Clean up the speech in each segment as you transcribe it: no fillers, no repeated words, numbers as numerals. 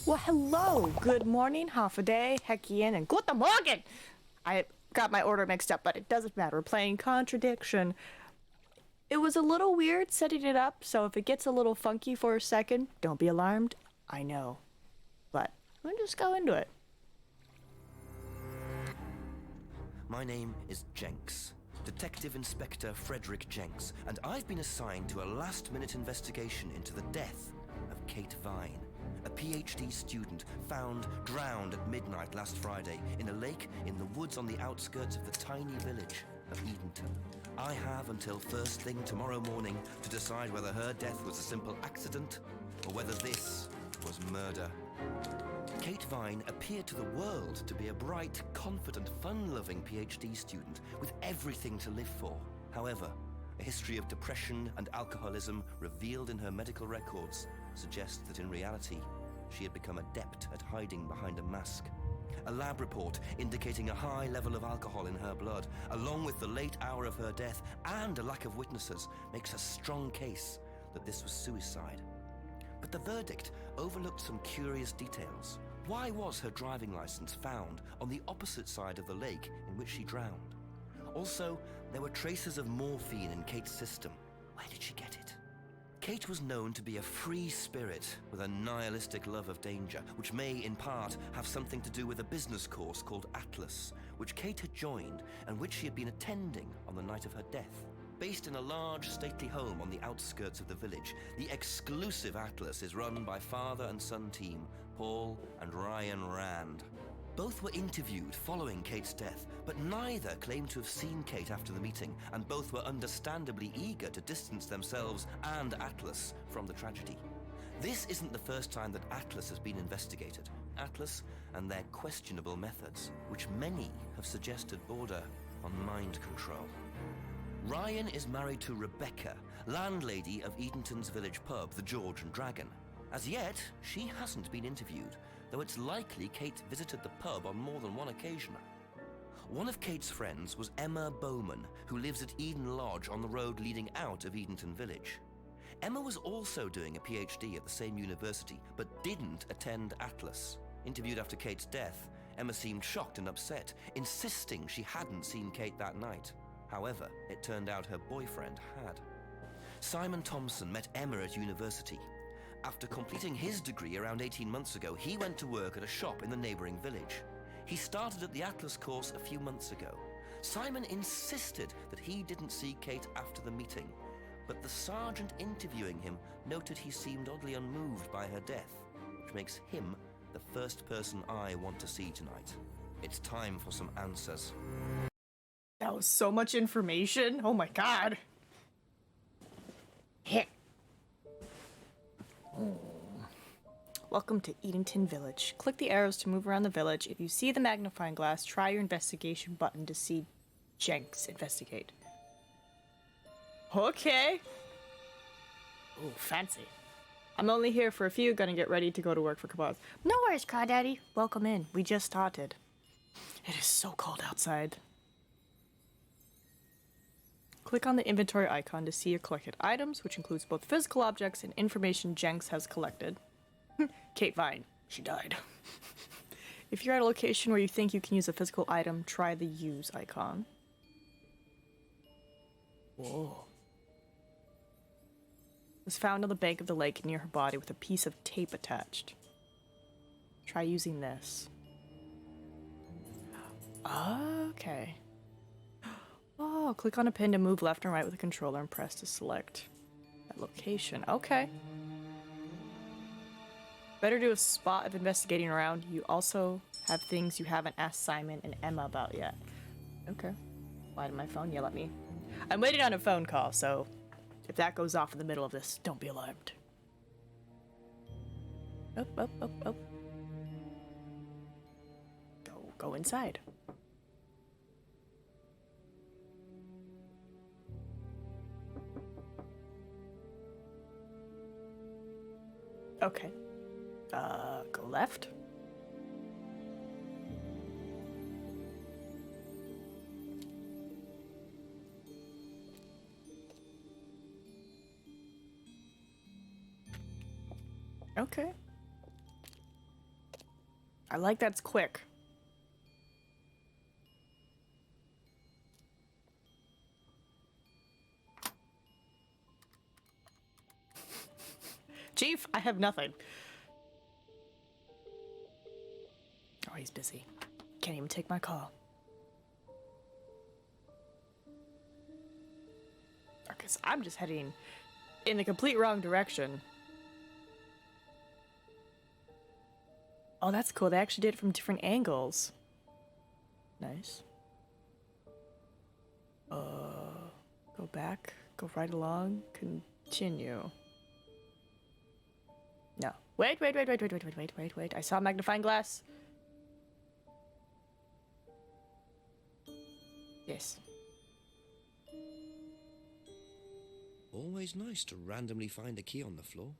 Well, hello, good morning, half a day, Heckian, and guten Morgen! I got my order mixed up, but it doesn't matter. We're playing Contradiction. It was a little weird setting it up, so if it gets a little funky for a second, don't be alarmed. I know. But we'll just go into it. My name is Jenks, Detective Inspector Frederick Jenks, and I've been assigned to a last-minute investigation into the death of Kate Vine, a PhD student found drowned at midnight last Friday in a lake in the woods on the outskirts of the tiny village of Edenton. I have until first thing tomorrow morning to decide whether her death was a simple accident or whether this was murder. Kate Vine appeared to the world to be a bright, confident, fun-loving PhD student with everything to live for. However, a history of depression and alcoholism revealed in her medical records suggests that in reality, she had become adept at hiding behind a mask. A lab report indicating a high level of alcohol in her blood, along with the late hour of her death and a lack of witnesses, makes a strong case that this was suicide. But the verdict overlooked some curious details. Why was her driving license found on the opposite side of the lake in which she drowned? Also, there were traces of morphine in Kate's system. Where did she get it? Kate was known to be a free spirit with a nihilistic love of danger, which may, in part, have something to do with a business course called Atlas, which Kate had joined and which she had been attending on the night of her death. Based in a large, stately home on the outskirts of the village, the exclusive Atlas is run by father and son team, Paul and Ryan Rand. Both were interviewed following Kate's death, but neither claimed to have seen Kate after the meeting, and both were understandably eager to distance themselves and Atlas from the tragedy. This isn't the first time that Atlas has been investigated. Atlas and their questionable methods, which many have suggested border on mind control. Ryan is married to Rebecca, landlady of Edenton's village pub, the George and Dragon. As yet, she hasn't been interviewed, though it's likely Kate visited the pub on more than one occasion. One of Kate's friends was Emma Bowman, who lives at Eden Lodge on the road leading out of Edenton village. Emma was also doing a PhD at the same university, but didn't attend Atlas. Interviewed after Kate's death, Emma seemed shocked and upset, insisting she hadn't seen Kate that night. However, it turned out her boyfriend had. Simon Thompson met Emma at university. After completing his degree around 18 months ago, he went to work at a shop in the neighboring village. He started at the Atlas course a few months ago. Simon insisted that he didn't see Kate after the meeting, but the sergeant interviewing him noted he seemed oddly unmoved by her death, which makes him the first person I want to see tonight. It's time for some answers. That was so much information. Oh my god. Hit. Welcome to Edenton Village. Click the arrows to move around the village. If you see the magnifying glass, try your investigation button to see Jenks investigate. Okay. Ooh, fancy. I'm only here for a few, gonna get ready to go to work for Kabaz. No worries, Crawdaddy. Welcome in. We just started. It is so cold outside. Click on the inventory icon to see your collected items, which includes both physical objects and information Jenks has collected. Kate Vine. She died. If you're at a location where you think you can use a physical item, try the use icon. Whoa. Was found on the bank of the lake near her body with a piece of tape attached. Try using this. Okay. Oh, click on a pin to move left and right with the controller and press to select that location. Okay. Better do a spot of investigating around. You also have things you haven't asked Simon and Emma about yet. Okay. Why did my phone yell at me? I'm waiting on a phone call, so if that goes off in the middle of this, don't be alarmed. Up. Go inside. Okay. Go left. Okay. I like that's quick. Chief, I have nothing. Oh, he's busy. Can't even take my call. Okay, so I'm just heading in the complete wrong direction. Oh, that's cool. They actually did it from different angles. Nice. Go back. Go right along. Continue. No. Wait. I saw a magnifying glass. Yes. Always nice to randomly find a key on the floor.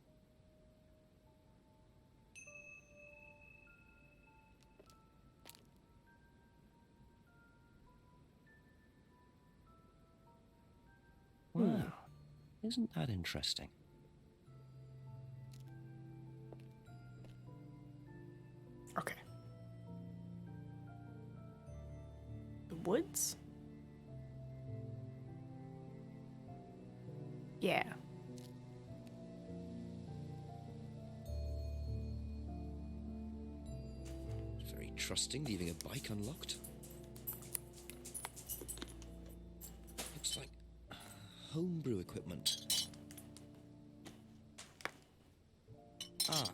Wow, isn't that interesting? Okay. The woods? Yeah. Very trusting, leaving a bike unlocked. Looks like homebrew equipment. Ah,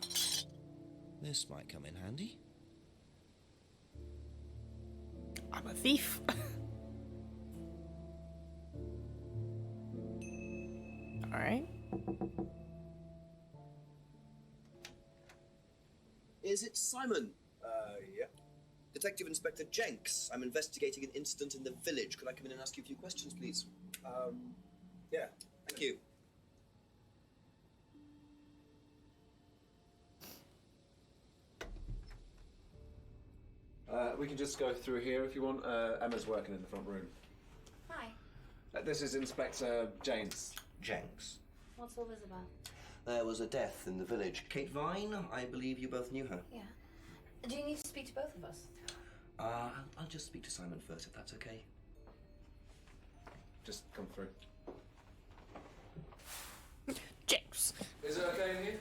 this might come in handy. I'm a thief. All right. Is it Simon? Yeah. Detective Inspector Jenks. I'm investigating an incident in the village. Could I come in and ask you a few questions, please? Yeah. Thank you. We can just go through here if you want. Emma's working in the front room. Hi. This is Inspector James. Jenks. What's all this about? There was a death in the village. Kate Vine, I believe you both knew her. Yeah. Do you need to speak to both of us? I'll just speak to Simon first, if that's okay. Just come through. James. Is it okay in here?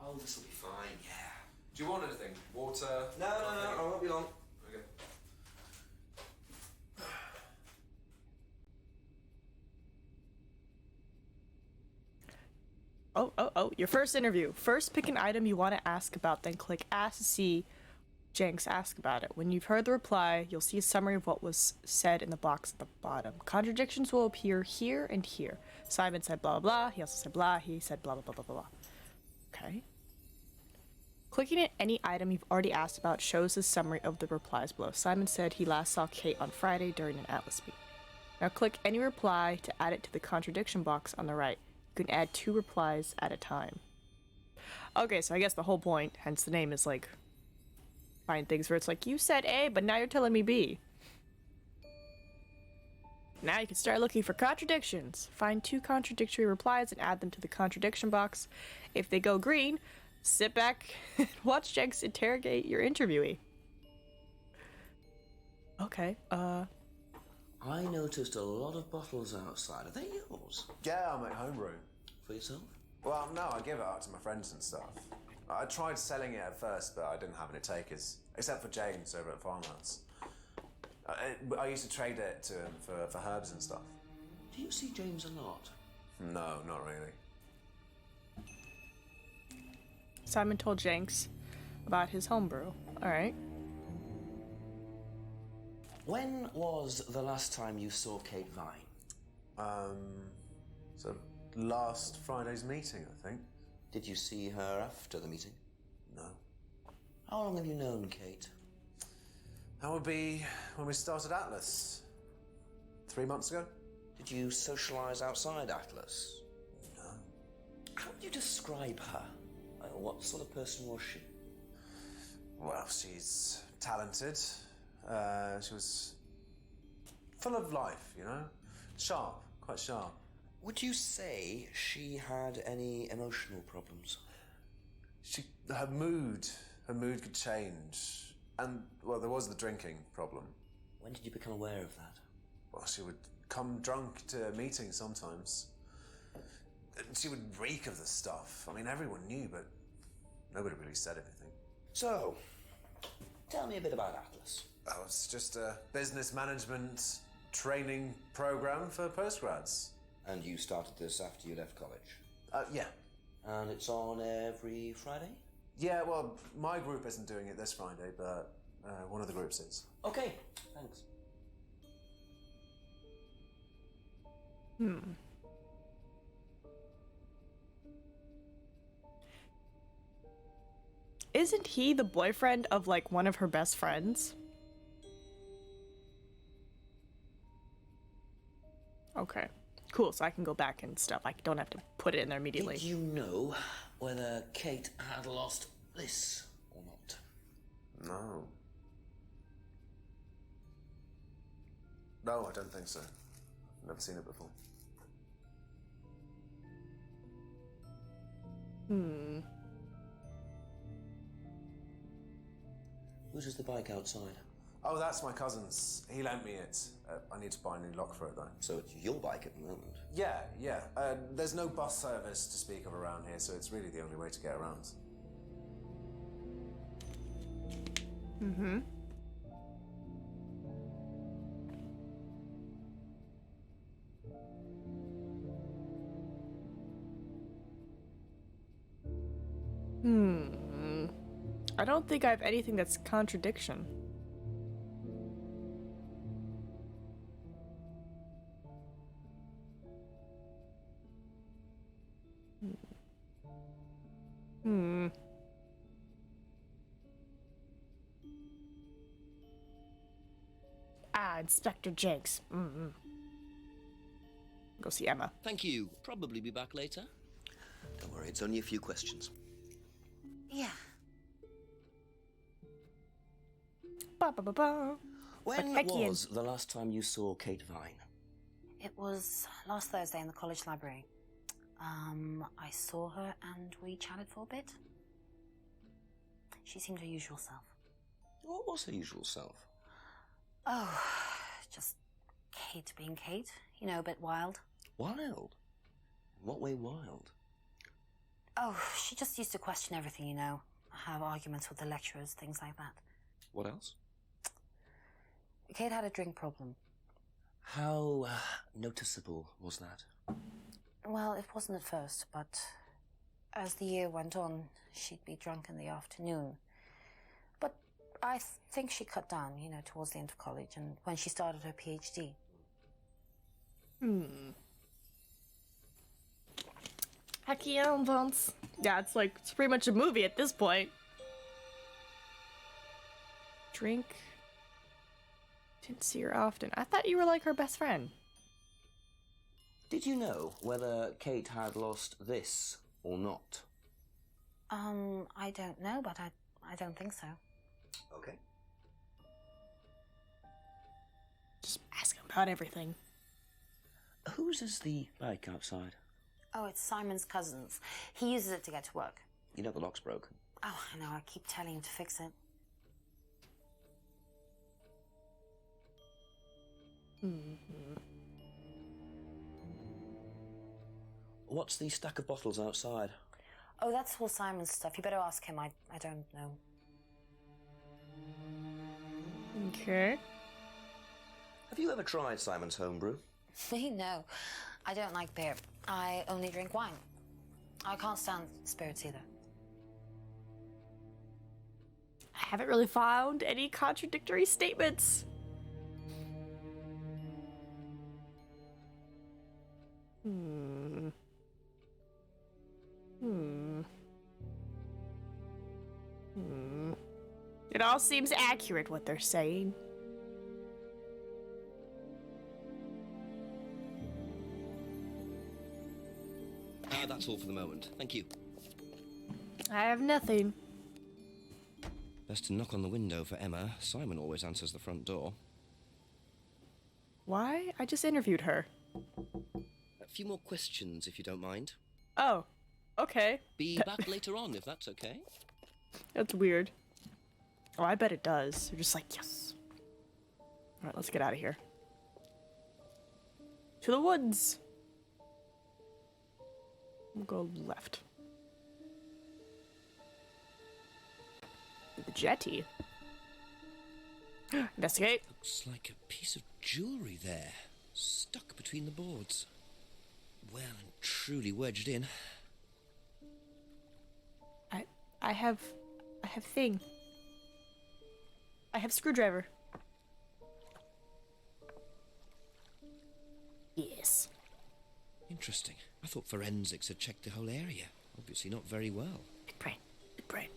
Oh, this will be fine, yeah. Do you want anything? Water? No, I won't be long. Okay. Oh, your first interview. First, pick an item you want to ask about, then click Ask to see Jenks ask about it. When you've heard the reply, you'll see a summary of what was said in the box at the bottom. Contradictions will appear here and here. Simon said blah, blah, blah. He also said blah. He said blah, blah, blah, blah, blah. Okay. Clicking at any item you've already asked about shows the summary of the replies below. Simon said he last saw Kate on Friday during an Atlas meeting. Now click any reply to add it to the contradiction box on the right. You can add 2 replies at a time. Okay, so I guess the whole point, hence the name, is like find things where it's like, you said A, but now you're telling me B. Now you can start looking for contradictions. Find 2 contradictory replies and add them to the contradiction box. If they go green, sit back and watch Jenks interrogate your interviewee. Okay, I noticed a lot of bottles outside. Are they yours? Yeah, I make homebrew. For yourself? Well, no, I give it out to my friends and stuff. I tried selling it at first, but I didn't have any takers, except for James over at Farmhouse. I used to trade it to him for herbs and stuff. Do you see James a lot? No, not really. Simon told Jenks about his homebrew. Alright. When was the last time you saw Kate Vine? So last Friday's meeting, I think. Did you see her after the meeting? No. How long have you known Kate? That would be when we started Atlas. 3 months ago? Did you socialize outside Atlas? No. How would you describe her? What sort of person was she? Well, she's talented. She was full of life, you know? Sharp, quite sharp. Would you say she had any emotional problems? Her mood her mood could change. And, well, there was the drinking problem. When did you become aware of that? Well, she would come drunk to meetings sometimes. She would reek of the stuff. I mean, everyone knew, but nobody really said anything. So, tell me a bit about Atlas. Oh, it's just a business management training program for postgrads. And you started this after you left college? Yeah. And it's on every Friday? Yeah, well, my group isn't doing it this Friday, but one of the groups is. Okay, thanks. Isn't he the boyfriend of, like, one of her best friends? Okay. Cool, so I can go back and stuff. I don't have to put it in there immediately. Did you know whether Kate had lost this or not? No. No, I don't think so. Never seen it before. Whose is the bike outside? Oh, that's my cousin's. He lent me it. I need to buy a new lock for it, though. So it's your bike at the moment? Yeah. There's no bus service to speak of around here, so it's really the only way to get around. I don't think I have anything that's contradiction. Ah, Inspector Jakes. Go see Emma. Thank you. Probably be back later. Don't worry, it's only a few questions. Yeah. Ba-ba-ba-ba. When Heck, Ian. was the last time you saw Kate Vine? It was last Thursday in the college library. I saw her and we chatted for a bit. She seemed her usual self. What was her usual self? Oh, just Kate being Kate. You know, a bit wild. Wild? In what way wild? Oh, she just used to question everything, you know. Have arguments with the lecturers, things like that. What else? Kate had a drink problem. How noticeable was that? Well, it wasn't at first, but as the year went on, she'd be drunk in the afternoon. But I think she cut down, you know, towards the end of college and when she started her PhD. Heck yeah, Vance. Yeah, it's pretty much a movie at this point. Drink. Didn't see her often. I thought you were like her best friend. Did you know whether Kate had lost this or not? I don't know, but I don't think so. Okay. Just ask him about everything. Whose is the bike outside? Oh, it's Simon's cousin's. He uses it to get to work. You know the lock's broken. Oh, I know. I keep telling him to fix it. What's the stack of bottles outside? Oh, that's all Simon's stuff. You better ask him. I don't know. Okay. Have you ever tried Simon's homebrew? Me? No. I don't like beer. I only drink wine. I can't stand spirits either. I haven't really found any contradictory statements. It all seems accurate, what they're saying. That's all for the moment. Thank you. I have nothing. Best to knock on the window for Emma. Simon always answers the front door. Why? I just interviewed her. A few more questions, if you don't mind. Oh, okay. Be back later on, if that's okay. That's weird. Oh, I bet it does. You're just like, yes. Alright, let's get out of here. To the woods. We'll go left. The jetty. Investigate. Looks like a piece of jewellery there, stuck between the boards. Well and truly wedged in. I have thing. I have screwdriver. Yes. Interesting. I thought forensics had checked the whole area. Obviously not very well. Big brain. Big brain.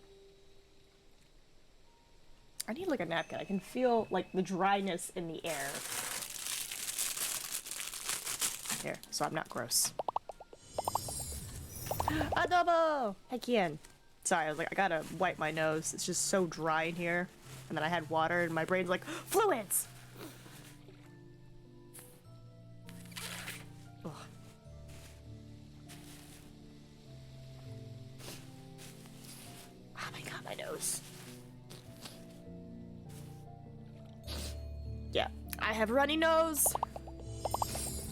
I need like a napkin. I can feel like the dryness in the air. Here, so I'm not gross. Adobo! Hekian. Sorry, I was like, I gotta wipe my nose. It's just so dry in here. And then I had water and my brain's like, fluids! Ugh. Oh my god, my nose. Yeah, I have runny nose.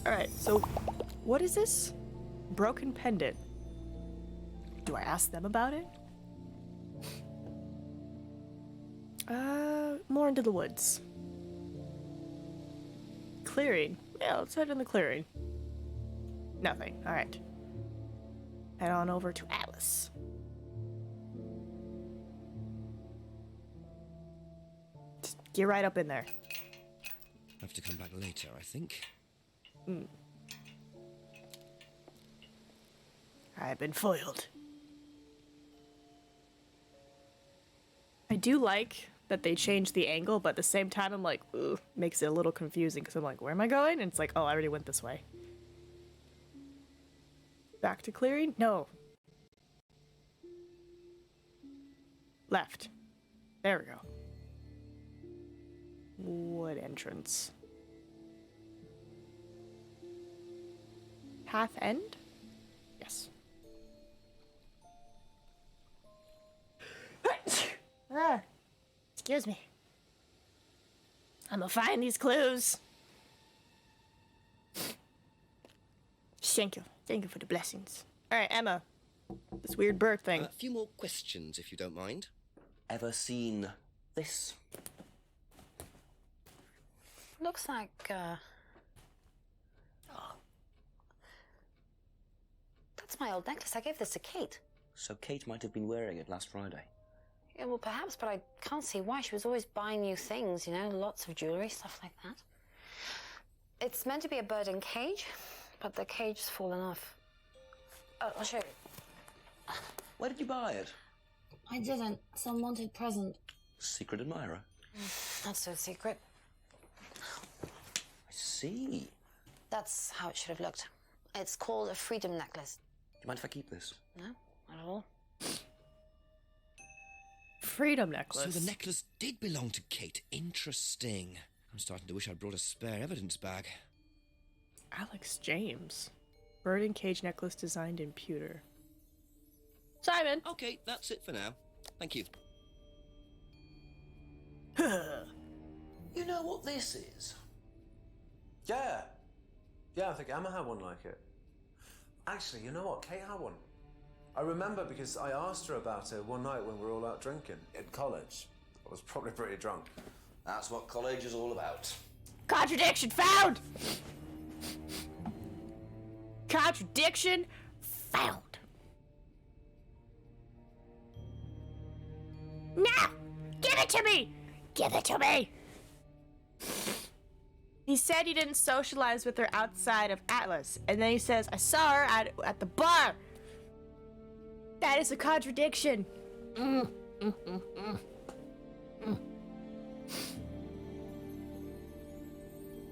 Alright, so what is this? Broken pendant. Do I ask them about it? More into the woods. Clearing. Yeah, let's head in the clearing. Nothing. Alright. Head on over to Atlas. Just get right up in there. Have to come back later, I think. I've been foiled. I do like that they changed the angle, but at the same time, I'm like, ooh, makes it a little confusing because I'm like, where am I going? And it's like, oh, I already went this way. Back to clearing? No. Left. There we go. Wood entrance. Path end? Yes. Excuse me. I'm gonna find these clues. Thank you. Thank you for the blessings. Alright, Emma. This weird bird thing. A few more questions, if you don't mind. Ever seen this? Looks like, That's my old necklace. I gave this to Kate. So Kate might have been wearing it last Friday. Yeah, well, perhaps, but I can't see why. She was always buying new things, you know, lots of jewellery, stuff like that. It's meant to be a bird in cage, but the cage's fallen off. I'll show you. Where did you buy it? I didn't. Some wanted present. Secret admirer. Not so secret. I see. That's how it should have looked. It's called a freedom necklace. Do you mind if I keep this? No, not at all. Freedom necklace. So the necklace did belong to Kate. Interesting. I'm starting to wish I'd brought a spare evidence bag. Alex James. Bird in cage necklace designed in pewter. Simon! Okay, that's it for now. Thank you. You know what this is? Yeah. Yeah, I think Emma had one like it. Actually, you know what? Kate had one. I remember because I asked her about it one night when we were all out drinking at college. I was probably pretty drunk. That's what college is all about. Contradiction found! Contradiction found. Now! Give it to me! Give it to me! He said he didn't socialize with her outside of Atlas, and then he says, I saw her at the bar. That is a contradiction. On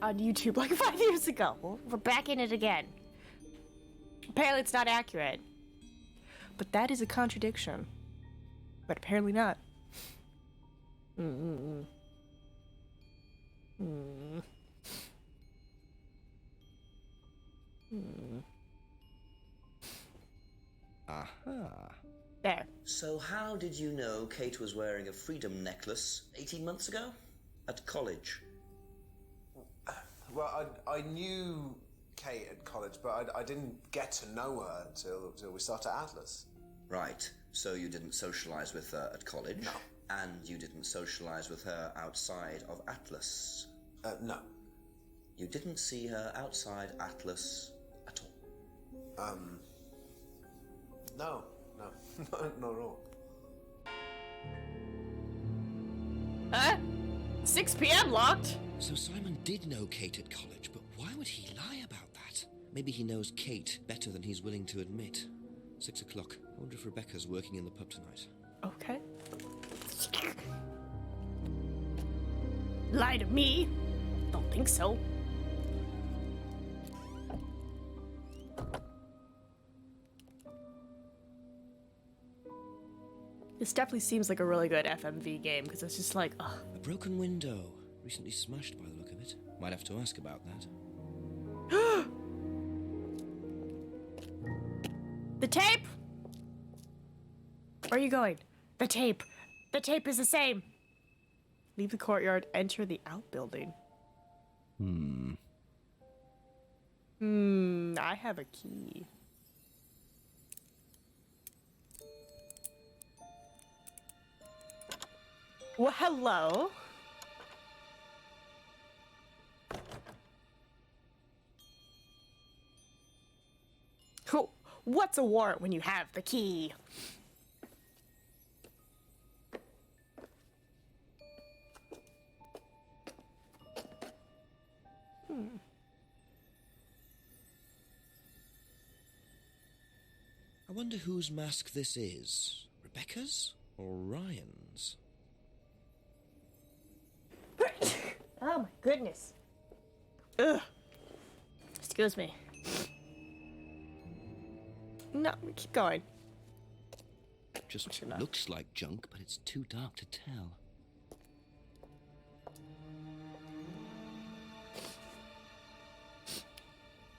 YouTube like 5 years ago. Well, we're back in it again. Apparently it's not accurate. But that is a contradiction. But apparently not. Aha. There. So how did you know Kate was wearing a freedom necklace 18 months ago? At college? Well, I knew Kate at college, but I didn't get to know her till we started at Atlas. Right. So you didn't socialize with her at college? No. And you didn't socialize with her outside of Atlas? No. You didn't see her outside Atlas at all? No. Not at all. Huh? 6 p.m. locked? So Simon did know Kate at college, but why would he lie about that? Maybe he knows Kate better than he's willing to admit. 6 o'clock. I wonder if Rebecca's working in the pub tonight. Okay. Lie to me? Don't think so. This definitely seems like a really good FMV game because it's just like, ugh. A broken window. Recently smashed by the look of it. Might have to ask about that. The tape! Where are you going? The tape. The tape is the same. Leave the courtyard, enter the outbuilding. I have a key. Well, hello. What's a warrant when you have the key? I wonder whose mask this is. Rebecca's or Ryan's? Oh my goodness. Ugh. Excuse me. No, keep going. Just Should not. looks like junk, but it's too dark to tell.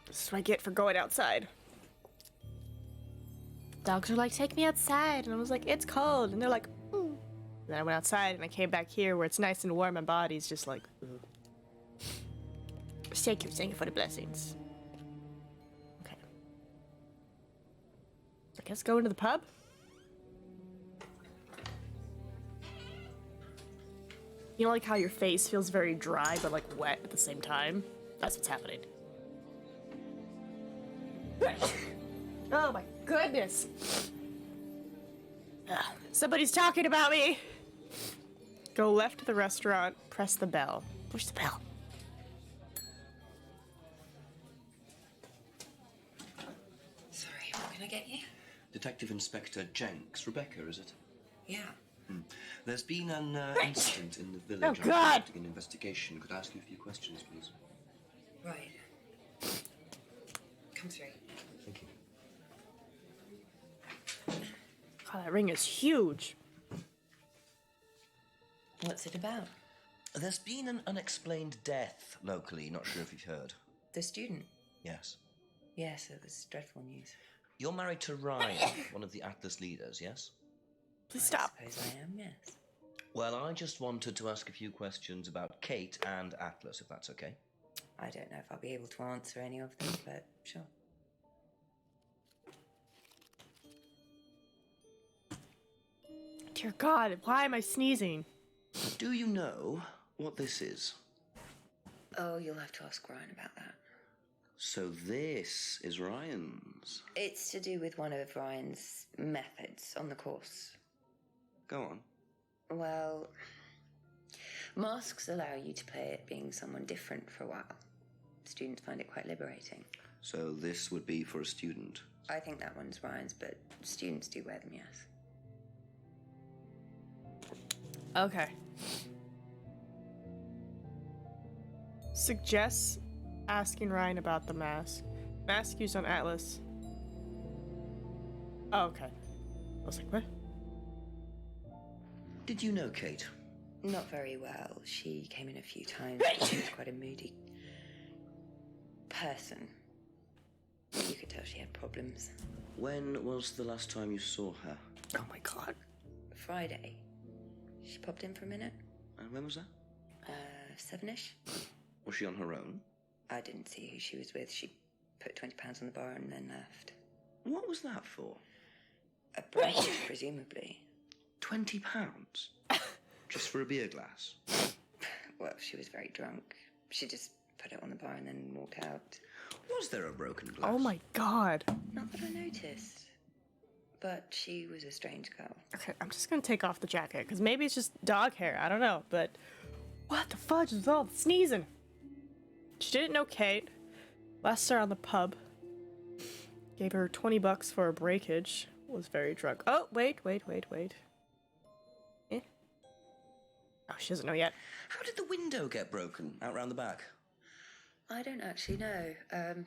This is what I get for going outside. Dogs are like, take me outside. And I was like, it's cold. And they're like, ooh. Then I went outside and I came back here where it's nice and warm. My body's just like, ooh. Thank you for the blessings. Okay. I guess go into the pub? You know, like how your face feels very dry but like wet at the same time? That's what's happening. Oh my goodness. Ugh, somebody's talking about me. Go left to the restaurant, press the bell. Push the bell. Sorry, what can I get you? Detective Inspector Jenks. Rebecca, is it? Yeah. There's been an incident in the village. Oh, God. I'm an investigation. Could I ask you a few questions, please? Right. Come through. Thank you. God, that ring is huge. What's it about? There's been an unexplained death locally. Not sure if you've heard. The student? Yes. Yes, it was dreadful news. You're married to Ryan, one of the Atlas leaders, yes? Please stop. I suppose I am, yes. Well, I just wanted to ask a few questions about Kate and Atlas, if that's okay. I don't know if I'll be able to answer any of them, but sure. Dear God, why am I sneezing? Do you know what this is? Oh, you'll have to ask Ryan about that. So this is Ryan's. It's to do with one of Ryan's methods on the course. Go on. Well, masks allow you to play at being someone different for a while. Students find it quite liberating. So this would be for a student. I think that one's Ryan's, but students do wear them, yes. Okay. Suggests asking Ryan about the mask. Mask used on Atlas. Oh, okay. I was like, what? Did you know Kate? Not very well. She came in a few times. She was quite a moody person. You could tell she had problems. When was the last time you saw her? Oh my god. Friday. She popped in for a minute. And when was that? 7-ish. Was she on her own? I didn't see who she was with. She put £20 on the bar and then left. What was that for? A break, presumably. £20? Just for a beer glass? Well, she was very drunk. She just put it on the bar and then walked out. Was there a broken glass? Oh my god. Not that I noticed. But she was a strange girl. Okay, I'm just gonna take off the jacket, because maybe it's just dog hair, I don't know, but what the fudge is all the sneezing? She didn't know Kate. Last saw her on the pub. Gave her $20 for a breakage. Was very drunk. Oh, wait. Eh? Oh, she doesn't know yet. How did the window get broken out round the back? I don't actually know.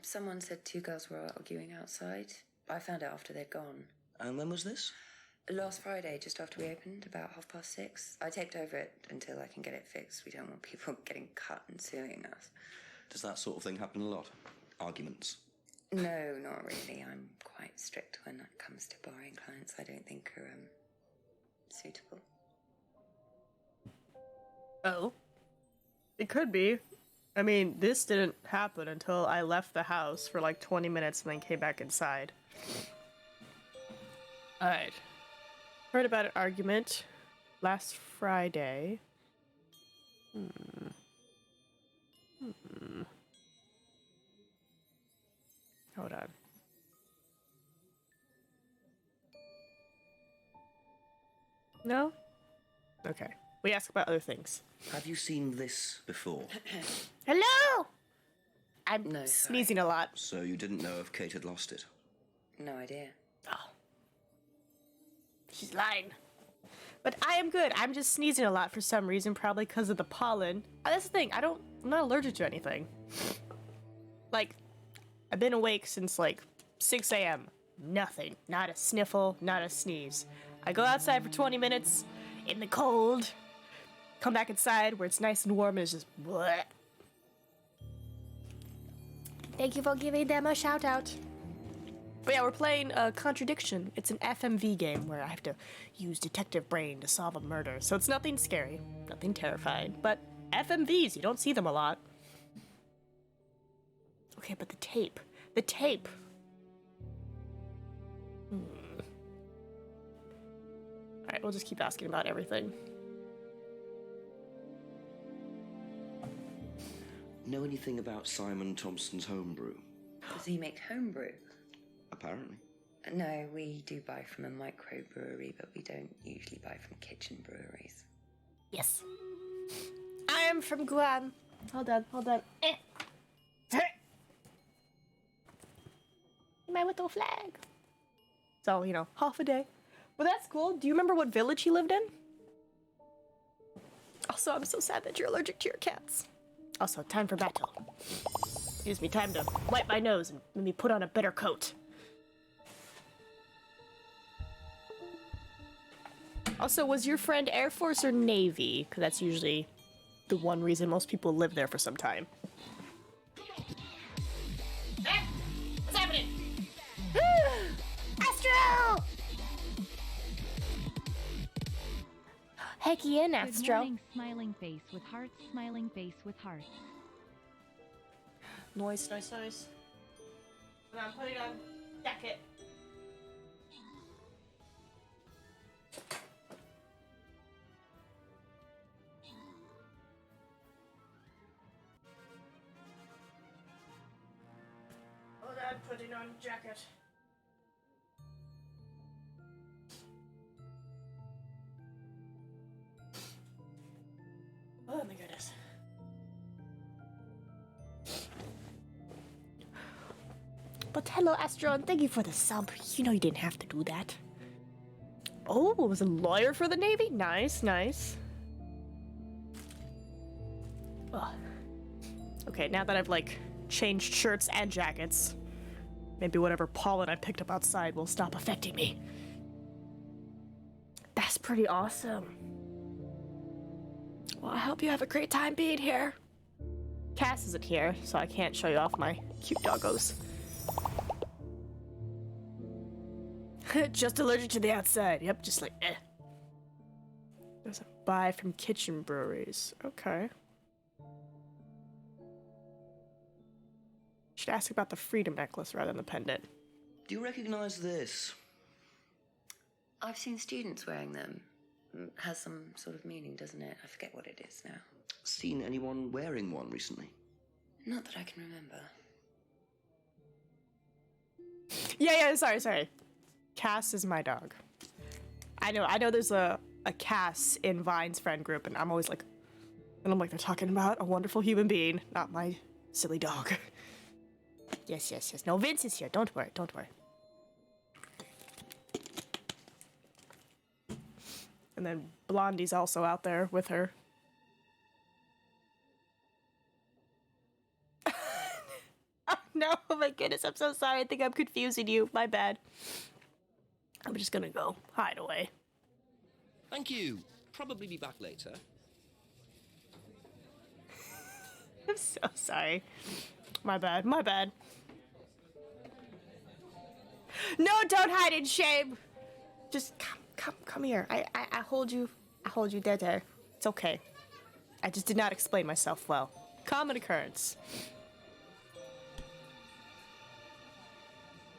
Someone said 2 girls were arguing outside. I found out after they'd gone. And when was this? Last Friday, just after we opened, about 6:30. I taped over it until I can get it fixed. We don't want people getting cut and suing us. Does that sort of thing happen a lot? Arguments? No, not really. I'm quite strict when it comes to barring clients I don't think are suitable. Oh. It could be. I mean, this didn't happen until I left the house for like 20 minutes and then came back inside. Alright. Heard about an argument last Friday. Hold on. No? Okay. We ask about other things. Have you seen this before? Hello! I'm No, sorry. sneezing a lot. So you didn't know if Kate had lost it? No idea. Oh. She's lying. But I am good. I'm just sneezing a lot for some reason, probably because of the pollen. That's the thing. I'm not allergic to anything. Like, I've been awake since like 6 a.m. Nothing. Not a sniffle, not a sneeze. I go outside for 20 minutes in the cold, come back inside where it's nice and warm and it's just bleh. Thank you for giving them a shout out. But yeah, we're playing Contradiction. It's an FMV game where I have to use detective brain to solve a murder. So it's nothing scary, nothing terrifying, but FMVs, you don't see them a lot. Okay, but the tape. The tape. Alright, we'll just keep asking about everything. Know anything about Simon Thompson's homebrew? Does he make homebrew? Apparently. No, we do buy from a microbrewery, but we don't usually buy from kitchen breweries. Yes. I am from Guam. Hold on. My little flag. So, you know, half a day. But that's cool. Do you remember what village he lived in? Also, I'm so sad that you're allergic to your cats. Also, time for battle. Gives me time to wipe my nose and let me put on a better coat. Also, was your friend Air Force or Navy? Because that's usually the one reason most people live there for some time. Ah! What's happening? Astro! Hecky in, Good Astro. morning, smiling face with hearts, smiling face with hearts. Noise. And I'm putting on jacket. Hold on, putting on jacket. Oh my goodness. But hello, Astro, and thank you for the sub. You know you didn't have to do that. Oh, was a lawyer for the Navy? Nice. Ugh. Okay, now that I've, like, changed shirts and jackets, maybe whatever pollen I picked up outside will stop affecting me. That's pretty awesome. Well, I hope you have a great time being here. Cass isn't here, so I can't show you off my cute doggos. Just allergic to the outside. Yep, just like, eh. Doesn't buy from kitchen breweries. Okay. Should ask about the freedom necklace rather than the pendant. Do you recognize this? I've seen students wearing them. Has some sort of meaning, doesn't it? I forget what it is now. Seen anyone wearing one recently? Not that I can remember. Yeah, sorry. Cass is my dog. I know there's a Cass in Vine's friend group, and I'm always like, they're talking about a wonderful human being, not my silly dog. Yes. No, Vince is here. Don't worry. And then Blondie's also out there with her. No, oh my goodness, I'm so sorry. I think I'm confusing you. My bad. I'm just gonna go hide away. Thank you. Probably be back later. I'm so sorry. My bad. No, don't hide in shame. Just come here. I hold you there. It's okay. I just did not explain myself well. Common occurrence.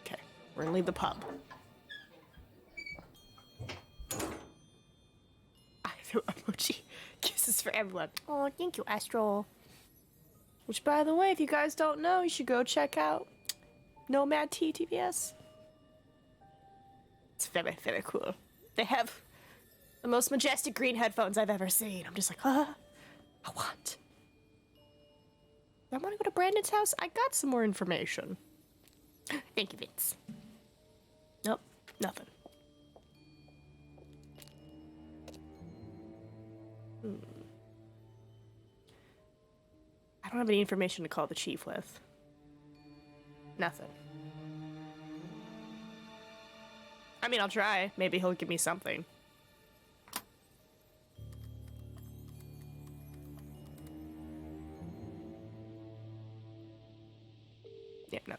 Okay, we're gonna leave the pub. I threw emoji kisses for everyone. Oh, thank you, Astral. Which, by the way, if you guys don't know, you should go check out Nomad TTVS. It's very, very cool. They have the most majestic green headphones I've ever seen. I'm just like, I want to go to Brandon's house. I got some more information. Thank you, Vince. Nope, nothing. I don't have any information to call the chief with. Nothing. I mean, I'll try. Maybe he'll give me something. Yeah, no.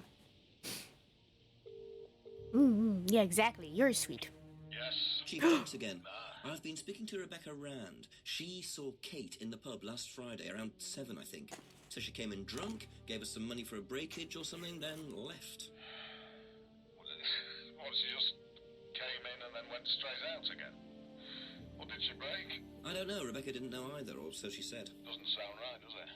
Yeah, exactly. You're sweet. Yes. Chief, thanks again. I've been speaking to Rebecca Rand. She saw Kate in the pub last Friday, around 7, I think. So she came in drunk, gave us some money for a breakage or something, then left. What, she just came in and then went straight out again? Or did she break? I don't know. Rebecca didn't know either, or so she said. Doesn't sound right, does it?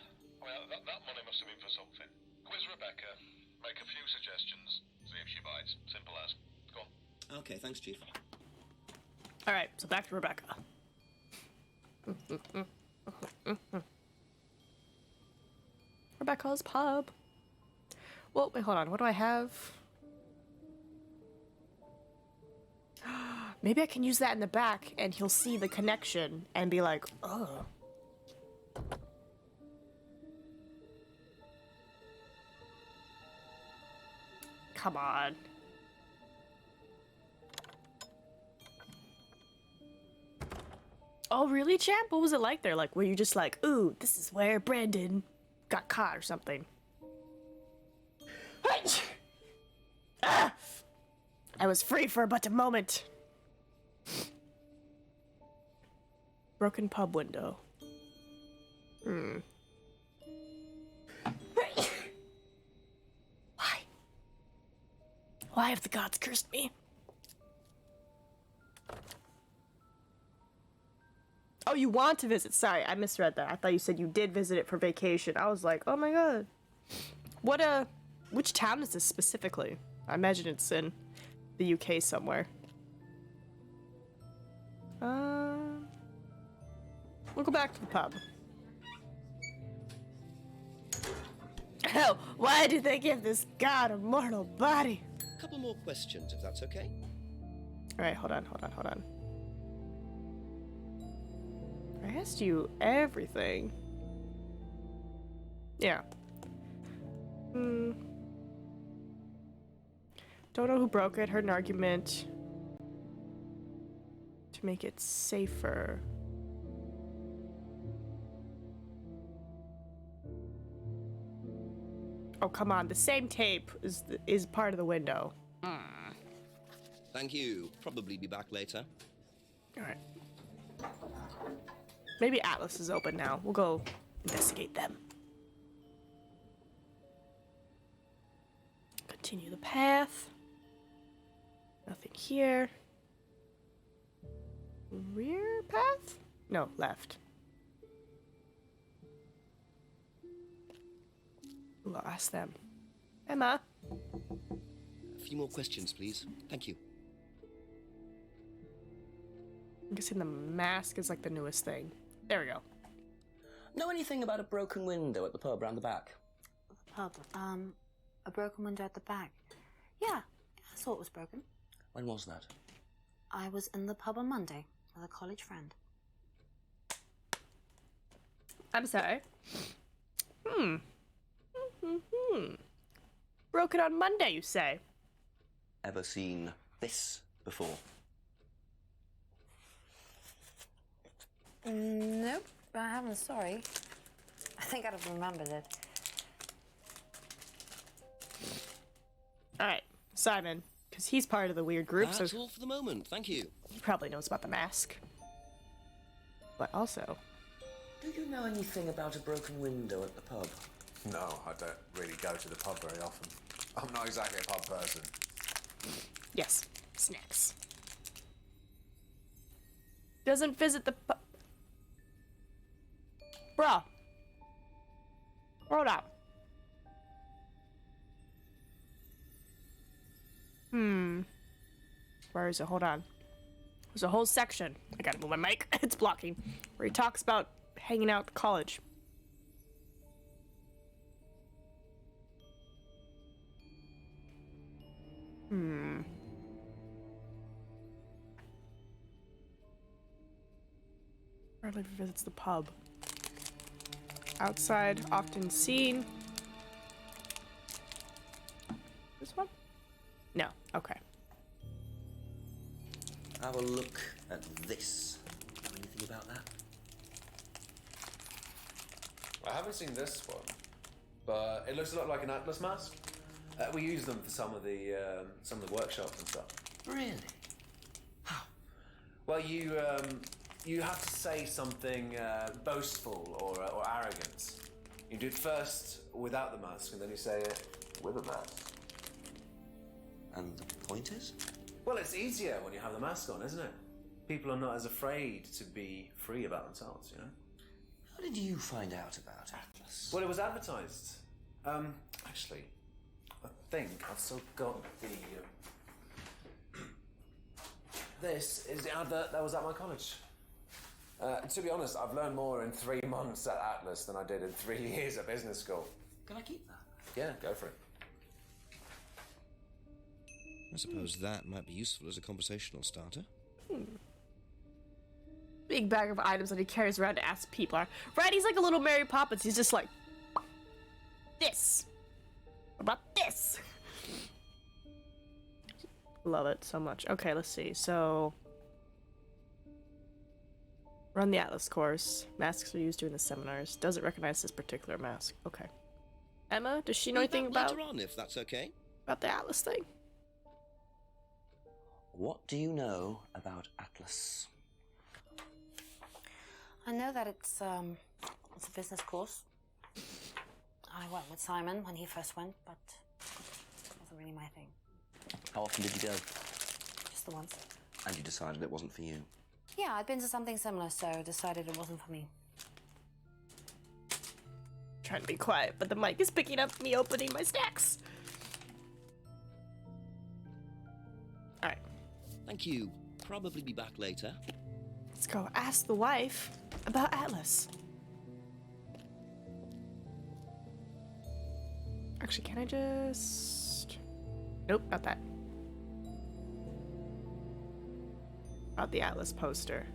I mean, that money must have been for something. Quiz Rebecca, make a few suggestions, see if she bites. Simple as. Go on. Okay, thanks, Chief. Alright, so back to Rebecca. Rebecca's pub. Well, wait, hold on. What do I have? Maybe I can use that in the back and he'll see the connection and be like, oh. Come on. Oh, really, champ? What was it like there? Like, were you just like, ooh, this is where Brandon got caught or something? Ah! I was free for but a moment. Broken pub window. Why? Why have the gods cursed me? Oh, you want to visit? Sorry, I misread that. I thought you said you did visit it for vacation. I was like, oh my god. Which town is this specifically? I imagine it's in the UK somewhere. We'll go back to the pub. Oh, why did they give this god a mortal body? A couple more questions, if that's okay. Alright, hold on. I asked you everything. Yeah. Don't know who broke it. Heard an argument to make it safer. Oh, come on. The same tape is part of the window. Thank you. Probably be back later. All right. Maybe Atlas is open now. We'll go investigate them. Continue the path. Nothing here. Rear path? No, left. Ooh, I'll ask them. Emma? A few more questions, please. Thank you. I'm guessing the mask is like the newest thing. There we go. Know anything about a broken window at the pub round the back? Pub. A broken window at the back. Yeah, I saw it was broken. When was that? I was in the pub on Monday with a college friend. I'm sorry. Broken on Monday, you say? Ever seen this before? Nope, I haven't, sorry. I think I'd have remembered it. Alright, Simon, because he's part of the weird group, That's so all for the moment. Thank you. he probably knows about the mask. But also... Do you know anything about a broken window at the pub? No, I don't really go to the pub very often. I'm not exactly a pub person. Yes, snacks. Doesn't visit the pub... Bruh. Hold up. Where is it? Hold on. There's a whole section. I gotta move my mic. It's blocking. Where he talks about hanging out at college. Rarely visits the pub. Outside, often seen. This one? No. Okay. Have a look at this. Know anything about that? I haven't seen this one, but it looks a lot like an Atlas mask. We use them for some of the workshops and stuff. Really? Well, you have to say something boastful or arrogant. You do it first without the mask, and then you say it with a mask. And the point is? Well, it's easier when you have the mask on, isn't it? People are not as afraid to be free about themselves, you know? How did you find out about Atlas? Well, it was advertised. Actually, I think I've still got the... This is the advert that was at my college. To be honest, I've learned more in 3 months at Atlas than I did in 3 years at business school. Can I keep that? Yeah, go for it. I suppose that might be useful as a conversational starter. Big bag of items that he carries around to ask people. Right, he's like a little Mary Poppins. He's just like, this. What about this? Love it so much. Okay, let's see. So, run the Atlas course. Masks are used during the seminars. Doesn't recognize this particular mask. Okay. Emma, does she know anything about later on, if that's okay? About the Atlas thing? What do you know about Atlas? I know that it's a business course. I went with Simon when he first went, but it wasn't really my thing. How often did you go? Just the once. And you decided it wasn't for you? Yeah, I'd been to something similar, so decided it wasn't for me. Trying to be quiet, but the mic is picking up me opening my snacks. Alright. Thank you. Probably be back later. Let's go ask the wife about Atlas. Actually, can I just... Nope, not that. About the Atlas poster.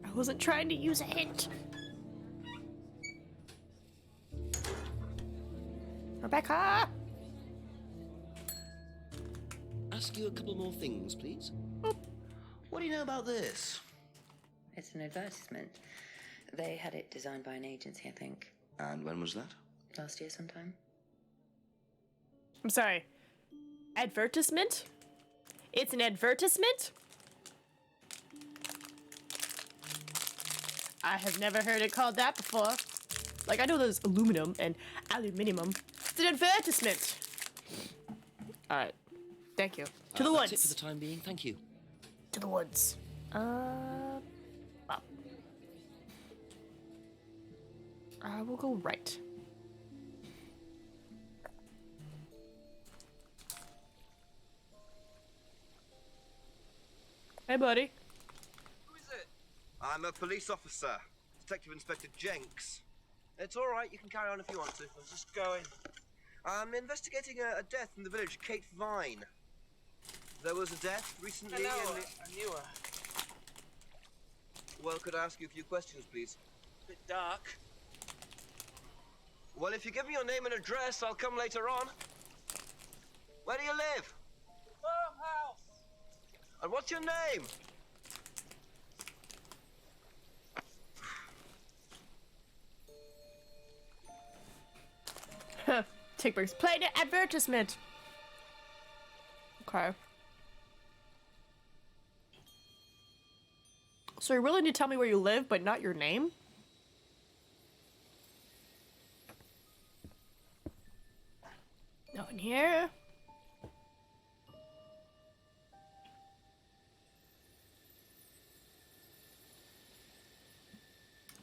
I wasn't trying to use a hint. Rebecca! Ask you a couple more things, please. What do you know about this? It's an advertisement. They had it designed by an agency, I think. And when was that? Last year sometime. I'm sorry. Advertisement? It's an advertisement? I have never heard it called that before. Like, I know there's aluminum and aluminium. It's an advertisement. Alright. Thank you. To the woods. That's it for the time being, thank you. To the woods. Well. I will go right. Hey, buddy. Who is it? I'm a police officer, Detective Inspector Jenks. It's all right, you can carry on if you want to. I was just going. I'm investigating a death in the village, Kate Vine. There was a death recently I in know, I knew her. Well, could I ask you a few questions, please? Bit dark. Well, if you give me your name and address, I'll come later on. Where do you live? Farmhouse! And what's your name? Tickberg's played an advertisement. Okay. So you're willing to tell me where you live, but not your name? Nothing here.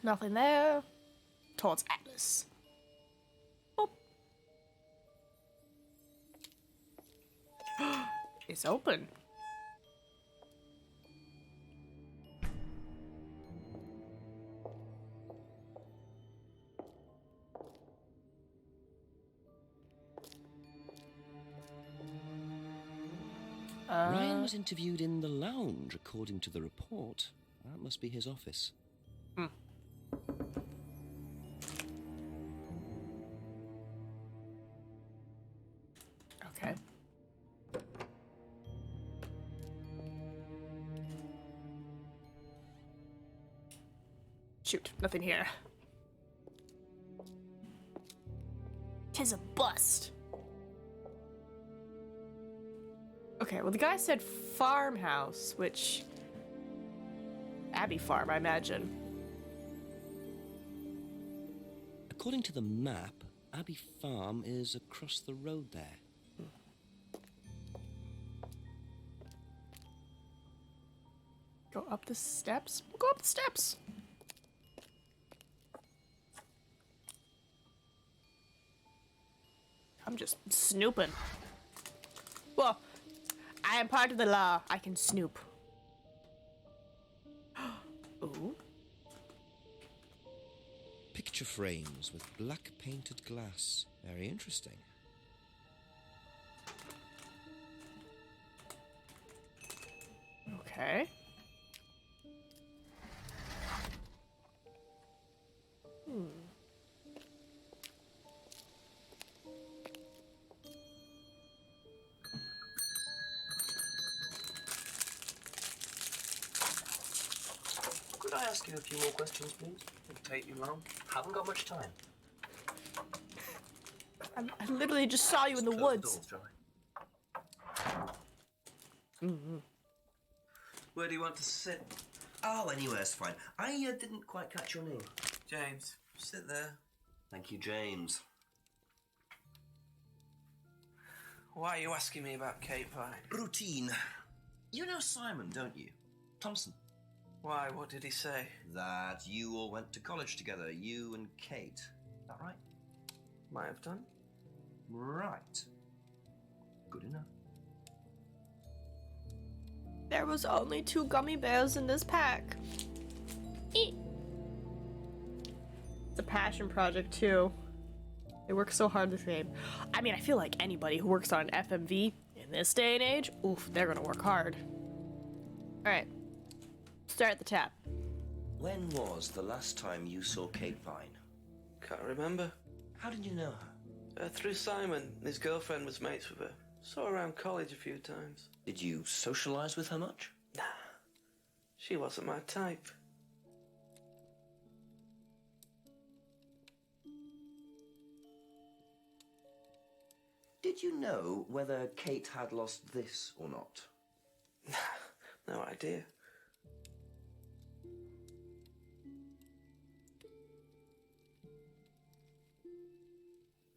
Nothing there. Towards Atlas. Oh. It's open. Ryan was interviewed in the lounge, according to the report. That must be his office. Okay. Shoot, nothing here. 'Tis a bust. Okay, well the guy said farmhouse, which... Abbey Farm, I imagine. According to the map, Abbey Farm is across the road there. Go up the steps? We'll go up the steps. I'm just snooping. Well, I am part of the law. I can snoop. Ooh. Picture frames with black painted glass. Very interesting. Okay. Could I ask you a few more questions, please? It'll take you long. Haven't got much time. I literally just saw you in the Close woods. doors, shall I? Where do you want to sit? Oh, anywhere's fine. I didn't quite catch your name. James, sit there. Thank you, James. Why are you asking me about Kate Vine? Routine. You know Simon, don't you? Thompson. Why, what did he say? That you all went to college together, you and Kate. Is that right? Might have done. Right. Good enough. There was only 2 gummy bears in this pack. Eat. It's a passion project too. They work so hard this game. I mean, I feel like anybody who works on an FMV in this day and age, oof, they're gonna work hard. All right, start at the top. When was the last time you saw Kate Vine? Can't remember. How did you know her? Through Simon. His girlfriend was mates with her. Saw her around college a few times. Did you socialize with her much? Nah. She wasn't my type. Did Did you know whether Kate had lost this or not? No idea.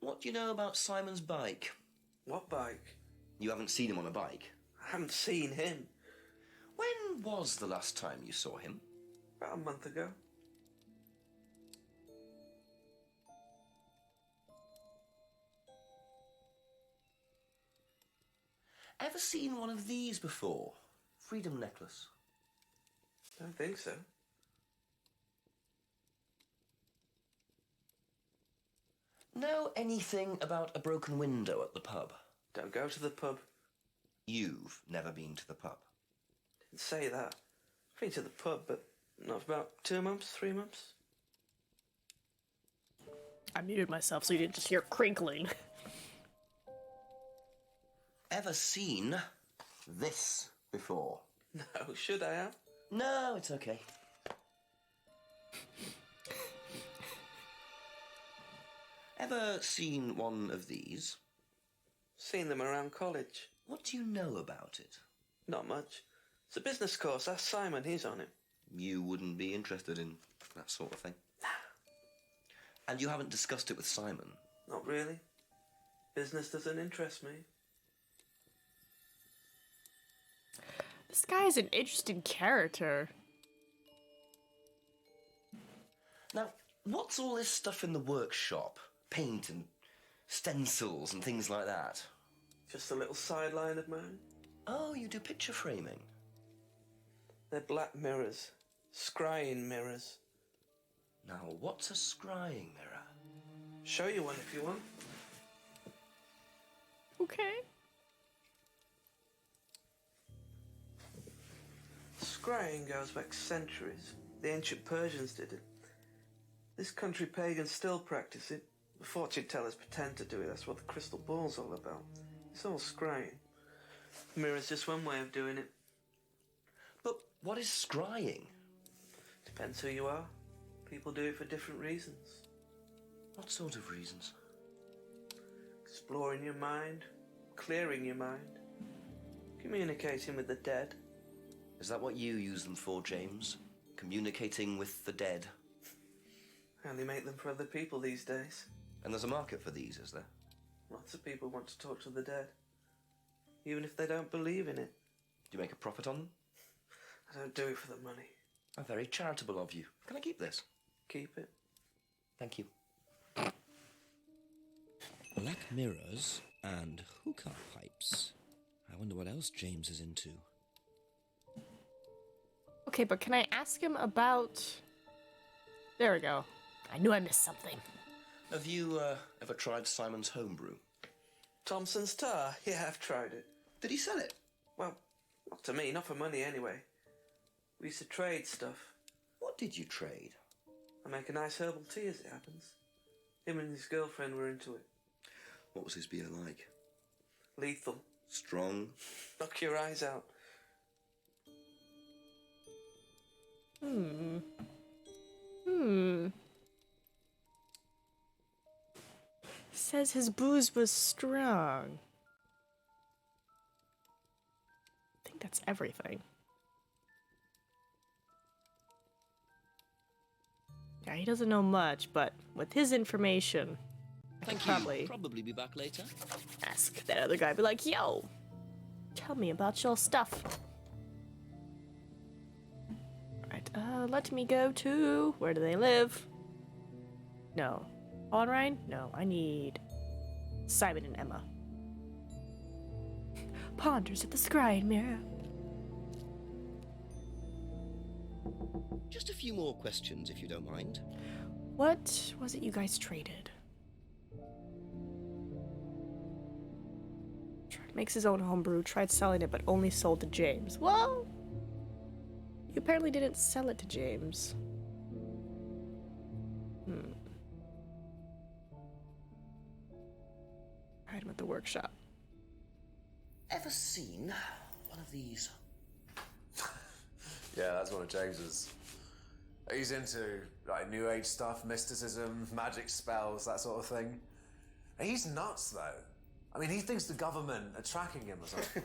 What do you know about Simon's bike? What bike? You haven't seen him on a bike? I haven't seen him. When was the last time you saw him? About a month ago. Ever seen one of these before? Freedom necklace. Don't think so. Know anything about a broken window at the pub? Don't go to the pub. You've never been to the pub? Didn't say that. I've been to the pub, but not for about 2 months, 3 months. I muted myself so you didn't just hear crinkling. Ever seen this before? No, should I have? No, it's okay. Ever seen one of these? Seen them around college. What do you know about it? Not much. It's a business course. Ask Simon, he's on it. You wouldn't be interested in that sort of thing? And you haven't discussed it with Simon? Not really. Business doesn't interest me. This guy is an interesting character. Now, what's all this stuff in the workshop? Paint and stencils and things like that? Just a little sideline of mine. Oh, you do picture framing? They're black mirrors. Scrying mirrors. Now, what's a scrying mirror? Show you one if you want. Okay. Scrying goes back centuries. The ancient Persians did it. This country pagans still practice it. The fortune tellers pretend to do it. That's what the crystal ball's all about. It's all scrying. Mirror's just one way of doing it. But what is scrying? Depends who you are. People do it for different reasons. What sort of reasons? Exploring your mind, clearing your mind, communicating with the dead. Is that what you use them for, James? Communicating with the dead? I only make them for other people these days. And there's a market for these, is there? Lots of people want to talk to the dead, even if they don't believe in it. Do you make a profit on them? I don't do it for the money. How very charitable of you. Can I keep this? Keep it. Thank you. Black mirrors and hookah pipes. I wonder what else James is into. Okay, but can I ask him about... There we go. I knew I missed something. Have you ever tried Simon's homebrew? Thompson's tar? Yeah, I've tried it. Did he sell it? Well, not to me, not for money anyway. We used to trade stuff. What did you trade? I make a nice herbal tea as it happens. Him and his girlfriend were into it. What was his beer like? Lethal. Strong? Knock your eyes out. Says his booze was strong. I think that's everything. Yeah, he doesn't know much, but with his information, Thank probably you. Probably be back later. ask that other guy, be like, yo, tell me about your stuff. Right, let me go to, where do they live? No. Onrine? No, I need Simon and Emma. Ponders at the scrying mirror. Just a few more questions, if you don't mind. What was it you guys traded? Makes his own homebrew, tried selling it, but only sold to James. Well, you apparently didn't sell it to James. Item at the workshop. Ever seen one of these? Yeah, that's one of James's. He's into like New Age stuff, mysticism, magic spells, that sort of thing. He's nuts though. I mean, he thinks the government are tracking him or something.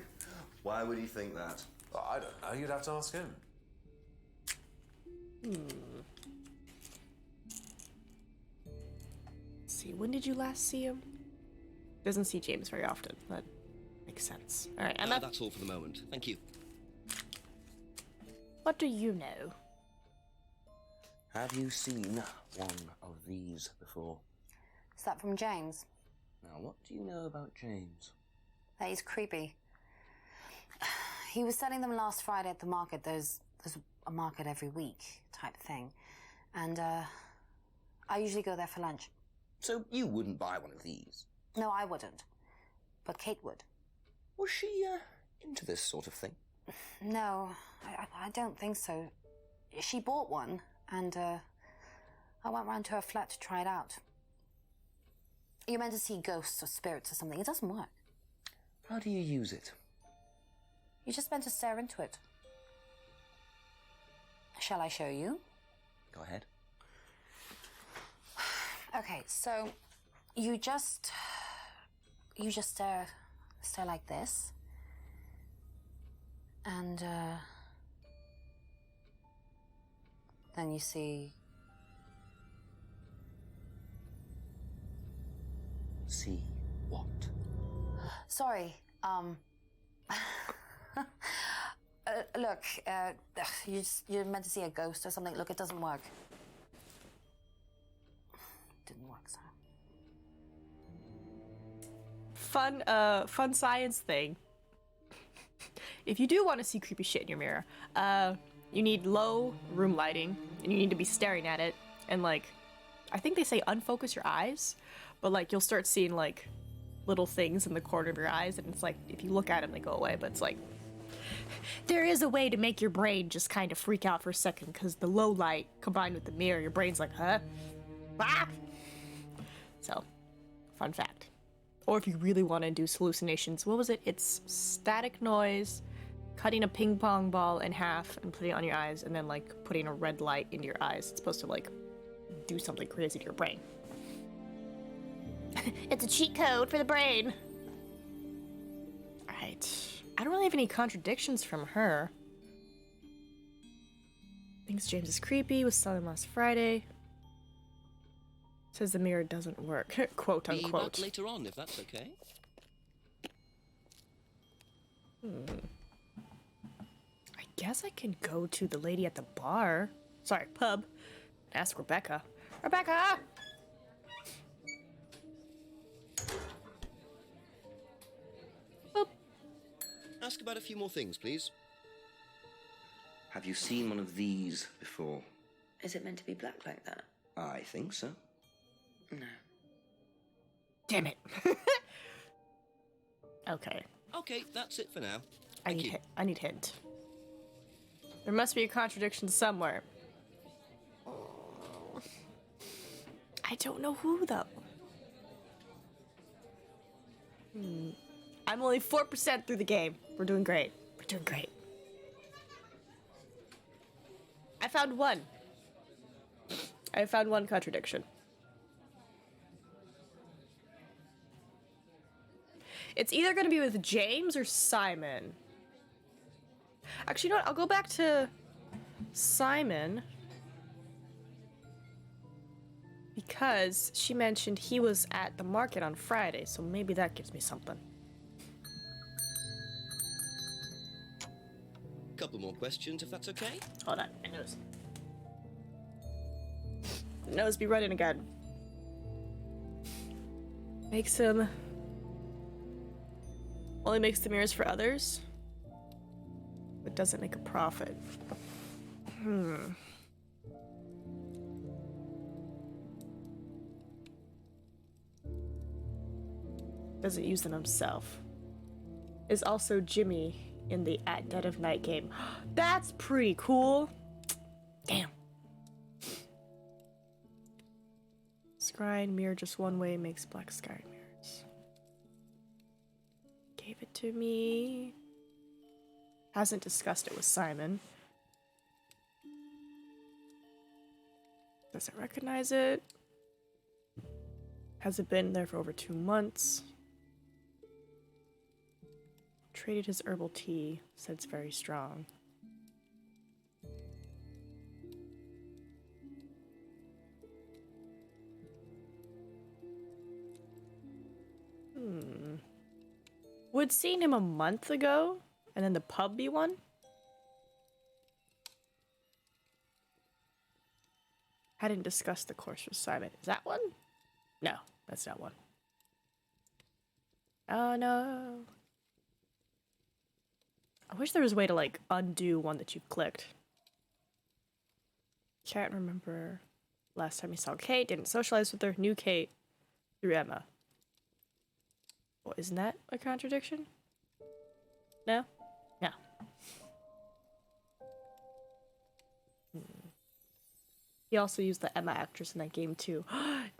Why would he think that? Well, I don't know. You'd have to ask him. Let's see, when did you last see him? Doesn't see James very often. That makes sense. All right, Emma. That's all for the moment. Thank you. What do you know? Have you seen one of these before? Is that from James? Now, what do you know about James? That he's creepy. He was selling them last Friday at the market. There's a market every week type thing. And I usually go there for lunch. So you wouldn't buy one of these? No, I wouldn't. But Kate would. Was she into this sort of thing? No, I don't think so. She bought one, and I went round to her flat to try it out. You're meant to see ghosts or spirits or something. It doesn't work. How do you use it? You're just meant to stare into it. Shall I show you? Go ahead. Okay, so you just stare like this, and then you see. See what? Sorry, look, you're meant to see a ghost or something. Look, it doesn't work. Didn't work, so. Fun science thing. If you do want to see creepy shit in your mirror, you need low room lighting, and you need to be staring at it, and like, I think they say unfocus your eyes, but like you'll start seeing like little things in the corner of your eyes, and it's like if you look at them they go away, but it's like there is a way to make your brain just kind of freak out for a second, because the low light combined with the mirror, your brain's like, huh? Ah! So, fun fact. Or if you really want to induce hallucinations, what was it? It's static noise, cutting a ping pong ball in half and putting it on your eyes, and then like putting a red light into your eyes. It's supposed to like do something crazy to your brain. It's a cheat code for the brain. Alright. I don't really have any contradictions from her. Thinks James is creepy, was selling last Friday. Says the mirror doesn't work, quote Be unquote. back later on, if that's okay. I guess I can go to the lady at the bar. Sorry, pub. And ask Rebecca. Rebecca! Boop. Ask about a few more things, please. Have you seen one of these before? Is it meant to be black like that? I think so. No. Damn it. Okay. Okay, that's it for now. I need hint. There must be a contradiction somewhere. I don't know who, though. I'm only 4% through the game. We're doing great. We're doing great. I found one. I found one contradiction. It's either going to be with James or Simon. Actually, you know what? I'll go back to Simon. Because she mentioned he was at the market on Friday, so maybe that gives me something. Couple more questions, if that's okay. Hold on, my nose. Nose be running again. Makes him... Only makes the mirrors for others, but doesn't make a profit. Doesn't use them himself. Is also Jimmy in the At Dead of Night game. That's pretty cool. Damn. Scrying mirror just one way makes black sky mirrors. Gave it to me. Hasn't discussed it with Simon. Doesn't recognize it. Hasn't been there for over 2 months. Traded his herbal tea. Said it's very strong. Would seen him a month ago, and then the pub be one? Hadn't discussed the course assignment. Is that one? No, that's not one. Oh no. I wish there was a way to like undo one that you've clicked. Can't remember last time you saw Kate. Didn't socialize with her. Knew Kate through Emma. Well, isn't that a contradiction? No? No. He also used the Emma actress in that game too.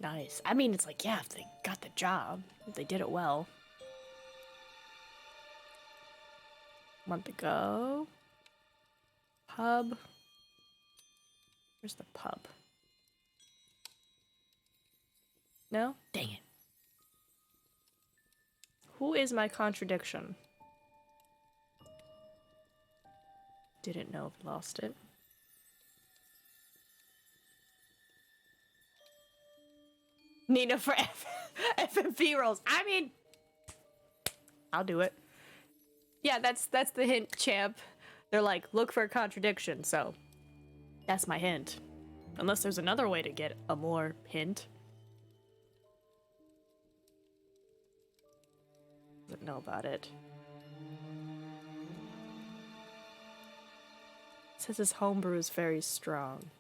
Nice. I mean, it's like, yeah, if they got the job, if they did it well. Month ago. Pub. Where's the pub? No? Dang it. Who is my contradiction? Didn't know if lost it. Nina for FMV rolls. I mean, I'll do it. Yeah, that's the hint, champ. They're like, look for a contradiction, so that's my hint. Unless there's another way to get a more hint. Doesn't know about it. Says his homebrew is very strong.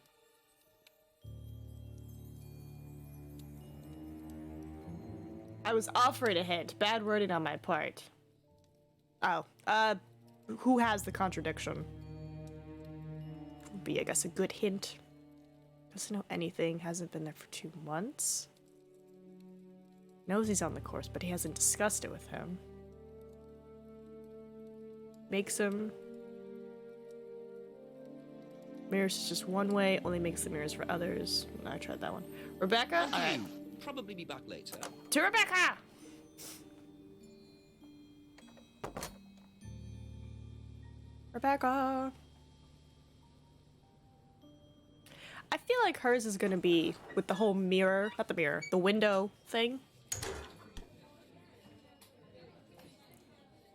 I was offered a hint. Bad wording on my part. Oh, who has the contradiction? Would be, I guess, a good hint. Doesn't know anything. Hasn't been there for 2 months. Knows he's on the course, but he hasn't discussed it with him. Makes him. Mirrors is just one way. Only makes the mirrors for others. I tried that one. Rebecca? Alright. Probably be back later. To Rebecca! Rebecca! I feel like hers is gonna be with the whole mirror, not the mirror, the window thing.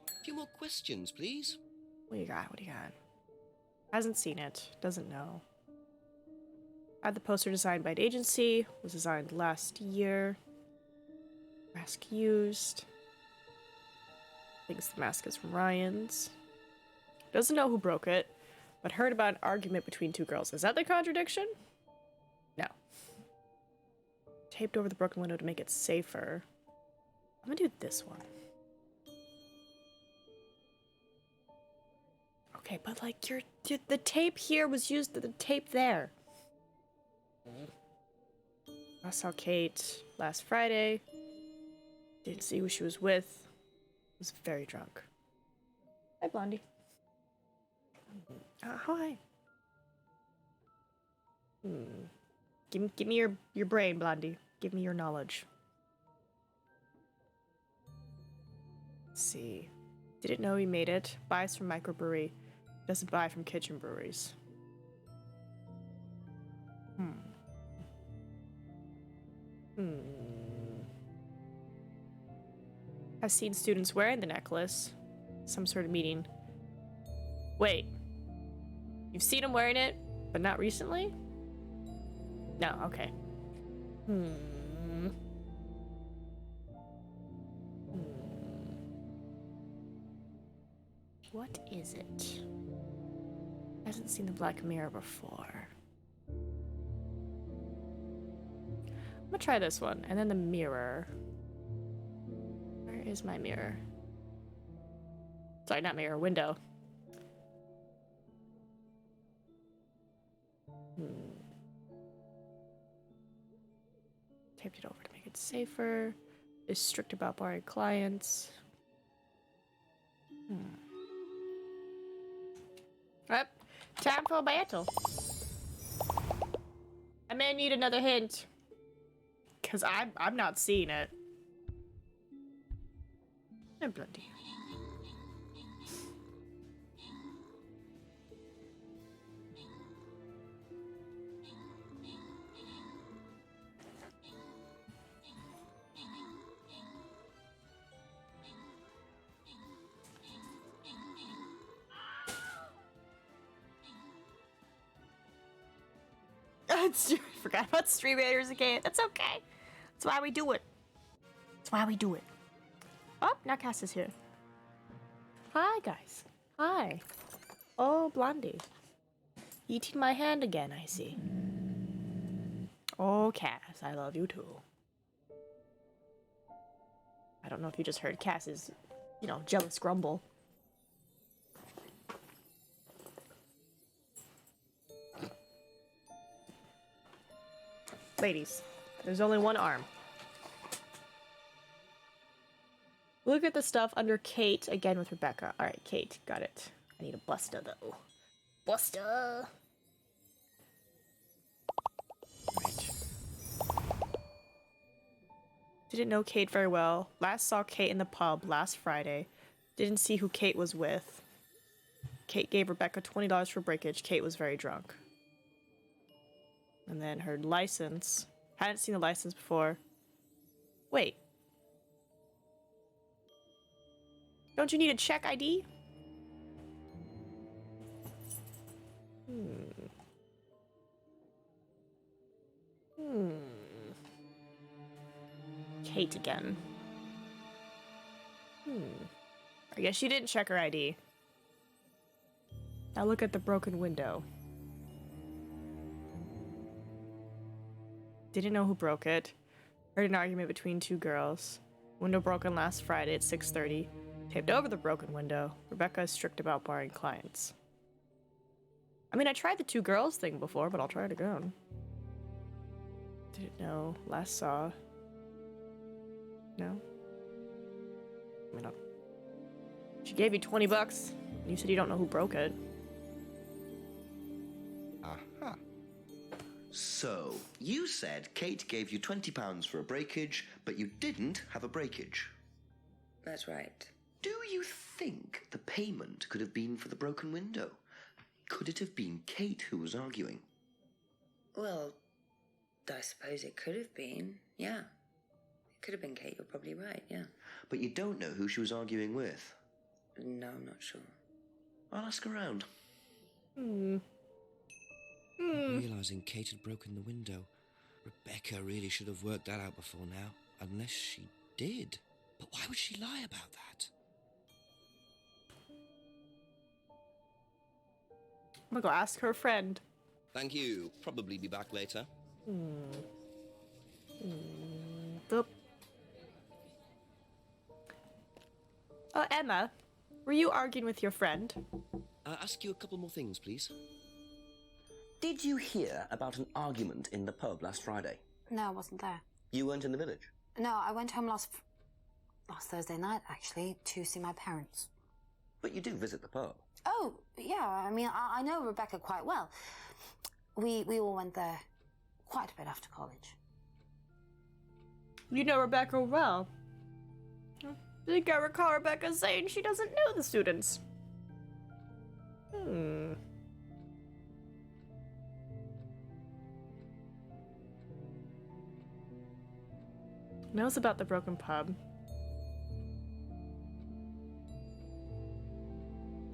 A few more questions, please. What do you got? What do you got? Hasn't seen it. Doesn't know. Had the poster designed by an agency. Was designed last year. Mask used. Thinks the mask is from Ryan's. Doesn't know who broke it, but heard about an argument between 2 girls. Is that the contradiction? No. Taped over the broken window to make it safer. I'm gonna do this one. Okay, but like the tape here was used to the tape there. I saw Kate last Friday. Didn't see who she was with. Was very drunk. Hi, Blondie. Hi. Give me your brain, Blondie. Give me your knowledge. Let's see. Didn't know he made it. Buys from microbrewery. Doesn't buy from kitchen breweries. I've seen students wearing the necklace. Some sort of meeting. Wait. You've seen him wearing it, but not recently? No, okay. What is it? Hasn't seen the black mirror before. I'm gonna try this one, and then the mirror. Where is my mirror? Sorry, not mirror, window. Taped it over to make it safer. Is strict about borrowing clients. Yep. Time for a battle. I may need another hint. Cause I'm not seeing it. And Blondie. Forgot about Stream Raiders again. That's okay. That's why we do it. That's why we do it. Oh, now Cass is here. Hi, guys. Hi. Oh, Blondie. Eating my hand again, I see. Oh, Cass, I love you too. I don't know if you just heard Cass's, jealous grumble. Ladies, there's only one arm. Look at the stuff under Kate, again with Rebecca. Alright, Kate, got it. I need a Buster, though. Buster! Right. Didn't know Kate very well. Last saw Kate in the pub last Friday. Didn't see who Kate was with. Kate gave Rebecca $20 for breakage. Kate was very drunk. And then her license. Hadn't seen the license before. Wait. Don't you need a check ID? Kate again. I guess she didn't check her ID. Now look at the broken window. Didn't know who broke it. Heard an argument between two girls. Window broken last Friday at 6:30. Taped over the broken window. Rebecca is strict about barring clients. I mean, I tried the two girls thing before, but I'll try it again. Didn't know. Last saw. No? I mean, she gave you $20. You said you don't know who broke it. Aha. So, you said Kate gave you £20 for a breakage, but you didn't have a breakage. That's right. Do you think the payment could have been for the broken window? Could it have been Kate who was arguing? Well, I suppose it could have been, yeah. It could have been Kate, you're probably right, yeah. But you don't know who she was arguing with? No, I'm not sure. I'll ask around. Realising Kate had broken the window, Rebecca really should have worked that out before now. Unless she did. But why would she lie about that? I'm gonna go ask her friend. Thank you. Probably be back later. Emma, were you arguing with your friend? Ask you a couple more things, please. Did you hear about an argument in the pub last Friday? No, I wasn't there. You weren't in the village? No, I went home last Thursday night, actually, to see my parents. But you do visit the pub. Oh, yeah, I mean, I know Rebecca quite well. We all went there quite a bit after college. You know Rebecca well. I think I recall Rebecca saying she doesn't know the students. Knows about the broken pub.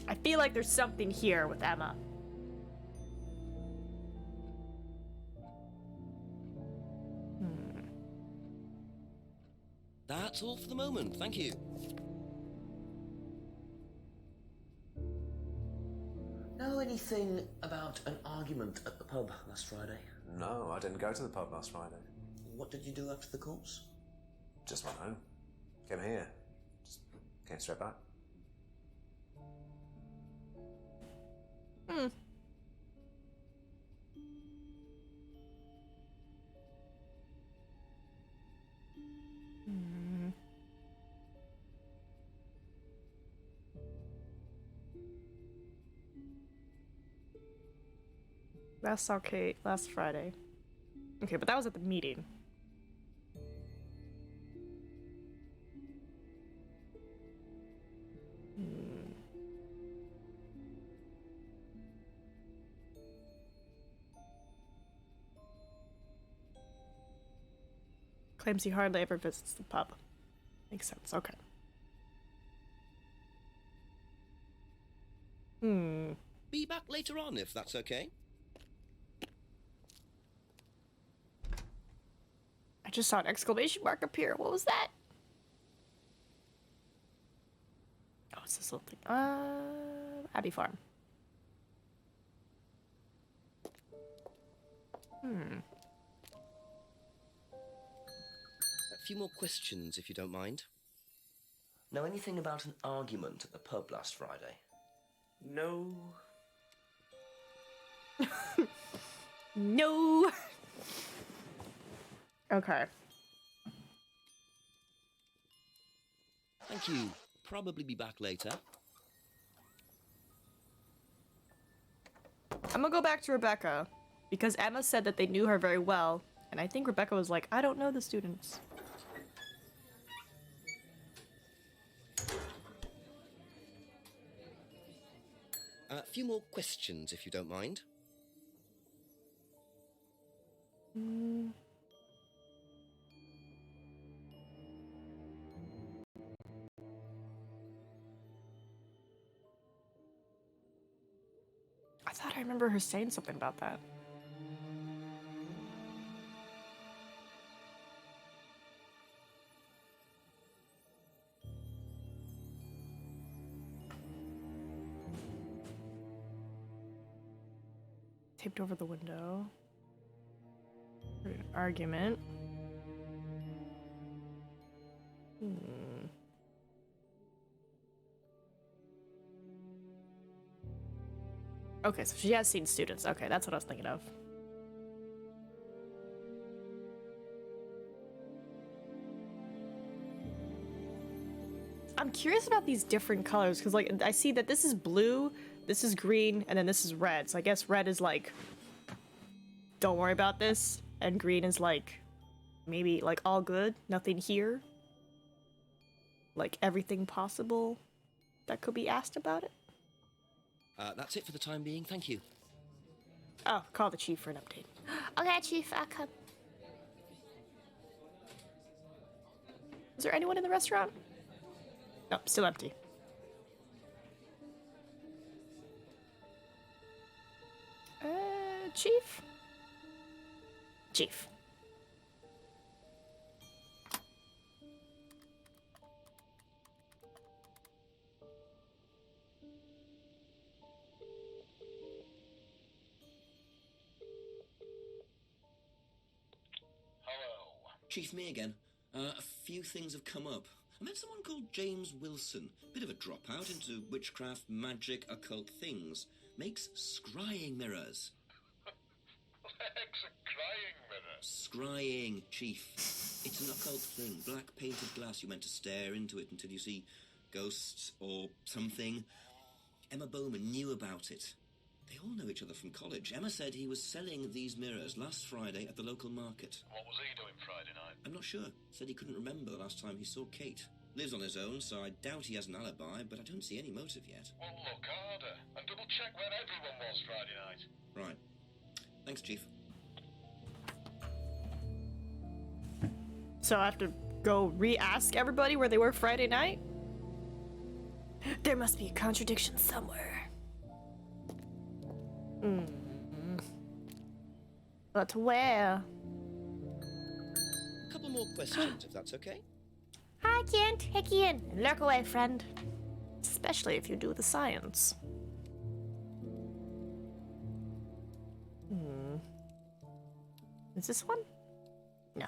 I feel like there's something here with Emma. That's all for the moment, thank you. Know anything about an argument at the pub last Friday? No, I didn't go to the pub last Friday. What did you do after the course? Just went home. Came here. Just came straight back. Last saw Kate last Friday. Okay, but that was at the meeting. Claims he hardly ever visits the pub. Makes sense, okay. Be back later on, if that's okay. just saw an exclamation mark appear. What was that? Oh, it's this little thing. Abbey Farm. A few more questions, if you don't mind. Know anything about an argument at the pub last Friday? No. No. Okay. Thank you. Probably be back later. I'm gonna go back to Rebecca because Emma said that they knew her very well, and I think Rebecca was like, I don't know the students. A few more questions, if you don't mind. I thought I remember her saying something about that. Taped over the window. Heard an argument. Okay, so she has seen students. Okay, that's what I was thinking of. I'm curious about these different colors because, like, I see that this is blue, this is green, and then this is red. So I guess red is like, don't worry about this, and green is like, maybe like all good, nothing here. Like everything possible that could be asked about it. That's it for the time being, thank you. Oh, call the chief for an update. Okay, chief, I'll come. Is there anyone in the restaurant? Nope, still empty. Chief? Chief. Chief, me again. A few things have come up. I met someone called James Wilson. Bit of a dropout into witchcraft, magic, occult things. Makes scrying mirrors. Legs and crying mirrors. Scrying, Chief. It's an occult thing. Black painted glass. You're meant to stare into it until you see ghosts or something. Emma Bowman knew about it. They all know each other from college. Emma said he was selling these mirrors last Friday at the local market. What was he doing Friday night? I'm not sure. Said he couldn't remember the last time he saw Kate. Lives on his own, so I doubt he has an alibi, but I don't see any motive yet. Well, look harder and double check where everyone was Friday night. Right. Thanks, Chief. So I have to go re-ask everybody where they were Friday night? There must be a contradiction somewhere. But where? A couple more questions, if that's okay. I can't hick you in and lurk away, friend. Especially if you do the science. Is this one? No.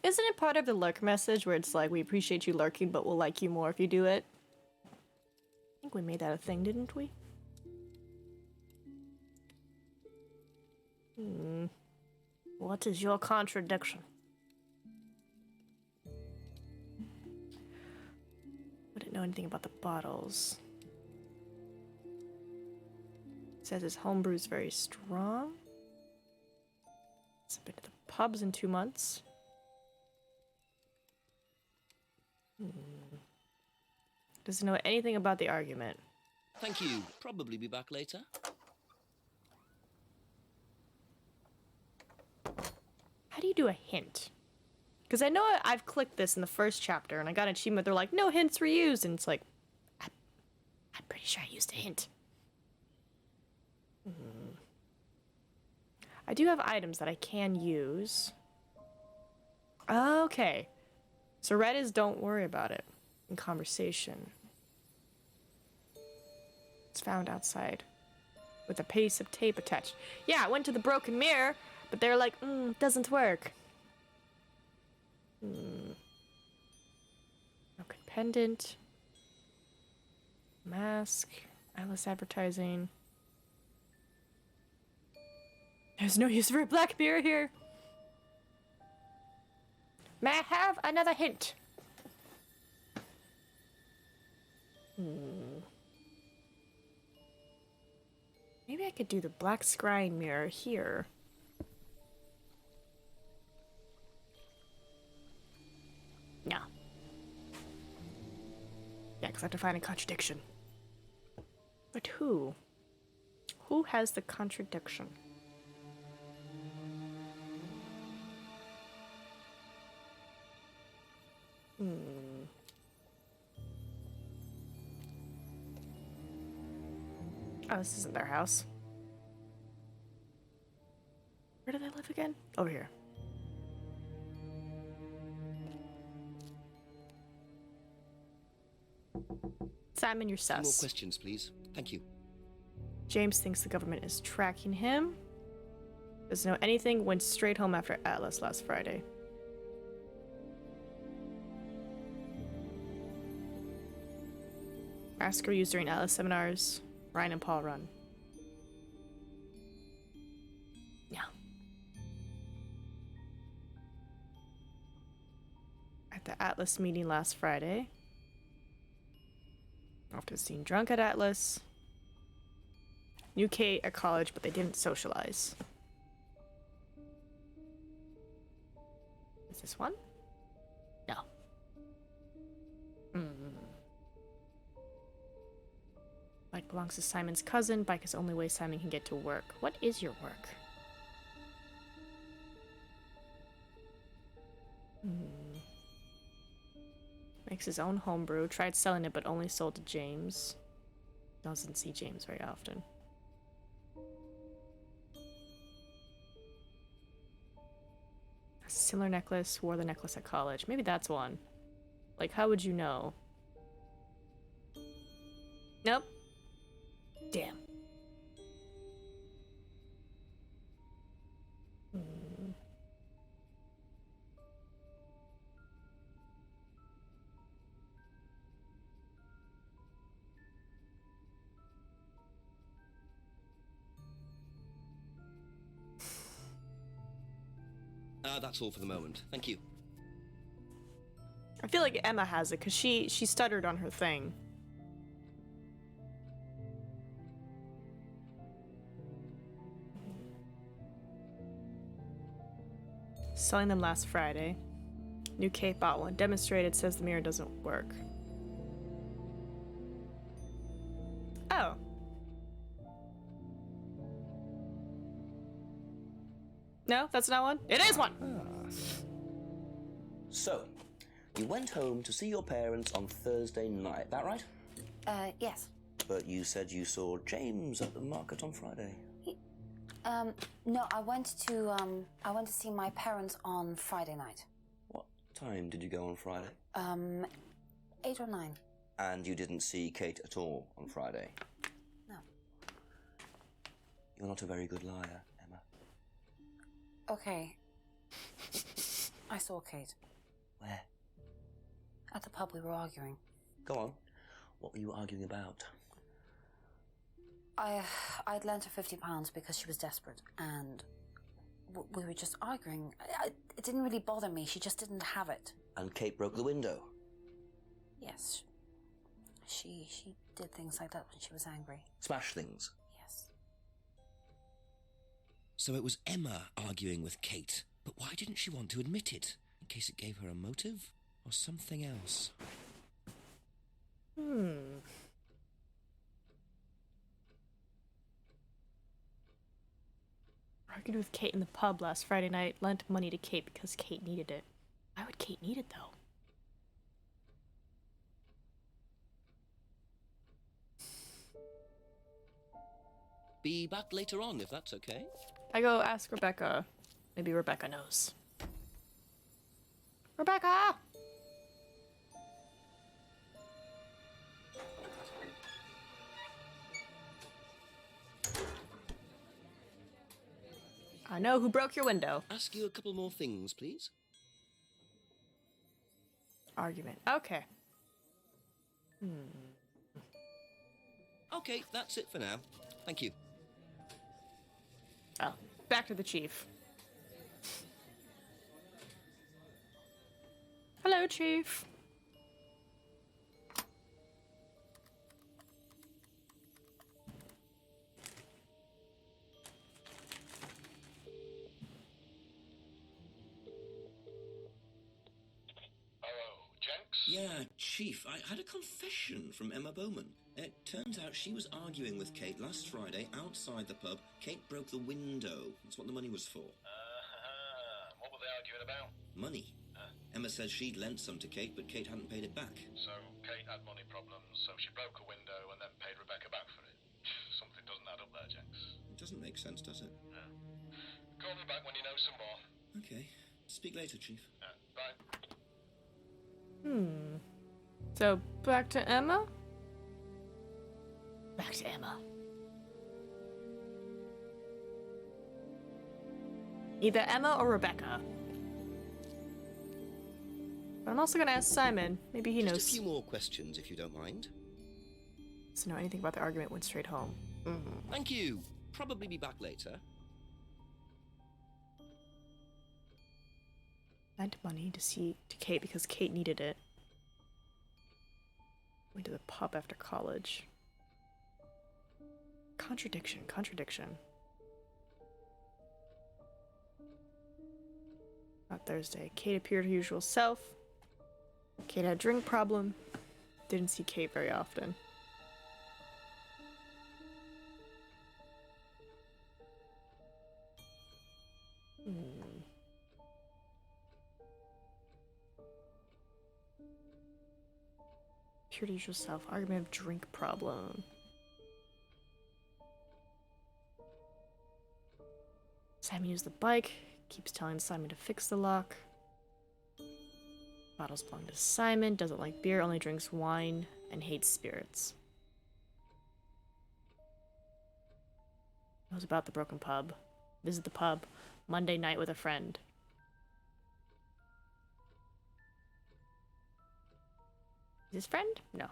Isn't it part of the lurk message where it's like, we appreciate you lurking, but we'll like you more if you do it? I think we made that a thing, didn't we? What is your contradiction? I didn't know anything about the bottles. It says his homebrew is very strong. It's been to the pubs in 2 months. Doesn't know anything about the argument. Thank you. Probably be back later. How do you do a hint? Because I know I've clicked this in the first chapter and I got an achievement. They're like, no hints were used. And it's like, I'm pretty sure I used a hint. I do have items that I can use. Okay. So red is don't worry about it in conversation. It's found outside with a piece of tape attached. Yeah, I went to the broken mirror, but they're like, doesn't work. Okay, pendant. Mask. Atlas advertising. There's no use for a black mirror here. May I have another hint? Maybe I could do the black scrying mirror here. No. Yeah, because I have to find a contradiction. But who? Who has the contradiction? Oh, this isn't their house. Where do they live again? Over here. Simon, you're sus. More questions, please. Thank you. James thinks the government is tracking him. Doesn't know anything. Went straight home after Atlas last Friday. Asker used during Atlas seminars. Ryan and Paul run. Yeah. At the Atlas meeting last Friday. Often seen drunk at Atlas. Knew Kate at college, but they didn't socialize. Is this one? No. Bike belongs to Simon's cousin. Bike is the only way Simon can get to work. What is your work? Makes his own homebrew. Tried selling it, but only sold to James. Doesn't see James very often. A similar necklace. Wore the necklace at college. Maybe that's one. Like, how would you know? Nope. Damn. That's all for the moment. Thank you. I feel like Emma has it, because she stuttered on her thing. Selling them last Friday. New Kate bought one. Demonstrated, says the mirror doesn't work. Oh. No, that's not one? It is one! So, you went home to see your parents on Thursday night, that right? Yes. But you said you saw James at the market on Friday. No, I went to see my parents on Friday night. What time did you go on Friday? 8 or 9. And you didn't see Kate at all on Friday? No. You're not a very good liar, Emma. Okay. I saw Kate. Where? At the pub we were arguing. Go on. What were you arguing about? I'd lent her £50 because she was desperate, and we were just arguing. It didn't really bother me. She just didn't have it. And Kate broke the window? Yes. She did things like that when she was angry. Smash things? Yes. So it was Emma arguing with Kate, but why didn't she want to admit it? In case it gave her a motive? Or something else? Argued with Kate in the pub last Friday night. Lent money to Kate because Kate needed it. Why would Kate need it, though? be back later on, if that's okay. I go ask Rebecca. Maybe Rebecca knows. Rebecca! I know who broke your window. Ask you a couple more things, please. Argument. Okay. Okay, that's it for now. Thank you. Oh, back to the chief. Hello, chief. Yeah, Chief, I had a confession from Emma Bowman. It turns out she was arguing with Kate last Friday outside the pub. Kate broke the window. That's what the money was for. What were they arguing about? Money. Emma says she'd lent some to Kate, but Kate hadn't paid it back. So Kate had money problems, so she broke a window and then paid Rebecca back for it. Something doesn't add up there, Jenks. It doesn't make sense, does it? No. Call me back when you know some more. Okay. Speak later, Chief. Bye. So, back to Emma? Back to Emma. Either Emma or Rebecca. But I'm also gonna ask Simon. Maybe he knows. Just a few more questions, if you don't mind. Doesn't know anything about the argument, went straight home. Thank you. Probably be back later. Lent money to Kate because Kate needed it. Went to the pub after college. Contradiction. Not Thursday. Kate appeared her usual self. Kate had a drink problem. Didn't see Kate very often. Appeared her usual self. Argument of drink problem. Simon used the bike. Keeps telling Simon to fix the lock. Bottles belong to Simon. Doesn't like beer. Only drinks wine. And hates spirits. Knows about the broken pub. Visit the pub. Monday night with a friend. His friend? No.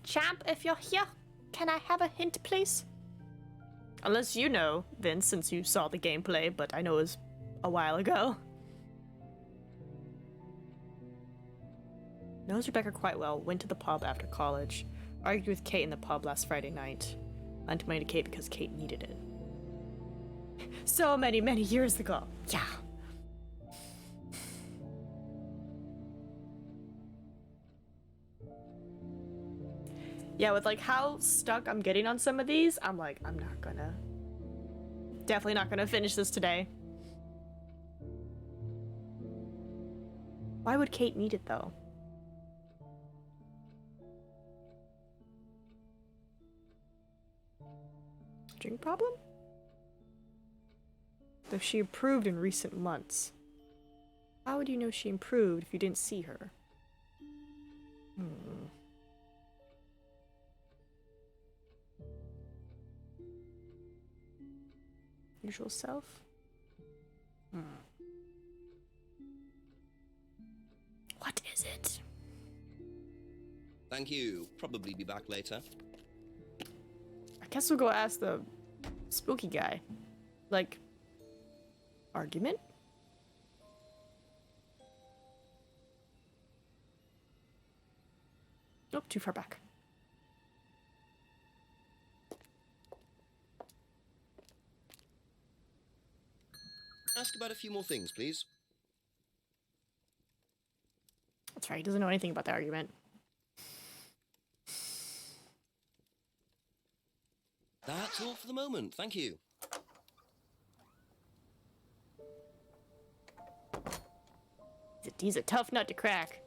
Champ, if you're here, can I have a hint, please? Unless you know, Vince, since you saw the gameplay, but I know it was a while ago. Knows Rebecca quite well. Went to the pub after college. Argued with Kate in the pub last Friday night. Lent money to Kate because Kate needed it. So many, many years ago. Yeah. Yeah, with like how stuck I'm getting on some of these, I'm like, I'm not gonna. Definitely not gonna finish this today. Why would Kate need it though? Drink problem? Though she improved in recent months. How would you know she improved if you didn't see her? Usual self? What is it? Thank you. Probably be back later. I guess we'll go ask the spooky guy. Like, argument? Nope, too far back. Ask about a few more things, please. That's right, he doesn't know anything about the argument. That's all for the moment. Thank you. He's a tough nut to crack.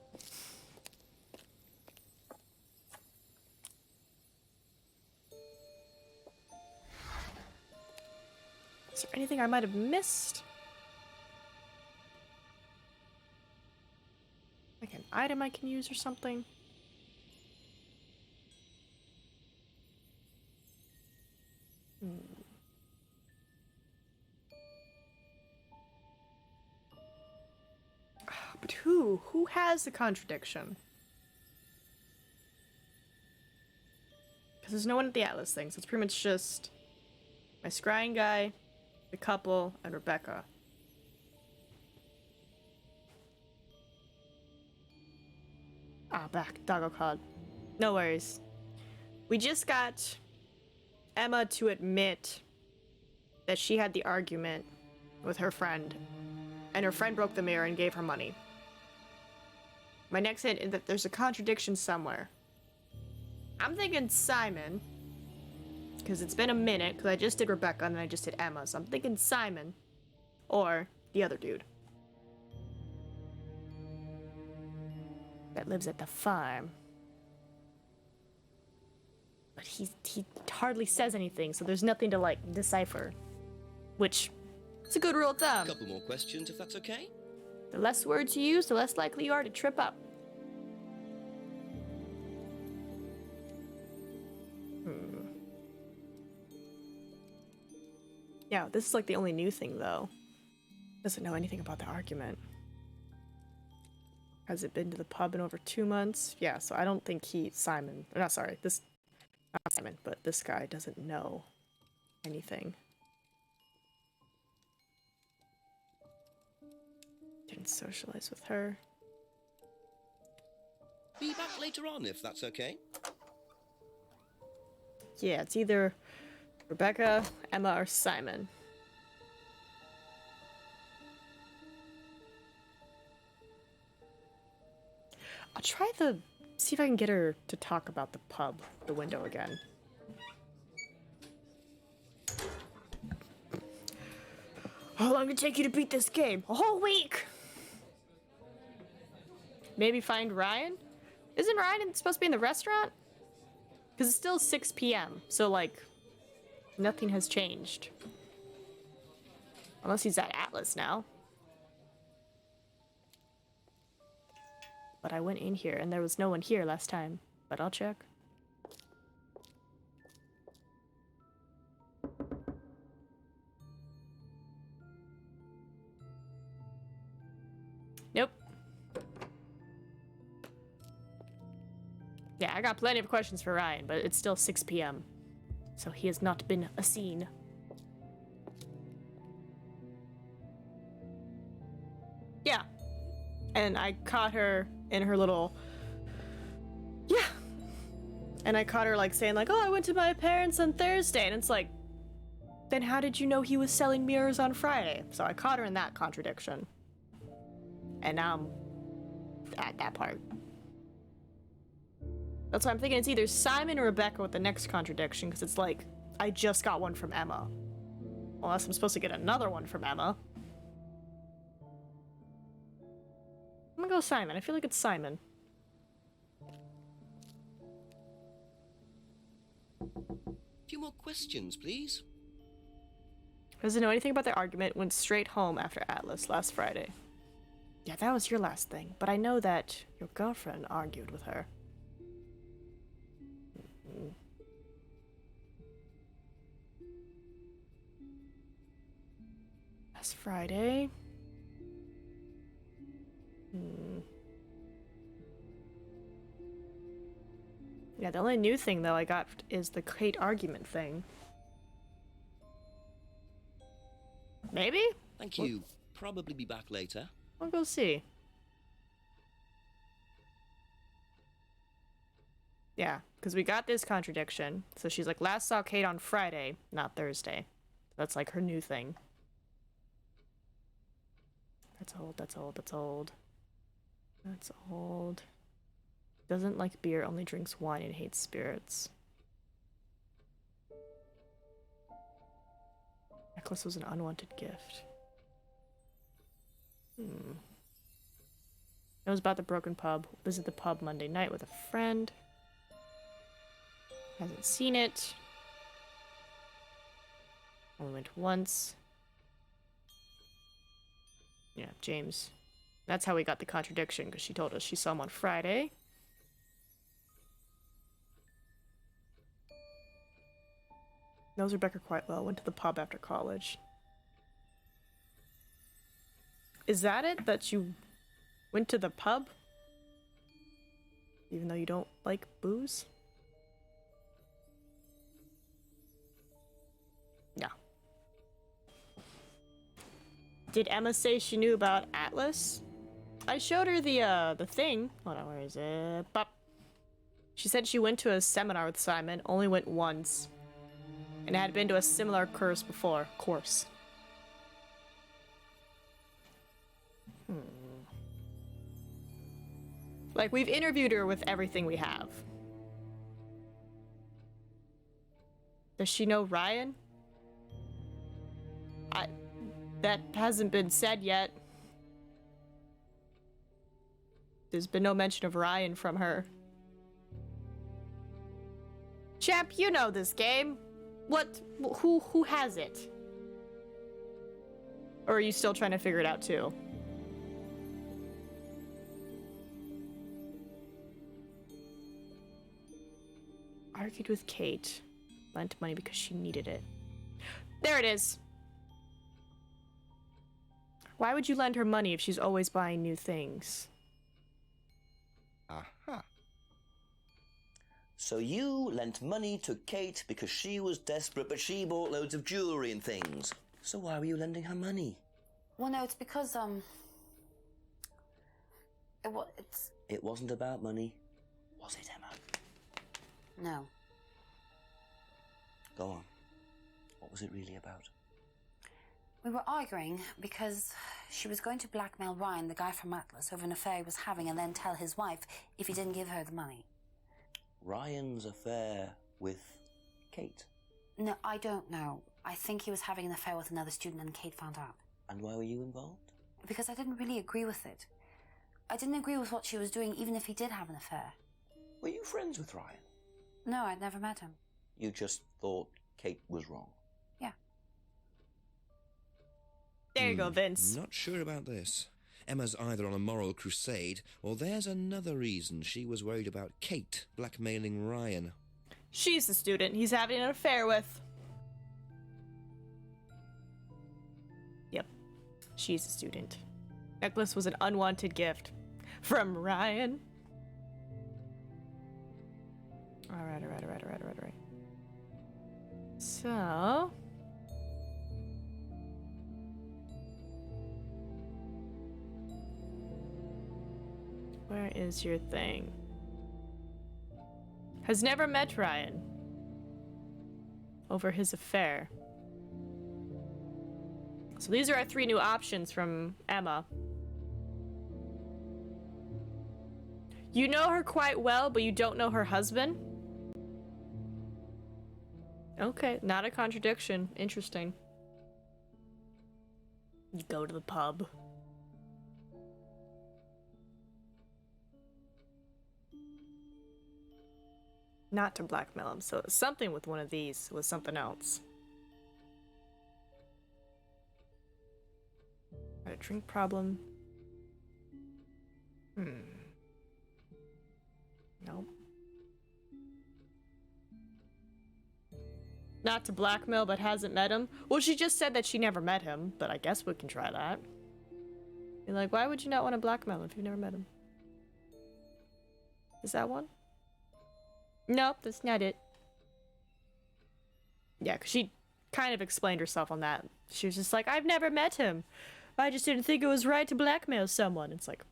Is there anything I might have missed? Like an item I can use or something? But who? Who has the contradiction? Because there's no one at the Atlas thing, so it's pretty much just my scrying guy, the couple, and Rebecca. Ah, back. Doggo called. No worries. We just got Emma to admit that she had the argument with her friend, and her friend broke the mirror and gave her money. My next hint is that there's a contradiction somewhere. I'm thinking Simon, because it's been a minute, because I just did Rebecca and then I just did Emma, so I'm thinking Simon, or the other dude that lives at the farm. But he hardly says anything, so there's nothing to, like, decipher. Which, it's a good rule of thumb. A couple more questions, if that's okay? The less words you use, the less likely you are to trip up. Yeah, this is like the only new thing, though. Doesn't know anything about the argument. Has it been to the pub in over 2 months? Yeah, so I don't think Simon, or not, sorry, not Simon, but this guy doesn't know anything. Didn't socialize with her. Be back later on, if that's okay. Yeah, it's either Rebecca, Emma, or Simon. I'll try see if I can get her to talk about the pub, the window again. How long did it take you to beat this game? A whole week! Maybe find Ryan? Isn't Ryan supposed to be in the restaurant? Because it's still 6 p.m., so, like, nothing has changed. Unless he's at Atlas now. But I went in here, and there was no one here last time. But I'll check. Nope. Yeah, I got plenty of questions for Ryan, but it's still 6 p.m. So he has not been seen. Yeah. And I caught her in her little... Yeah. And I caught her, like, saying, like, oh, I went to my parents on Thursday. And it's like, then how did you know he was selling mirrors on Friday? So I caught her in that contradiction. And now I'm at that part. That's why I'm thinking it's either Simon or Rebecca with the next contradiction, because it's like, I just got one from Emma. Unless I'm supposed to get another one from Emma. I'm gonna go Simon. I feel like it's Simon. A few more questions, please. Doesn't know anything about the argument, went straight home after Atlas last Friday. Yeah, that was your last thing, but I know that your girlfriend argued with her. Last Friday. Yeah, the only new thing, though, I got is the Kate argument thing. Maybe? Thank you. Probably be back later. We'll go see. Yeah, because we got this contradiction. So she's like, last saw Kate on Friday, not Thursday. That's like her new thing. That's old, that's old, that's old. That's old. Doesn't like beer, only drinks wine and hates spirits. Necklace was an unwanted gift. Knows about the broken pub. Visit the pub Monday night with a friend. Hasn't seen it. Only went once. Yeah, James. That's how we got the contradiction, because she told us she saw him on Friday. Knows Rebecca quite well. Went to the pub after college. Is that it? That you went to the pub? Even though you don't like booze? No. Did Emma say she knew about Atlas? I showed her the thing. Hold on, where is it? Bop. She said she went to a seminar with Simon, only went once. And had been to a similar course before. Like, we've interviewed her with everything we have. Does she know Ryan? That hasn't been said yet. There's been no mention of Ryan from her. Champ, you know this game. What? Who has it? Or are you still trying to figure it out too? Argued with Kate. Lent money because she needed it. There it is. Why would you lend her money if she's always buying new things? Aha. So you lent money to Kate because she was desperate, but she bought loads of jewellery and things. So why were you lending her money? Well, no, it's because, It wasn't about money, was it, Emma? No. Go on. What was it really about? We were arguing because she was going to blackmail Ryan, the guy from Atlas, over an affair he was having and then tell his wife if he didn't give her the money. Ryan's affair with Kate? No, I don't know. I think he was having an affair with another student and Kate found out. And why were you involved? Because I didn't really agree with it. I didn't agree with what she was doing, even if he did have an affair. Were you friends with Ryan? No, I'd never met him. You just thought Kate was wrong? Yeah. There you go, Vince. Not sure about this. Emma's either on a moral crusade, or there's another reason she was worried about Kate blackmailing Ryan. She's the student he's having an affair with. Yep. She's the student. Necklace was an unwanted gift. From Ryan. Alright. So... where is your thing? Has never met Ryan. Over his affair. So these are our 3 new options from Emma. You know her quite well, but you don't know her husband? Okay, not a contradiction. Interesting. You go to the pub. Not to blackmail him, so something with one of these was something else. Got a drink problem. Nope. Not to blackmail, but hasn't met him. Well, she just said that she never met him, but I guess we can try that. You're like, why would you not want to blackmail him if you've never met him? Is that one? Nope, that's not it. Yeah, because she kind of explained herself on that. She was just like, I've never met him. I just didn't think it was right to blackmail someone. It's like,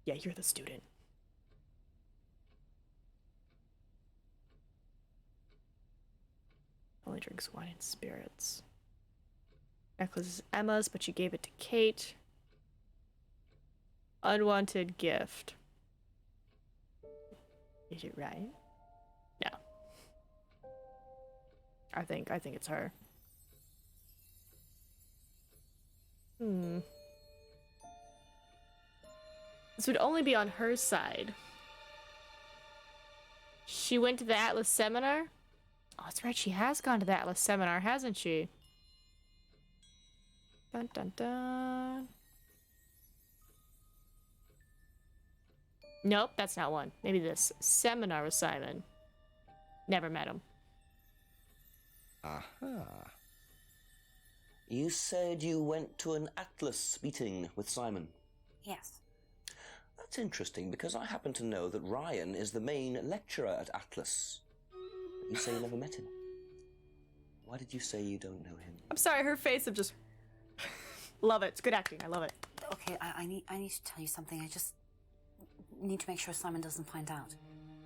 yeah, you're the student. Only drinks wine and spirits. Necklace is Emma's, but she gave it to Kate. Unwanted gift. Is it right? No. I think it's her. This would only be on her side. She went to the Atlas seminar? Oh, that's right, she has gone to the Atlas seminar, hasn't she? Dun dun dun. Nope, that's not one. Maybe this. Seminar with Simon. Never met him. Aha. You said you went to an Atlas meeting with Simon. Yes. That's interesting, because I happen to know that Ryan is the main lecturer at Atlas. But you say you never met him. Why did you say you don't know him? I'm sorry, her face of just... Love it. It's good acting. I love it. Okay, I need to tell you something. I just need to make sure Simon doesn't find out.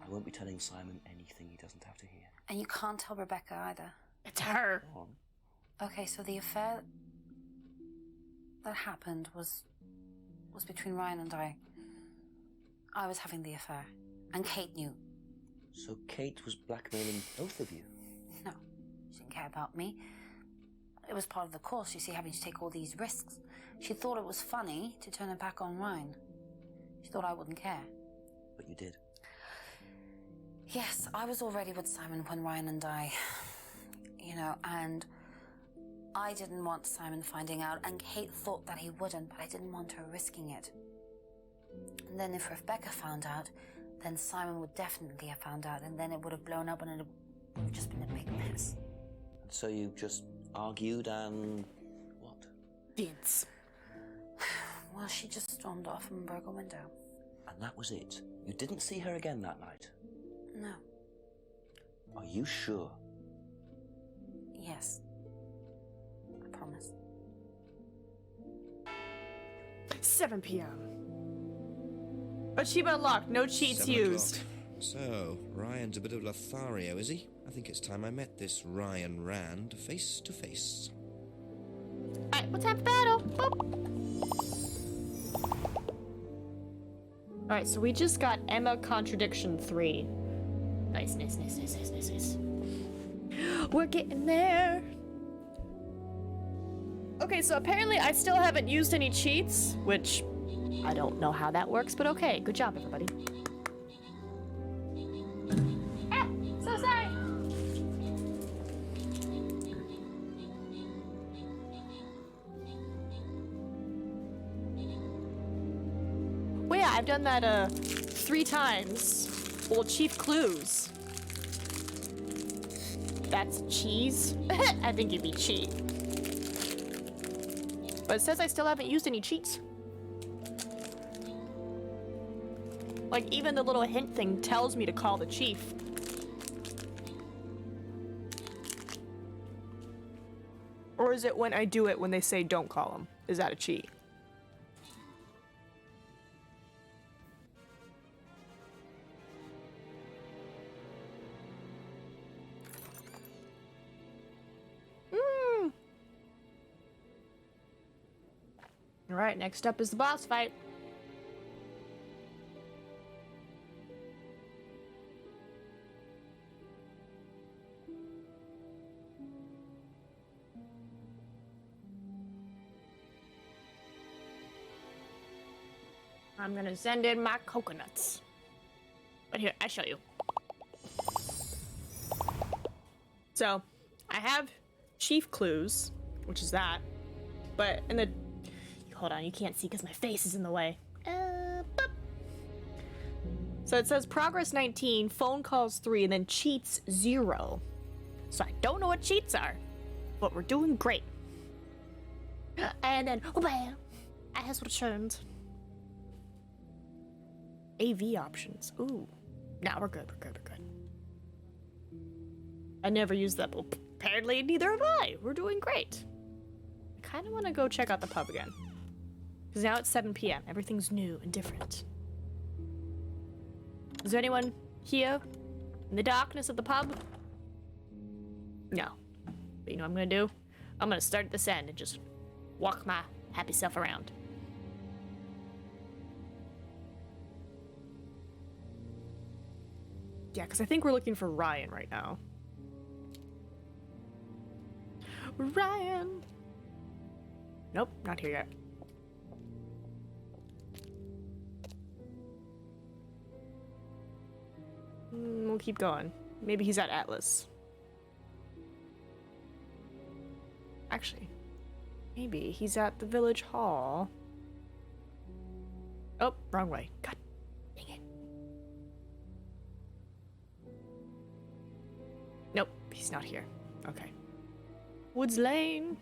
I won't be telling Simon anything he doesn't have to hear. And you can't tell Rebecca either. It's her. Go on. Okay, so the affair that happened was between Ryan and I. I was having the affair, and Kate knew. So Kate was blackmailing both of you? No, she didn't care about me. It was part of the course, you see, having to take all these risks. She thought it was funny to turn her back on Ryan. She thought I wouldn't care. But you did. Yes, I was already with Simon when Ryan and I, and I didn't want Simon finding out, and Kate thought that he wouldn't, but I didn't want her risking it. And then if Rebecca found out, then Simon would definitely have found out, and then it would have blown up and it would have just been a big mess. And so you just argued and... what? Dance. Well, she just stormed off and broke a window. And that was it? You didn't see her again that night? No. Are you sure? Yes. I promise. 7 p.m. Achievement unlocked. No cheats 7 used. o'clock. So, Ryan's a bit of Lothario, is he? I think it's time I met this Ryan Rand face to face. Alright, what's time for battle? Boop. Alright, so we just got Emma Contradiction 3. Nice. We're getting there. Okay, so apparently I still haven't used any cheats, which I don't know how that works, but okay. Good job, everybody. Ah, so sorry. Well, yeah, I've done that 3 times. Well, Chief Clues. That's cheese? I think it'd be cheat. But it says I still haven't used any cheats. Like, even the little hint thing tells me to call the chief. Or is it when I do it when they say don't call him? Is that a cheat? Alright, next up is the boss fight. I'm gonna send in my coconuts. But here, I show you. So, I have Chief Clues, which is that. But in the... Hold on, you can't see because my face is in the way. Boop. So it says progress 19, phone calls 3, and then cheats 0. So I don't know what cheats are, but we're doing great. And then, oh bam, I has returned. AV options. Ooh. Nah, we're good. I never used that, but apparently neither have I. We're doing great. I kind of want to go check out the pub again. Because now it's 7 p.m. Everything's new and different. Is there anyone here in the darkness of the pub? No. But you know what I'm going to do? I'm going to start at this end and just walk my happy self around. Yeah, because I think we're looking for Ryan right now. Ryan! Nope, not here yet. We'll keep going. Maybe he's at Atlas. Actually, maybe he's at the village hall. Oh, wrong way. God dang it. Nope, he's not here. Okay. Woods Lane.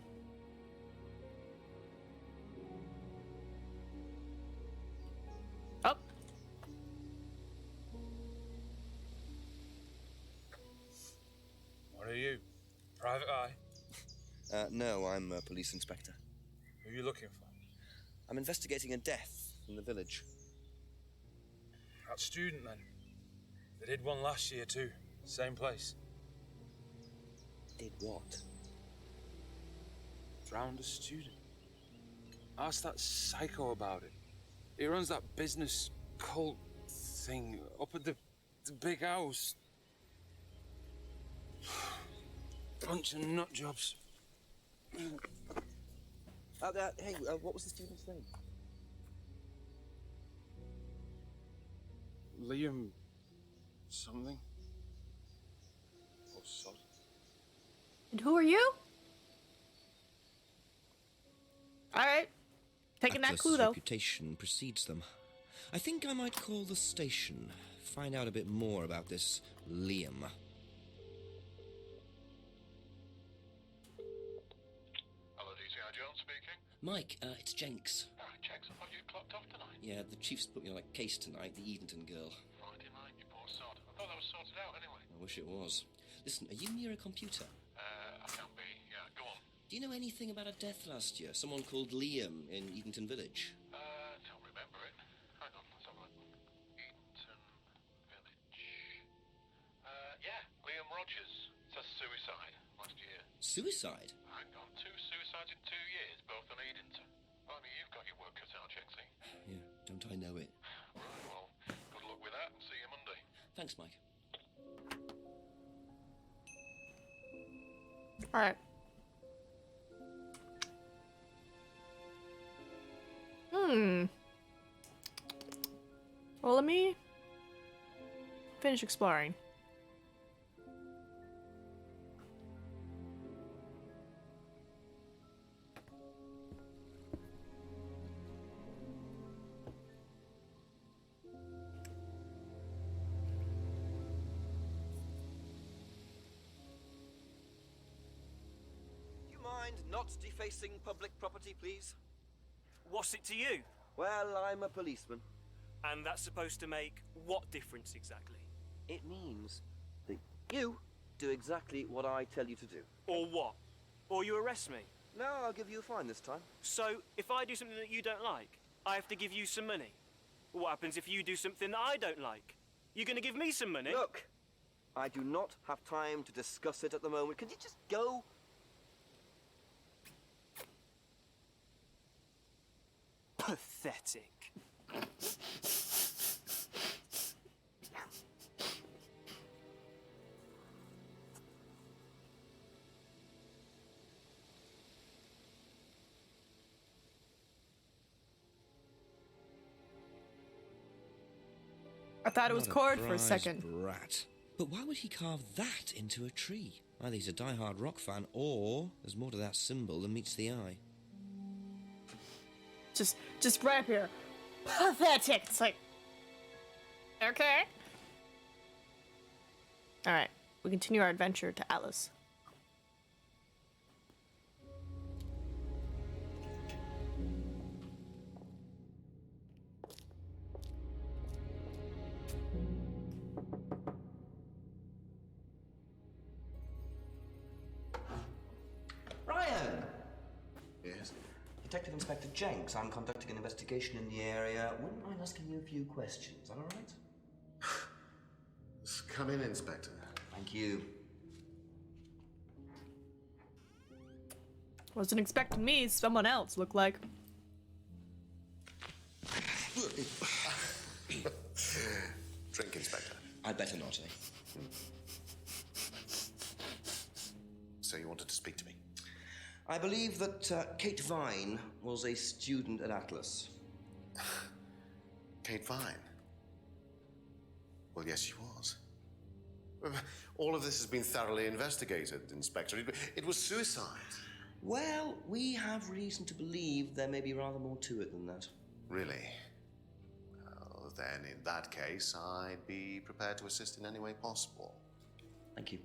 Oh. What are you? Private eye? No, I'm a police inspector. Who are you looking for? I'm investigating a death in the village. That student, then. They did one last year, too. Same place. Did what? Drowned a student. Ask that psycho about it. He runs that business cult thing up at the big house. Bunch of nut jobs. Hey, what was the student's name? Liam... something? Oh, sod. And who are you? Alright. Taking that Atlas' clue, though. reputation precedes them. I think I might call the station. Find out a bit more about this Liam. Hello, DCI Jones speaking. Mike, it's Jenks. Oh, Jenks, I thought you clocked off tonight. Yeah, the chief's put me on a case tonight, the Edenton girl. Friday night, you poor sod. I thought that was sorted out anyway. I wish it was. Listen, are you near a computer? I can be. Yeah, go on. Do you know anything about a death last year? Someone called Liam in Edenton Village? Don't remember it. Hang on, let's have a look. Edenton Village. Yeah, Liam Rogers. Says suicide last year. Suicide? Hang on, 2 suicides in 2 years, both on Edenton. Blimey, you've got your work cut out, Jenksy. Yeah, don't I know it. Right, well, good luck with that and see you Monday. Thanks, Mike. Alright. Well, let me finish exploring. Do you mind not defacing public property, please? What's it to you? Well, I'm a policeman. And that's supposed to make what difference exactly? It means that you do exactly what I tell you to do. Or what? Or you arrest me? No, I'll give you a fine this time. So, if I do something that you don't like, I have to give you some money? What happens if you do something that I don't like? You gonna give me some money? Look, I do not have time to discuss it at the moment. Can you just go? Pathetic. I thought it was What cord for a prize second. Brat. But why would he carve that into a tree? Either he's a die-hard rock fan, or there's more to that symbol than meets the eye. Just right up here. Pathetic. It's like, okay. All right, we continue our adventure to Alice. Ryan! Yes? Detective Inspector Jenks. I'm conducting an investigation in the area. Wouldn't mind asking you a few questions. Is that all right? Come in, Inspector. Thank you. Wasn't expecting me. Someone else looked like. Drink, Inspector. I'd better not, eh? So you wanted to speak to me? I believe that Kate Vine was a student at Atlas. Kate Vine? Well, yes, she was. All of this has been thoroughly investigated, Inspector. It was suicide. Well, we have reason to believe there may be rather more to it than that. Really? Well, then, in that case, I'd be prepared to assist in any way possible. Thank you.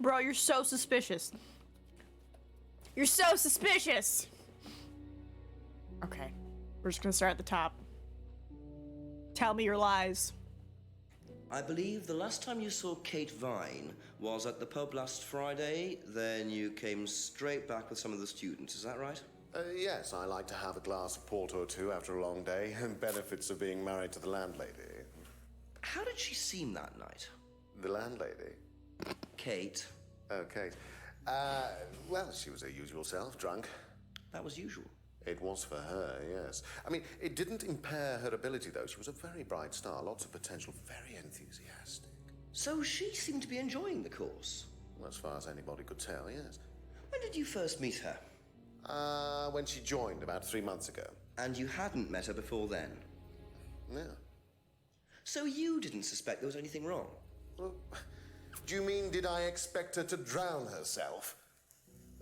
Bro, you're so suspicious. You're so suspicious! Okay. We're just gonna start at the top. Tell me your lies. I believe the last time you saw Kate Vine was at the pub last Friday, then you came straight back with some of the students, is that right? Yes, I like to have a glass of port or two after a long day, and benefits of being married to the landlady. How did she seem that night? The landlady? Kate. Oh, Kate. Well, she was her usual self, drunk. That was usual. It was for her, yes. I mean, it didn't impair her ability, though. She was a very bright star, lots of potential, very enthusiastic. So she seemed to be enjoying the course? Well, as far as anybody could tell, yes. When did you first meet her? When she joined, about 3 months ago. And you hadn't met her before then? No. So you didn't suspect there was anything wrong? Well, do you mean, did I expect her to drown herself?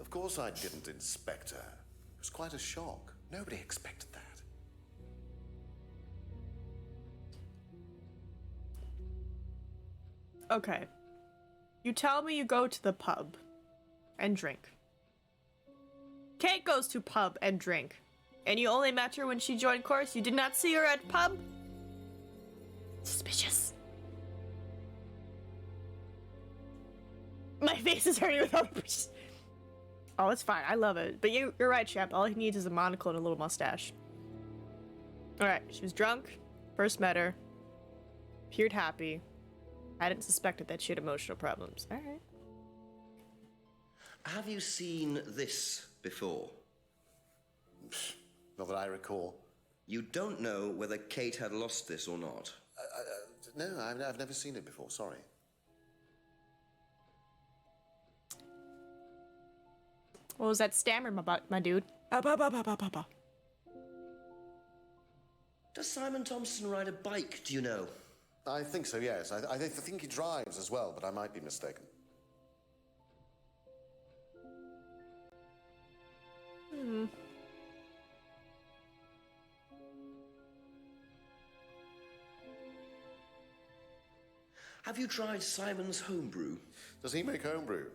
Of course I didn't inspect her. It was quite a shock. Nobody expected that. Okay. You tell me you go to the pub and drink. Kate goes to pub and drink. And you only met her when she joined course? You did not see her at pub? Suspicious. My face is hurting with all the... Oh, it's fine. I love it. But you're right, Champ. All he needs is a monocle and a little mustache. Alright, she was drunk. First met her. Appeared happy. I didn't suspect that she had emotional problems. Alright. Have you seen this before? Not that I recall. You don't know whether Kate had lost this or not? No, I've never seen it before. Sorry. What was that stammer, my dude? Does Simon Thompson ride a bike, do you know? I think so, yes. I think he drives as well, but I might be mistaken. Have you tried Simon's homebrew? Does he make homebrew?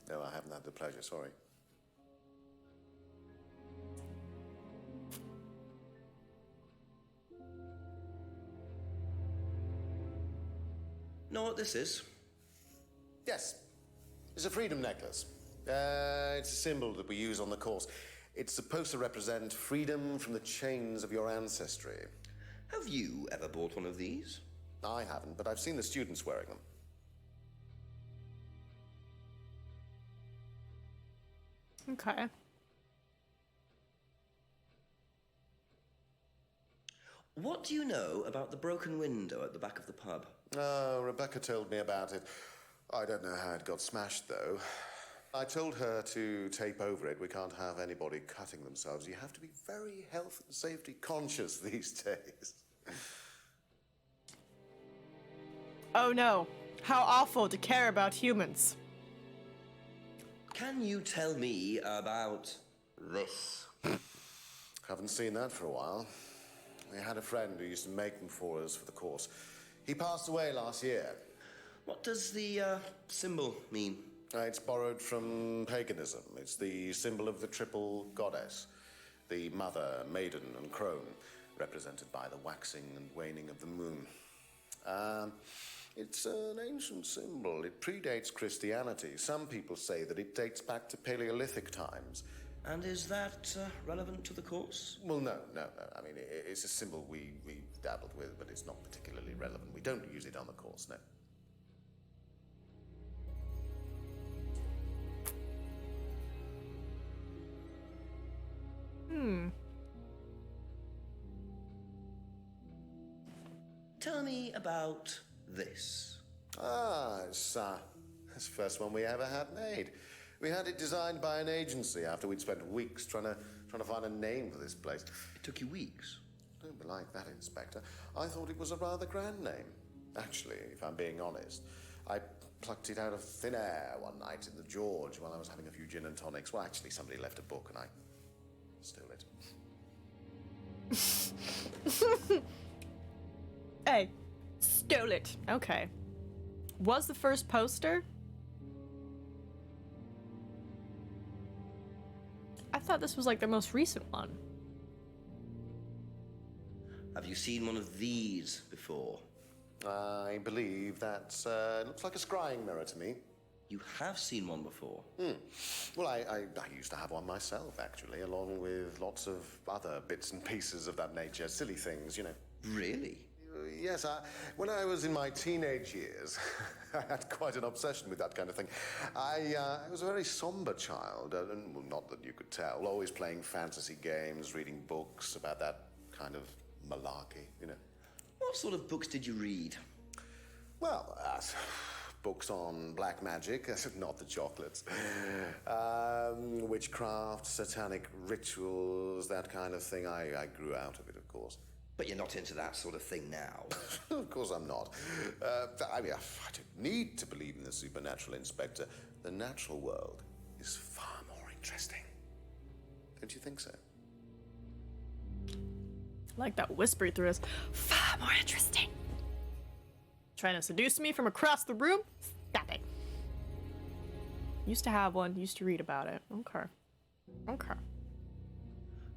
No, I haven't had the pleasure, sorry. Know what this is? Yes. It's a freedom necklace. It's a symbol that we use on the course. It's supposed to represent freedom from the chains of your ancestry. Have you ever bought one of these? I haven't, but I've seen the students wearing them. Okay. What do you know about the broken window at the back of the pub? Oh, Rebecca told me about it. I don't know how it got smashed, though. I told her to tape over it. We can't have anybody cutting themselves. You have to be very health and safety conscious these days. Oh no. How awful to care about humans. Can you tell me about this? Haven't seen that for a while. We had a friend who used to make them for us for the course. He passed away last year. What does the symbol mean? It's borrowed from paganism. It's the symbol of the triple goddess, the mother, maiden, and crone, represented by the waxing and waning of the moon. It's an ancient symbol. It predates Christianity. Some people say that it dates back to Paleolithic times. And is that relevant to the course? Well, no. I mean, it's a symbol we've dabbled with, but it's not particularly relevant. We don't use it on the course, no. Tell me about this. It's the first one we ever had made. We had it designed by an agency after we'd spent weeks trying to find a name for this place. It took you weeks? Don't be like that, Inspector. I thought it was a rather grand name. Actually, if I'm being honest, I plucked it out of thin air one night in the George while I was having a few gin and tonics. Well, actually, somebody left a book and I stole it. Hey, stole it. Okay. Was the first poster? thought this was like the most recent one. Have you seen one of these before? I believe that looks like a scrying mirror to me. You have seen one before? Well, I used to have one myself, actually, along with lots of other bits and pieces of that nature. Silly things, you know. Really? Yes, when I was in my teenage years, I had quite an obsession with that kind of thing. I was a very somber child, and well, not that you could tell, always playing fantasy games, reading books about that kind of malarkey, you know. What sort of books did you read? Well, books on black magic, not the chocolates. Witchcraft, satanic rituals, that kind of thing. I grew out of it, of course. But you're not into that sort of thing now. Of course I'm not. I mean, I don't need to believe in the supernatural, Inspector. The natural world is far more interesting. Don't you think so? Like that whisper through us. Far more interesting. Trying to seduce me from across the room? Stop it. Used to have one. Used to read about it. Okay. Okay.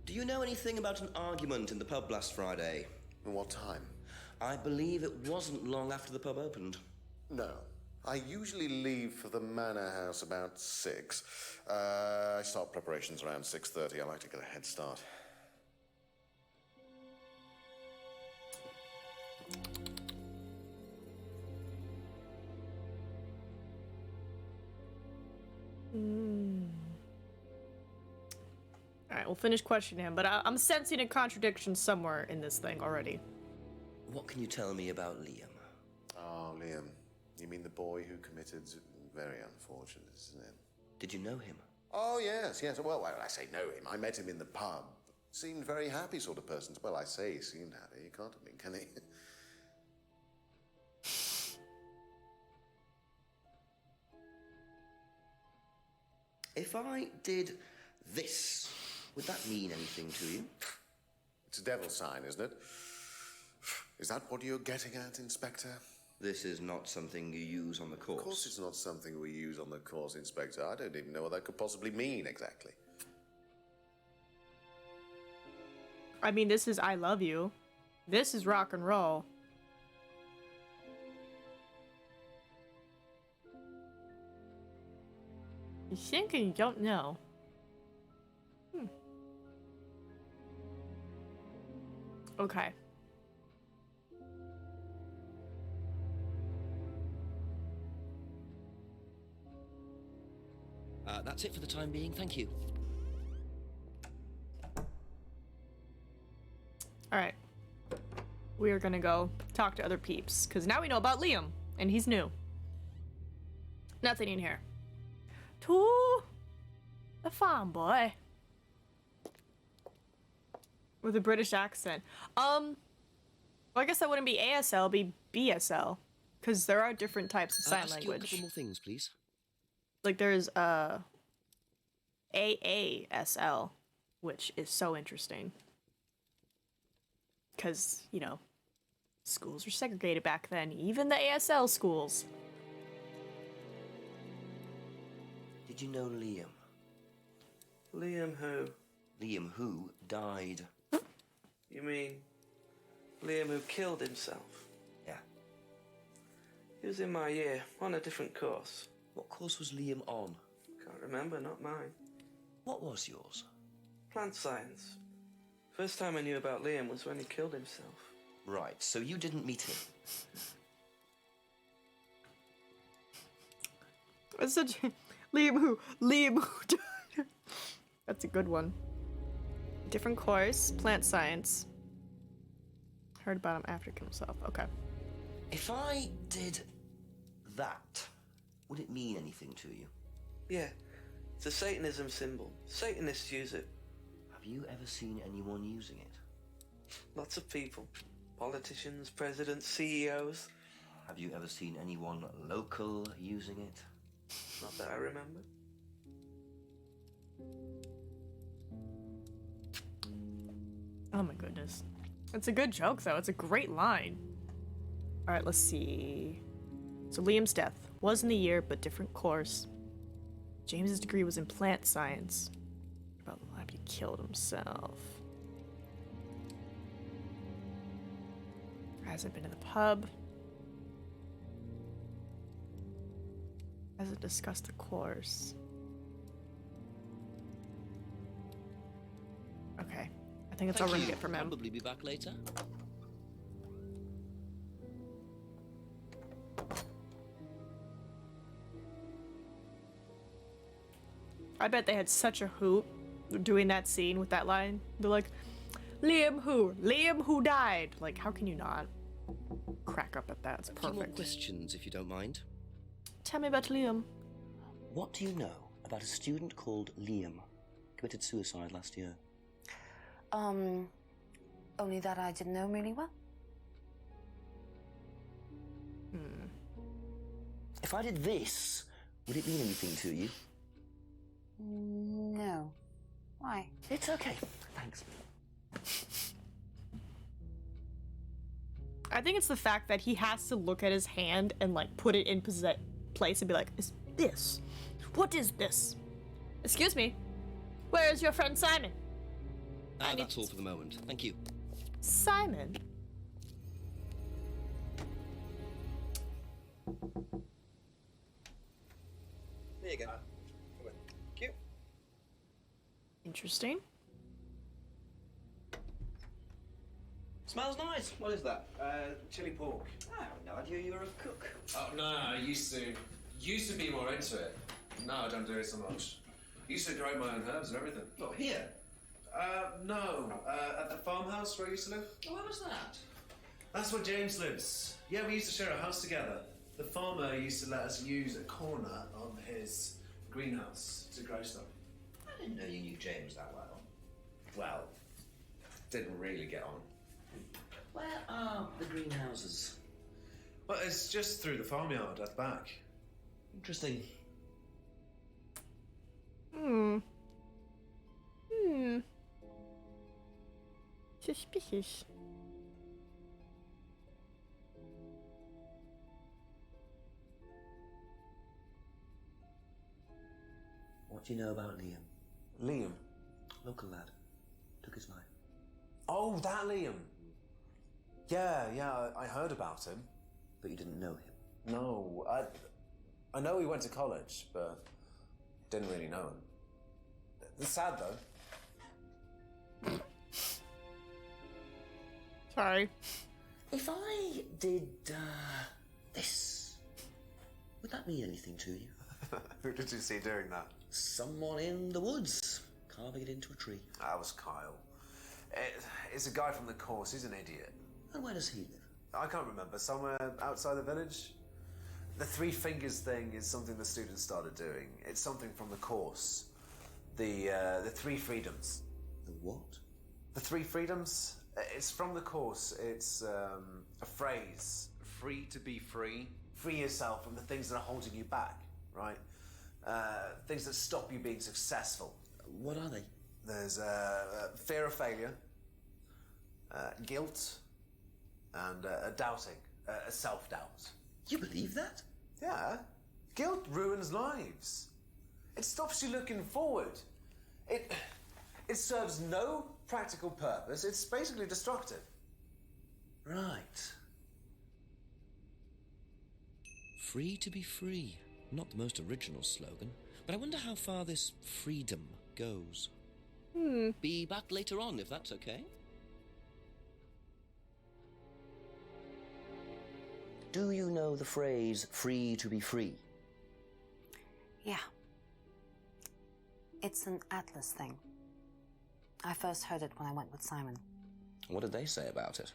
Do you know anything about an argument in the pub last Friday? What time? I believe it wasn't long after the pub opened. No. I usually leave for the manor house about 6. I start preparations around 6:30. I like to get a head start. Alright, we'll finish questioning him, but I'm sensing a contradiction somewhere in this thing already. What can you tell me about Liam? Oh, Liam. You mean the boy who committed... Very unfortunate, isn't it? Did you know him? Oh, yes. Well, I say know him. I met him in the pub. Seemed very happy sort of person. Well, I say he seemed happy. He can't have been, can he? If I did this, would that mean anything to you? It's a devil sign, isn't it? Is that what you're getting at, Inspector? This is not something you use on the course. Of course it's not something we use on the course, Inspector. I don't even know what that could possibly mean, exactly. I mean, this is I love you. This is rock and roll. You think and you don't know. Okay. That's it for the time being, thank you. Alright. We are gonna go talk to other peeps, because now we know about Liam, and he's new. Nothing in here. To a farm boy. With a British accent. Well, I guess that wouldn't be ASL, it'd be BSL. Because there are different types of sign ask language. you a couple more things, please. Like there's AASL, which is so interesting. Because, you know, schools were segregated back then, even the ASL schools. Did you know Liam? Liam who? Liam who died. You mean Liam who killed himself? Yeah. He was in my year, on a different course. What course was Liam on? Can't remember, not mine. What was yours? Plant science. First time I knew about Liam was when he killed himself. Right, so you didn't meet him. That's such Liam who died. That's a good one. Different course, plant science. Heard about him after he killed himself. Okay. If I did that, would it mean anything to you? Yeah, it's a Satanism symbol. Satanists use it. Have you ever seen anyone using it? Lots of people. Politicians, presidents, CEOs. Have you ever seen anyone local using it? Not that I remember. Oh my goodness. It's a good joke though. It's a great line. Alright, let's see. So Liam's death was in the year, but different course. James's degree was in plant science. About the library. killed himself. Hasn't been to the pub. Hasn't discussed the course. Okay. I think it's all we're gonna get from him. Probably be back later. I bet they had such a hoot doing that scene with that line. They're like, Liam who? Liam who died? Like, how can you not crack up at that? It's A few more perfect. questions, if you don't mind. Tell me about Liam. What do you know about a student called Liam? Committed suicide last year. Only that I didn't know him really well. If I did this, would it mean anything to you? No. Why? It's okay. Thanks. I think it's the fact that he has to look at his hand and like put it in place and be like, is this? What is this? Excuse me. Where is your friend Simon? That's all for the moment. Thank you. Simon? There you go. Come on. Cute. Interesting. Smells nice. What is that? Chili pork. I had no idea you were a cook. Oh, no, I used to be more into it. No, I don't do it so much. Used to grow my own herbs and everything. Not here. No. At the farmhouse where I used to live. Oh, where was that? That's where James lives. Yeah, we used to share a house together. The farmer used to let us use a corner of his greenhouse to grow stuff. I didn't know you knew James that well. Well, didn't really get on. Where are the greenhouses? Well, it's just through the farmyard at the back. Interesting. Suspicious. What do you know about Liam? Liam? Local lad. Took his life. Oh, that Liam. Yeah, I heard about him. But you didn't know him? No, I know he went to college, but didn't really know him. It's sad, though. Sorry. If I did, this, would that mean anything to you? Who did you see doing that? Someone in the woods, carving it into a tree. That was Kyle. It's a guy from the course. He's an idiot. And where does he live? I can't remember. Somewhere outside the village? The three fingers thing is something the students started doing. It's something from the course. The three freedoms. The what? The three freedoms? It's from the course. It's a phrase. Free to be free. Free yourself from the things that are holding you back, right? Things that stop you being successful. What are they? There's fear of failure, guilt, and doubting, self-doubt. You believe that? Yeah. Guilt ruins lives. It stops you looking forward. It serves no practical purpose. It's basically destructive. Right. Free to be free. Not the most original slogan, but I wonder how far this freedom goes. Be back later on, if that's okay. Do you know the phrase, free to be free? Yeah. It's an Atlas thing. I first heard it when I went with Simon. What did they say about it?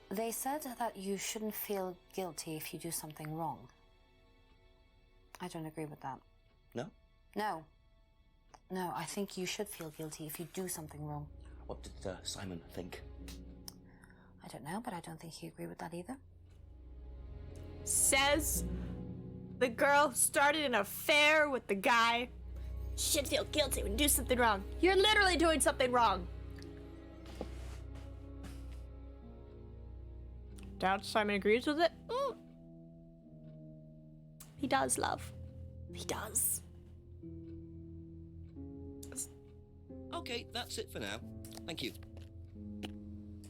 They said that you shouldn't feel guilty if you do something wrong. I don't agree with that. No? No, I think you should feel guilty if you do something wrong. What did Simon think? I don't know, but I don't think he agreed with that either. Says the girl who started an affair with the guy. Should feel guilty when you do something wrong. You're literally doing something wrong. Doubt Simon agrees with it? He does, love. He does. Okay, that's it for now. Thank you.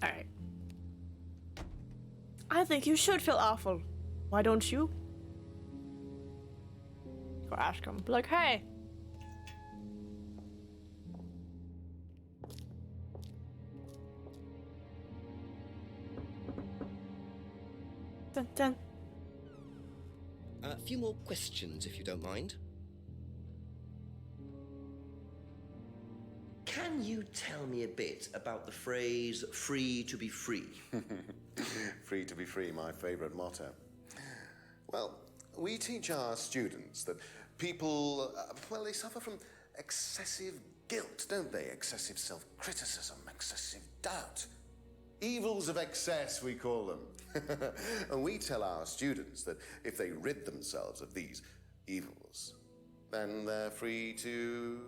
Alright. I think you should feel awful. Why don't you? Go ask him. Be like, hey. Dun, dun. A few more questions, if you don't mind. Can you tell me a bit about the phrase free to be free? Free to be free, my favourite motto. Well, we teach our students that people, well, they suffer from excessive guilt, don't they? Excessive self-criticism, excessive doubt. Evils of excess, we call them. And we tell our students that if they rid themselves of these evils, then they're free to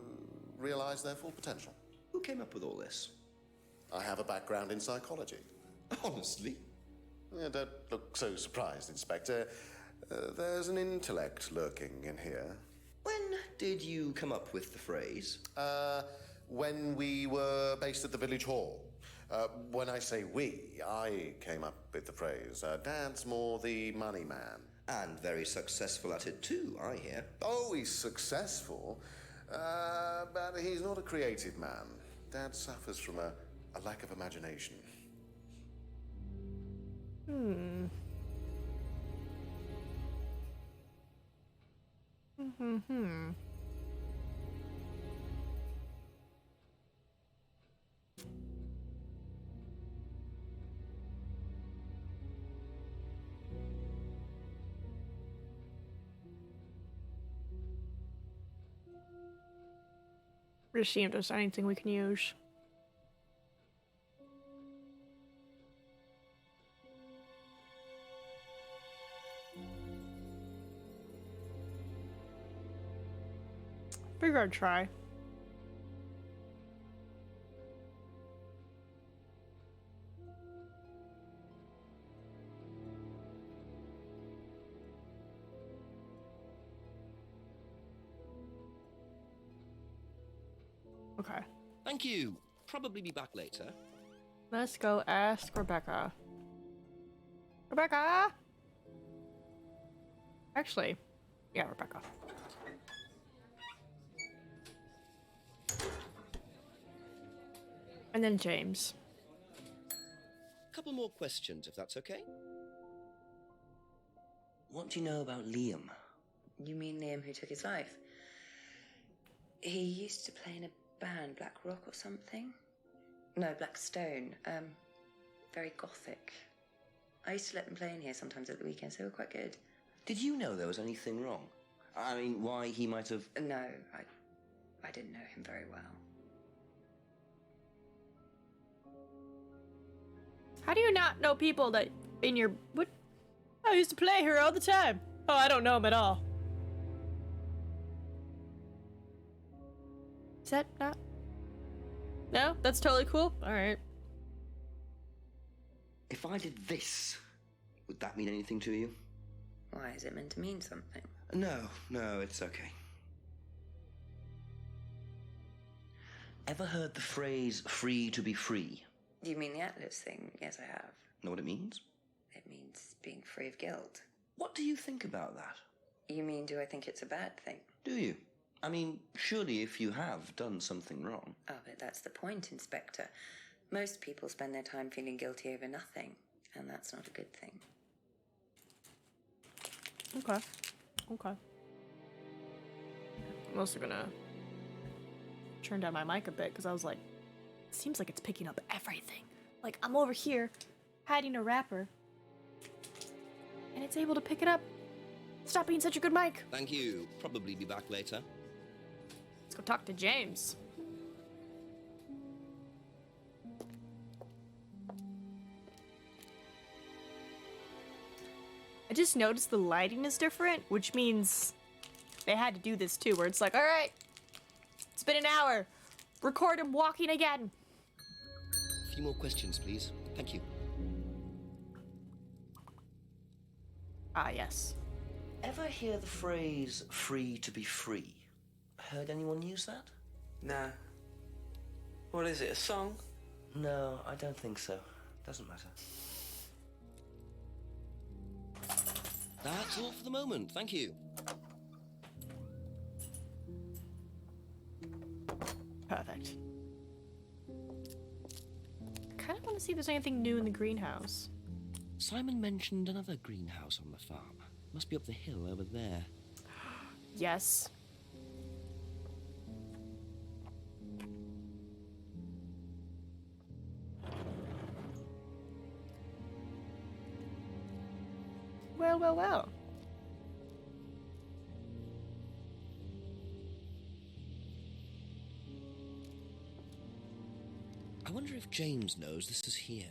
realise their full potential. Who came up with all this? I have a background in psychology. Honestly? Yeah, don't look so surprised, Inspector. There's an intellect lurking in here. When did you come up with the phrase? When we were based at the village hall. When I say we, I came up with the phrase. Dad's more the money man. And very successful at it too, I hear. Oh, he's successful, but he's not a creative man. Dad suffers from a lack of imagination. Just see if there's anything we can use. Figure I'd try. Okay. Thank you. Probably be back later. Let's go ask Rebecca. Rebecca! Actually, yeah, Rebecca. And then James. Couple more questions, if that's okay. What do you know about Liam? You mean Liam who took his life? He used to play in a band, Black Rock or something? No, Black Stone. Very gothic. I used to let them play in here sometimes at the weekends. They were quite good. Did you know there was anything wrong? I mean, why he might have... No, I didn't know him very well. How do you not know people that in your... What? I used to play here all the time. Oh, I don't know him at all. Is that not... No? That's totally cool? Alright. If I did this, would that mean anything to you? Why, is it meant to mean something? No, it's okay. Ever heard the phrase free to be free? Do you mean the Atlas thing? Yes, I have. Know what it means? It means being free of guilt. What do you think about that? You mean, do I think it's a bad thing? Do you? I mean, surely if you have done something wrong... Oh, but that's the point, Inspector. Most people spend their time feeling guilty over nothing, and that's not a good thing. Okay. Okay. I'm also gonna turn down my mic a bit, because I was like, it seems like it's picking up everything. Like, I'm over here, hiding a wrapper, and it's able to pick it up. Stop being such a good mic. Thank you. Probably be back later. Let's go talk to James. I just noticed the lighting is different, which means they had to do this too, where it's like, all right, it's been an hour. Record him walking again. A few more questions, please. Thank you. Ah, yes. Ever hear the phrase free to be free? Heard anyone use that? Nah. What is it, a song? No, I don't think so. Doesn't matter. That's all for the moment, thank you. Perfect. Kind of want to see if there's anything new in the greenhouse. Simon mentioned another greenhouse on the farm. Must be up the hill over there. Yes. Well, well, well. I wonder if James knows this is here.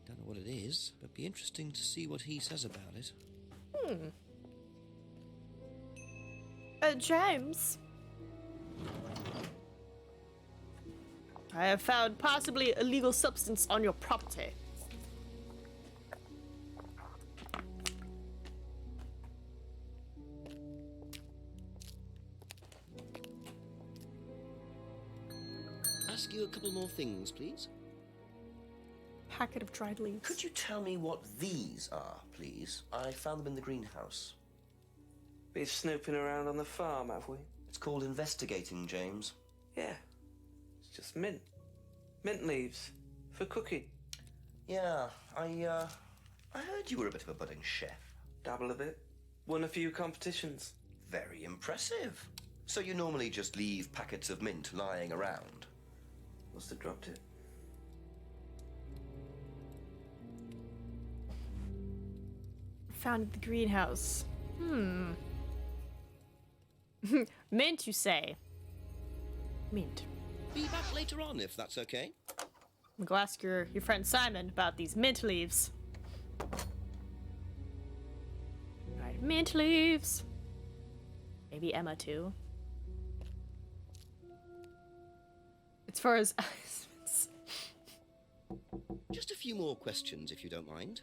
Don't know what it is, but be interesting to see what he says about it. James? I have found possibly illegal substance on your property. Ask you a couple more things, please. Packet of dried leaves. Could you tell me what these are, please? I found them in the greenhouse. Been snooping around on the farm, have we? It's called investigating, James. Yeah. It's just mint. Mint leaves. For cooking. Yeah, I heard you were a bit of a budding chef. Dabble a bit. Won a few competitions. Very impressive. So you normally just leave packets of mint lying around? Must have dropped it. Found in the greenhouse. Mint, you say? Mint. Be back later on, if that's okay. I'm gonna go ask your friend Simon about these mint leaves. Right, mint leaves. Maybe Emma too. As far as Just a few more questions, if you don't mind.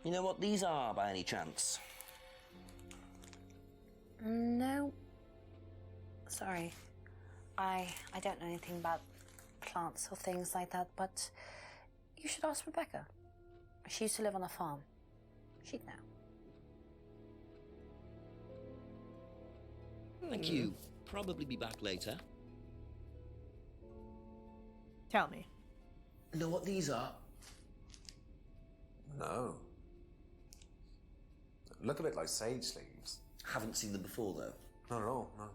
You know what these are, by any chance? No. Sorry. I don't know anything about plants or things like that, but you should ask Rebecca. She used to live on a farm. She'd know. Thank you. Probably be back later. Tell me. Know what these are? No. Look a bit like sage leaves. Haven't seen them before, though. Not at all, no.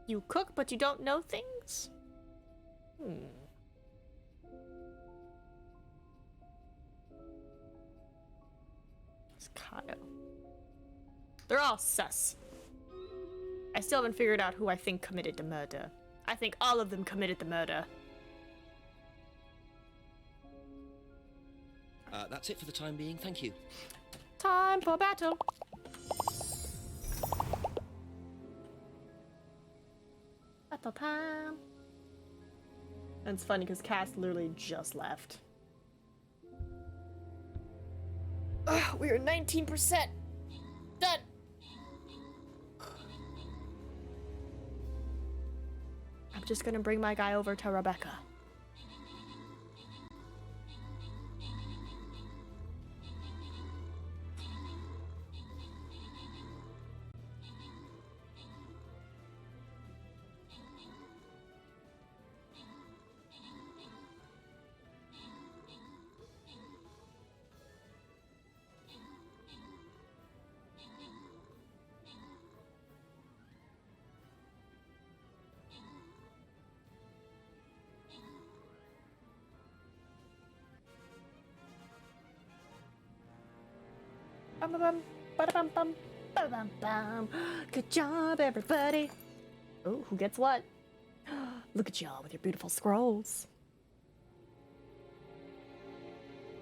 You cook, but you don't know things? It's Kyle. They're all sus. I still haven't figured out who I think committed the murder. I think all of them committed the murder. That's it for the time being, thank you. Time for battle. Battle time. And it's funny because Cass literally just left. Ugh, we are 19%. Done. I'm just gonna bring my guy over to Rebecca. Good job, everybody. Oh, who gets what? Look at y'all with your beautiful scrolls.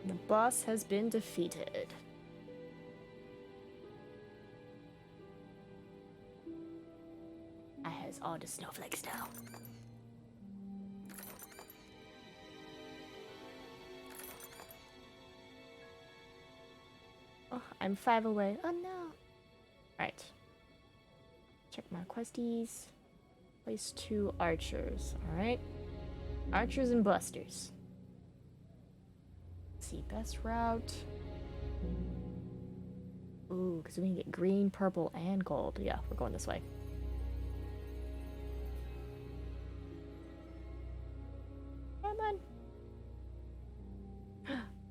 The boss has been defeated. I has all the snowflakes now. Oh, I'm 5 away. Oh no. Right. Check my questies. Place 2 archers. Alright. Archers and busters. Let's see, best route. Ooh, because we can get green, purple, and gold. Yeah, we're going this way. Come on.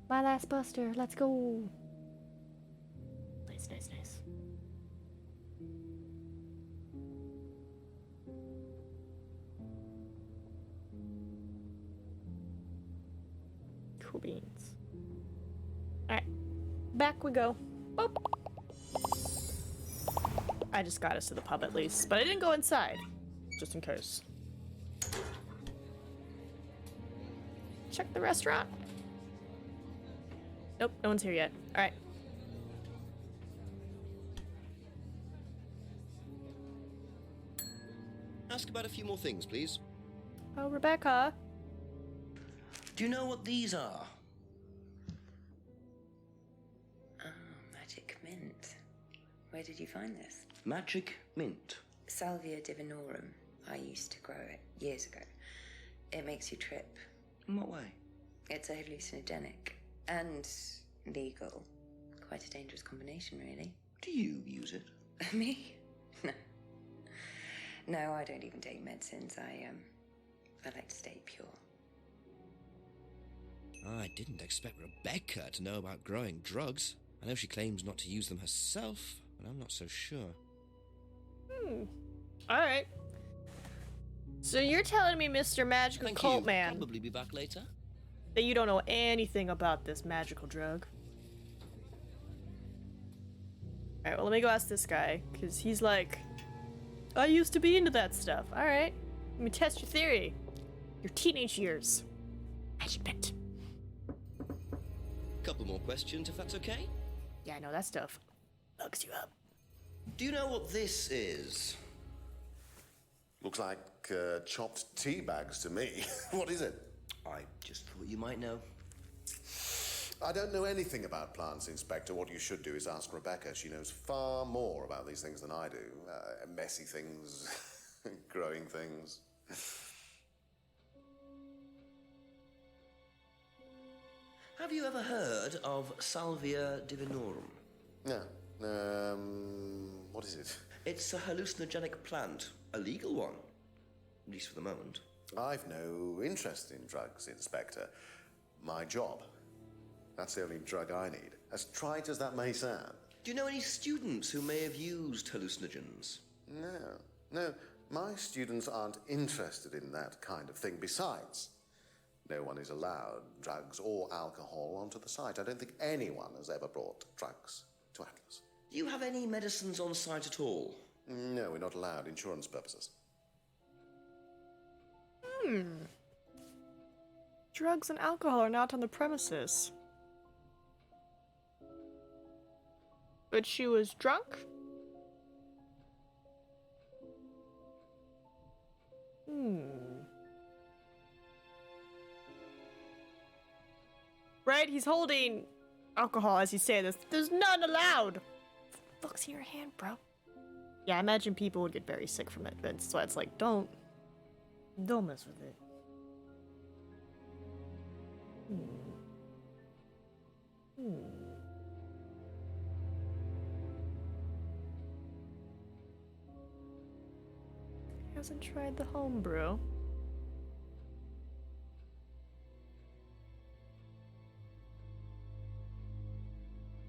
My last buster. Let's go. Nice, nice, nice. Cool beans. Alright. Back we go. Boop. I just got us to the pub at least, but I didn't go inside. Just in case. Check the restaurant. Nope, no one's here yet. Alright. Ask about a few more things, please. Oh, Rebecca. Do you know what these are? Oh, magic mint. Where did you find this? Magic mint. Salvia divinorum. I used to grow it years ago. It makes you trip. In what way? It's a hallucinogenic and legal. Quite a dangerous combination, really. Do you use it? Me? No. No, I don't even take medicines. I like to stay pure. I didn't expect Rebecca to know about growing drugs. I know she claims not to use them herself, but I'm not so sure. Alright. So you're telling me, Mr. Magical Thank Cult you. Man, Probably be back later. that you don't know anything about this magical drug? Alright, well, let me go ask this guy, because he's like, I used to be into that stuff. Alright. Let me test your theory. Your teenage years. Magic mint. Couple more questions, if that's okay. Yeah, I know that stuff bugs you up. Do you know what this is? Looks like chopped tea bags to me. What is it? I just thought you might know. I don't know anything about plants, Inspector. What you should do is ask Rebecca. She knows far more about these things than I do. Messy things, growing things. Have you ever heard of Salvia divinorum? No. What is it? It's a hallucinogenic plant. A legal one. At least for the moment. I've no interest in drugs, Inspector. My job. That's the only drug I need. As trite as that may sound. Do you know any students who may have used hallucinogens? No. My students aren't interested in that kind of thing. Besides, no one is allowed drugs or alcohol onto the site. I don't think anyone has ever brought drugs to Atlas. Do you have any medicines on site at all? No, we're not allowed. Insurance purposes. Drugs and alcohol are not on the premises. But she was drunk? Right, he's holding alcohol as you say this. There's none allowed! Fuck's in your hand, bro. Yeah, I imagine people would get very sick from it, but that's why it's like, don't mess with it. Hasn't tried the homebrew.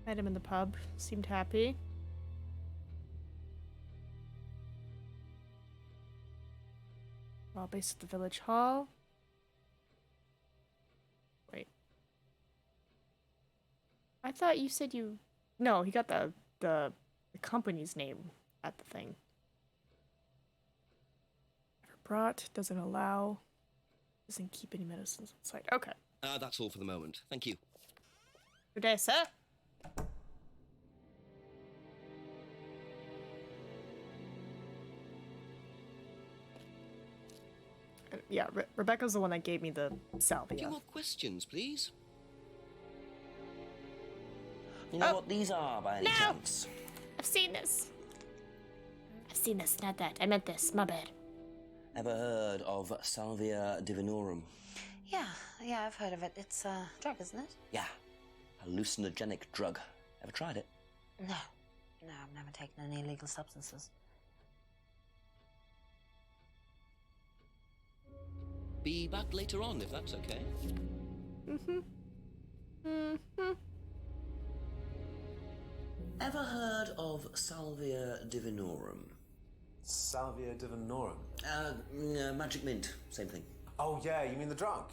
Met him in the pub. Seemed happy. We're all based at the village hall. Wait. I thought you said you... No, he got the company's name at the thing. Never brought, doesn't allow, doesn't keep any medicines on site. Okay. That's all for the moment. Thank you. Good day, sir. Yeah, Rebecca's the one that gave me the salvia. A few more questions, please. You know what these are by any chance? I've seen this. I've seen this, not that. I meant this, my bad. Ever heard of Salvia divinorum? Yeah, I've heard of it. It's a drug, isn't it? Yeah, hallucinogenic drug. Ever tried it? No, I've never taken any illegal substances. Be back later on, if that's okay. Ever heard of Salvia divinorum? Salvia divinorum? Magic mint, same thing. Oh, yeah, you mean the drug?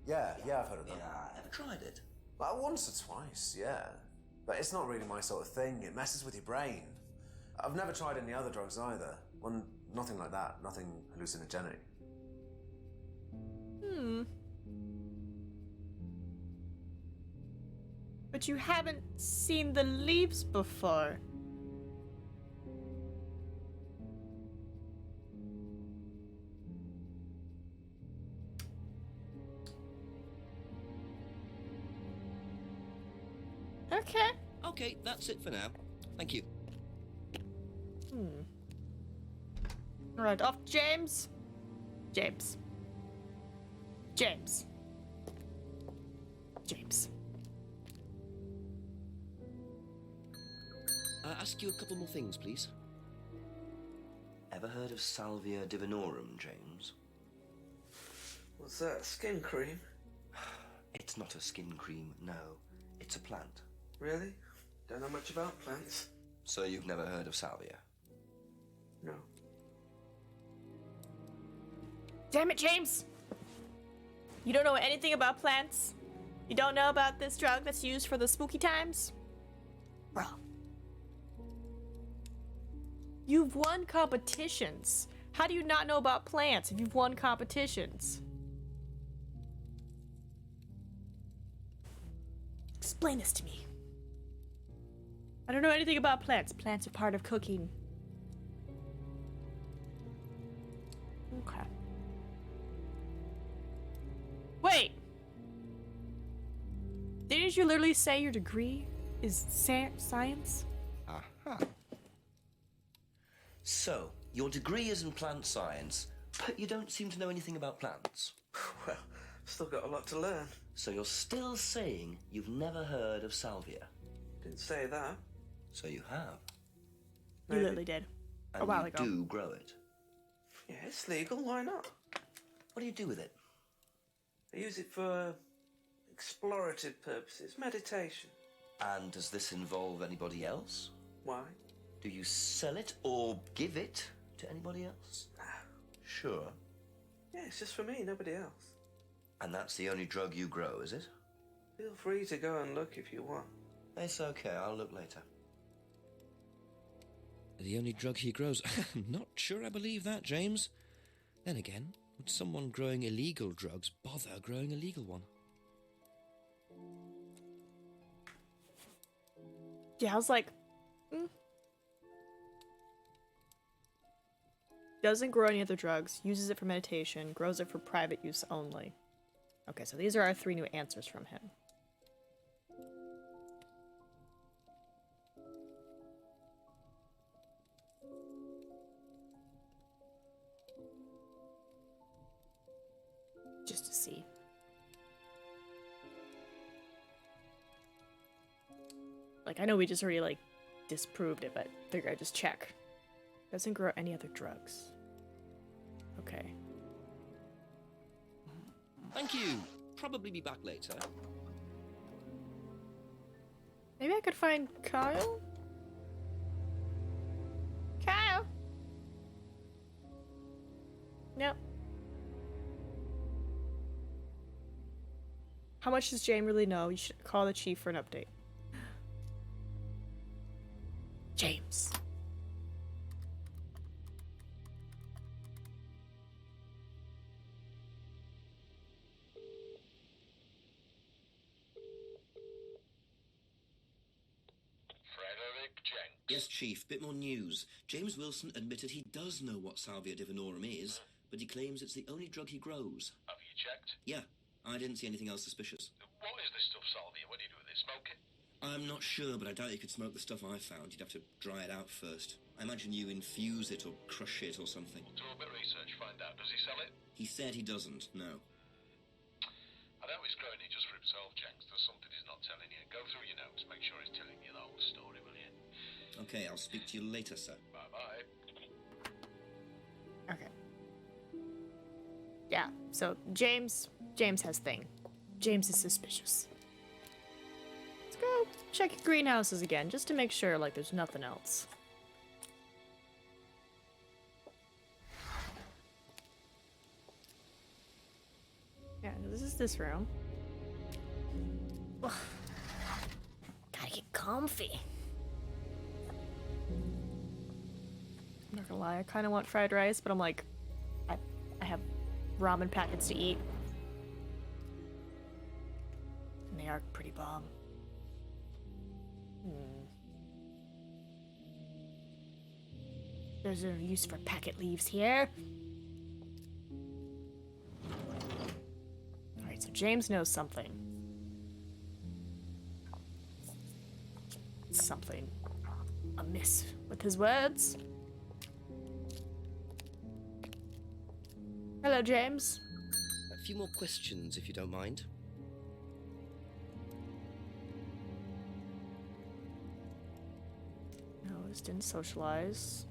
Yeah, I've heard of that. Yeah, ever tried it? Like, once or twice, yeah. But it's not really my sort of thing. It messes with your brain. I've never tried any other drugs either. Well, nothing like that. Nothing hallucinogenic. But you haven't seen the leaves before. Okay. Okay, that's it for now. Thank you. Alright, off James. James. Ask you a couple more things, please. Ever heard of Salvia divinorum, James? What's that, skin cream? It's not a skin cream, no. It's a plant. Really? Don't know much about plants. So you've never heard of Salvia? No. Damn it, James! You don't know anything about plants? You don't know about this drug that's used for the spooky times? Bro. You've won competitions. How do you not know about plants if you've won competitions? Explain this to me. I don't know anything about plants. Plants are part of cooking. Okay. Wait! Didn't you literally say your degree is science? Aha. So, your degree is in plant science, but you don't seem to know anything about plants. Well, still got a lot to learn. So you're still saying you've never heard of Salvia? Didn't say that. So you have. You literally did. And a while you ago. do grow it. Yeah, it's legal, why not? What do you do with it? I use it for explorative purposes, meditation. And does this involve anybody else? Why? Do you sell it or give it to anybody else? Sure. Yeah, it's just for me, nobody else. And that's the only drug you grow, is it? Feel free to go and look if you want. It's okay, I'll look later. The only drug he grows? I'm not sure I believe that, James. Then again, would someone growing illegal drugs bother growing a legal one? Yeah, I was like, Doesn't grow any other drugs, uses it for meditation, grows it for private use only. Okay, so these are our 3 new answers from him. Just to see. Like, I know we just already, like, disproved it, but figure I'd just check. Doesn't grow any other drugs. Okay. Thank you. Probably be back later. Maybe I could find Kyle? Kyle? No. How much does Jane really know? You should call the chief for an update. James. Yes, Chief, bit more news. James Wilson admitted he does know what Salvia divinorum is, but he claims it's the only drug he grows. Have you checked? Yeah, I didn't see anything else suspicious. What is this stuff, Salvia? What do you do with it? Smoke it? I'm not sure, but I doubt you could smoke the stuff I found. You'd have to dry it out first. I imagine you infuse it or crush it or something. Do a bit of research, find out. Does he sell it? He said he doesn't, no. I doubt he's growing it just for himself, Jenks. There's something he's not telling you. Go through your notes, make sure he's telling you the whole story, will you? Okay, I'll speak to you later, sir. Bye-bye. Okay. Yeah, so James has thing. James is suspicious. Let's go check your greenhouses again, just to make sure, like, there's nothing else. Yeah, this is this room. Ugh. Gotta get comfy. I'm not gonna lie, I kind of want fried rice, but I'm like, I have ramen packets to eat. And they are pretty bomb. There's no use for packet leaves here. Alright, so James knows something. Something amiss with his words. Hello, James. A few more questions, if you don't mind. No, this didn't socialize.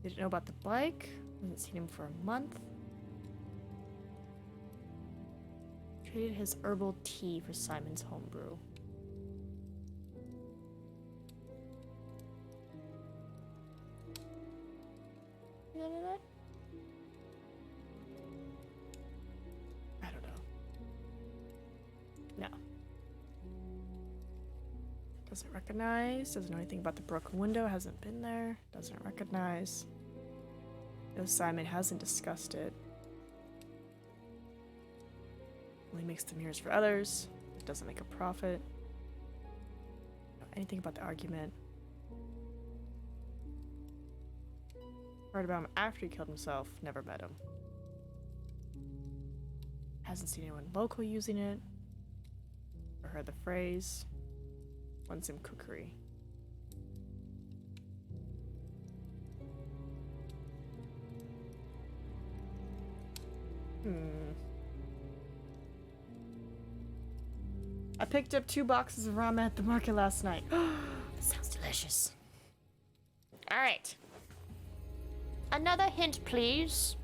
Didn't know about the bike. Hasn't seen him for a month. Traded his herbal tea for Simon's homebrew. I don't know. No. Doesn't recognize. Doesn't know anything about the broken window. Hasn't been there. Doesn't recognize. No, Simon hasn't discussed it. Only makes the mirrors for others. Doesn't make a profit. Don't know anything about the argument. Heard about him after he killed himself. Never met him. Hasn't seen anyone local using it. Or heard the phrase. Wants some cookery. I picked up 2 boxes of ramen at the market last night. Sounds delicious. Alright. Another hint, please.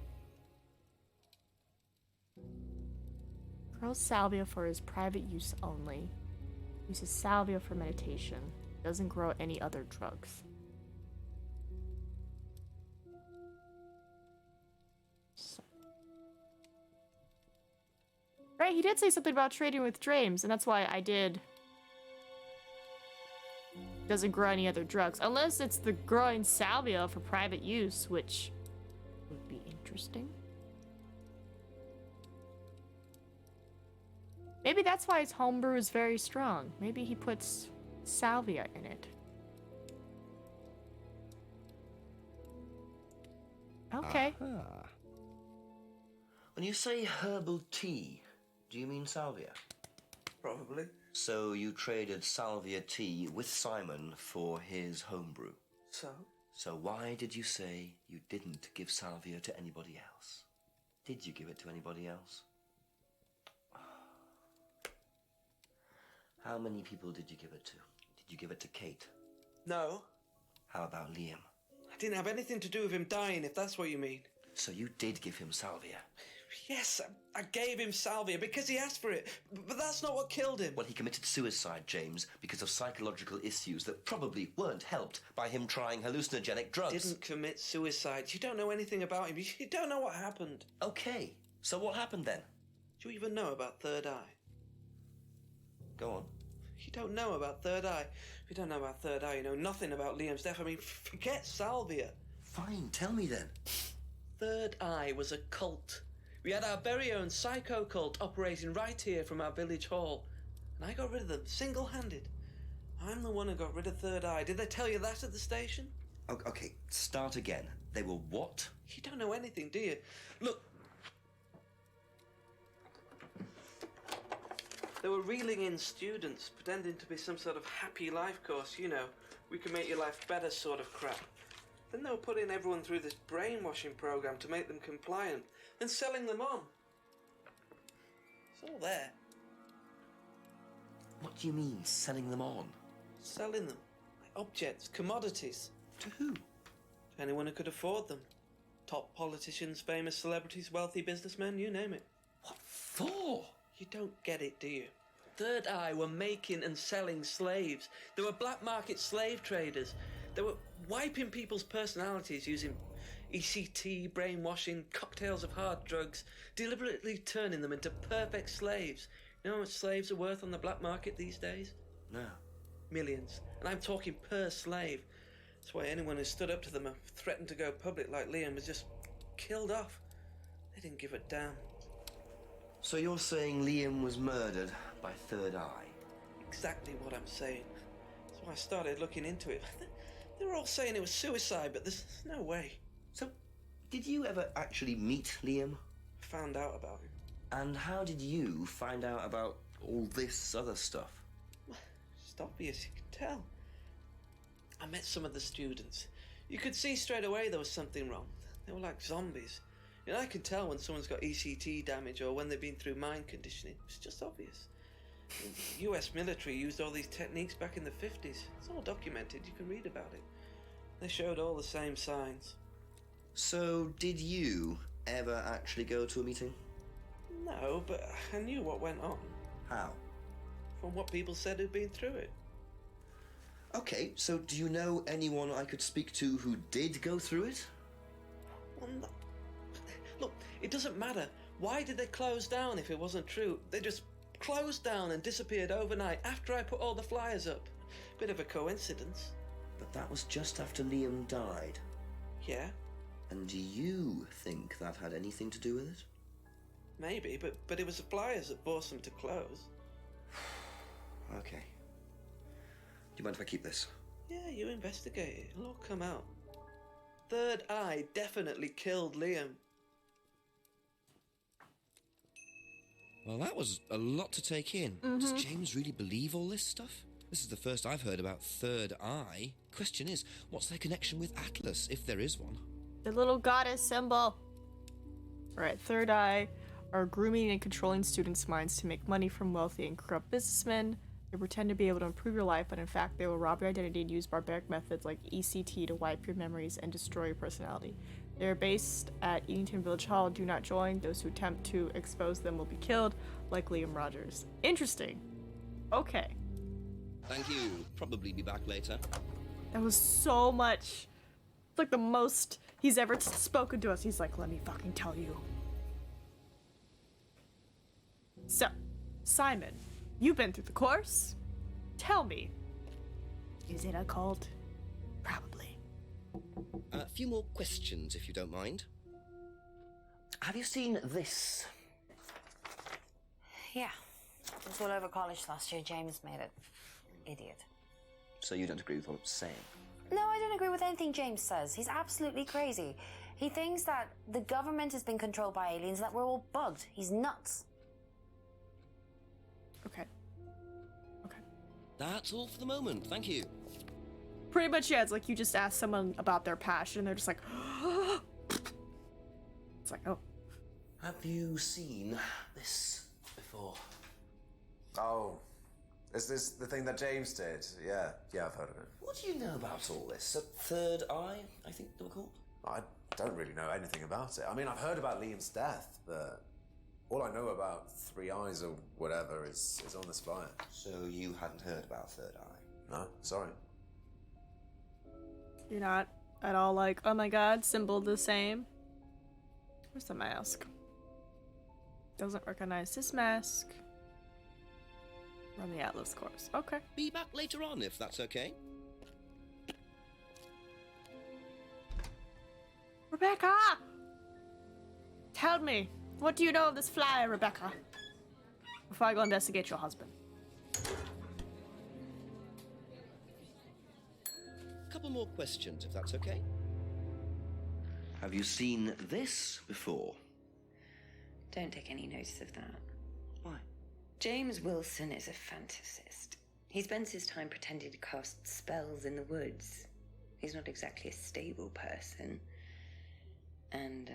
Grows salvia for his private use only. Uses salvia for meditation. Doesn't grow any other drugs. Right, he did say something about trading with James, and that's why I did. Doesn't grow any other drugs. Unless it's the growing salvia for private use, which would be interesting. Maybe that's why his homebrew is very strong. Maybe he puts salvia in it. Okay. Aha. When you say herbal tea, do you mean salvia? Probably. So you traded salvia tea with Simon for his homebrew. So? So why did you say you didn't give salvia to anybody else? Did you give it to anybody else? How many people did you give it to? Did you give it to Kate? No. How about Liam? I didn't have anything to do with him dying, if that's what you mean. So you did give him salvia? Yes, I gave him salvia because he asked for it, but that's not what killed him. Well, he committed suicide, James, because of psychological issues that probably weren't helped by him trying hallucinogenic drugs. Didn't commit suicide. You don't know anything about him. You don't know what happened. Okay, so what happened then? Do you even know about Third Eye? Go on. You don't know about Third Eye. If you don't know about Third Eye, you know nothing about Liam's death. I mean, forget salvia. Fine, tell me then. Third Eye was a cult. We had our very own psycho cult operating right here from our village hall. And I got rid of them, single-handed. I'm the one who got rid of Third Eye. Did they tell you that at the station? Okay, start again. They were what? You don't know anything, do you? Look. They were reeling in students, pretending to be some sort of happy life course, you know, we can make your life better sort of crap. Then they were putting everyone through this brainwashing program to make them compliant, then selling them on. It's all there. What do you mean, selling them on? Selling them. Like objects, commodities. To who? To anyone who could afford them. Top politicians, famous celebrities, wealthy businessmen, you name it. What for? You don't get it, do you? Third Eye were making and selling slaves. They were black market slave traders. They were wiping people's personalities using ECT, brainwashing, cocktails of hard drugs, deliberately turning them into perfect slaves. You know how much slaves are worth on the black market these days? No. Millions. And I'm talking per slave. That's why anyone who stood up to them and threatened to go public like Liam was just killed off. They didn't give a damn. So you're saying Liam was murdered by Third Eye? Exactly what I'm saying. That's why I started looking into it. They were all saying it was suicide, but there's no way. So, did you ever actually meet Liam? I found out about him. And how did you find out about all this other stuff? It's obvious, you can tell. I met some of the students. You could see straight away there was something wrong. They were like zombies. You know, I can tell when someone's got ECT damage or when they've been through mind conditioning. It's just obvious. The US military used all these techniques back in the 50s. It's all documented, you can read about it. They showed all the same signs. So, did you ever actually go to a meeting? No, but I knew what went on. How? From what people said who'd been through it. Okay, so do you know anyone I could speak to who did go through it? Well, no. Look, it doesn't matter. Why did they close down if it wasn't true? They just closed down and disappeared overnight after I put all the flyers up. Bit of a coincidence. But that was just after Liam died. Yeah? And do you think that had anything to do with it? Maybe, but it was the flyers that forced them to close. Okay. Do you mind if I keep this? Yeah, you investigate it. It'll all come out. Third Eye definitely killed Liam. Well, that was a lot to take in. Does James really believe all this stuff? This is the first I've heard about Third Eye. Question is, what's their connection with Atlas, if there is one? The little goddess symbol. Alright, Third Eye are grooming and controlling students' minds to make money from wealthy and corrupt businessmen. They pretend to be able to improve your life, but in fact they will rob your identity and use barbaric methods like ECT to wipe your memories and destroy your personality. They are based at Edenton Village Hall. Do not join. Those who attempt to expose them will be killed, like Liam Rogers. Interesting. Okay. Thank you. Probably be back later. That was so much. It's like the most he's ever spoken to us. He's like, let me fucking tell you. So, Simon, you've been through the course. Tell me, is it a cult? Probably. A few more questions, if you don't mind. Have you seen this? Yeah. It was all over college last year. James made it. Idiot. So you don't agree with what I'm saying? No, I don't agree with anything James says. He's absolutely crazy. He thinks that the government has been controlled by aliens, that we're all bugged. He's nuts. Okay. That's all for the moment. Thank you. Pretty much, yeah. It's like you just ask someone about their passion, and they're just like, it's like, oh. Have you seen this before? Oh, is this the thing that James did? Yeah, I've heard of it. What do you know about all this? A Third Eye, I think they were called? I don't really know anything about it. I mean, I've heard about Liam's death, but all I know about Three Eyes or whatever is on this flyer. So you hadn't heard about Third Eye? No, sorry. You're not at all like, oh my god, symbol the same. Where's the mask? Doesn't recognize this mask. Run the Atlas course. Okay. Be back later on, if that's okay. Rebecca! Tell me, what do you know of this flyer, Rebecca? Before I go investigate your husband. A couple more questions, if that's okay. Have you seen this before? Don't take any notice of that. Why? James Wilson is a fantasist. He spends his time pretending to cast spells in the woods. He's not exactly a stable person. And,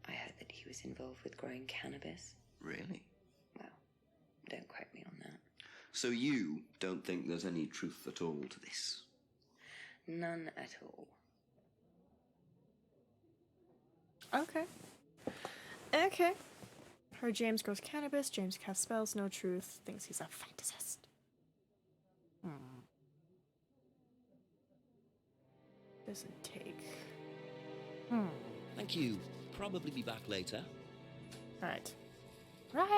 I heard that he was involved with growing cannabis. Really? Well, don't quote me on that. So you don't think there's any truth at all to this? None at all. Okay. Okay. Heard James grows cannabis, James casts spells, no truth, thinks he's a fantasist. Doesn't take. Thank you. Probably be back later. Alright. Ryan!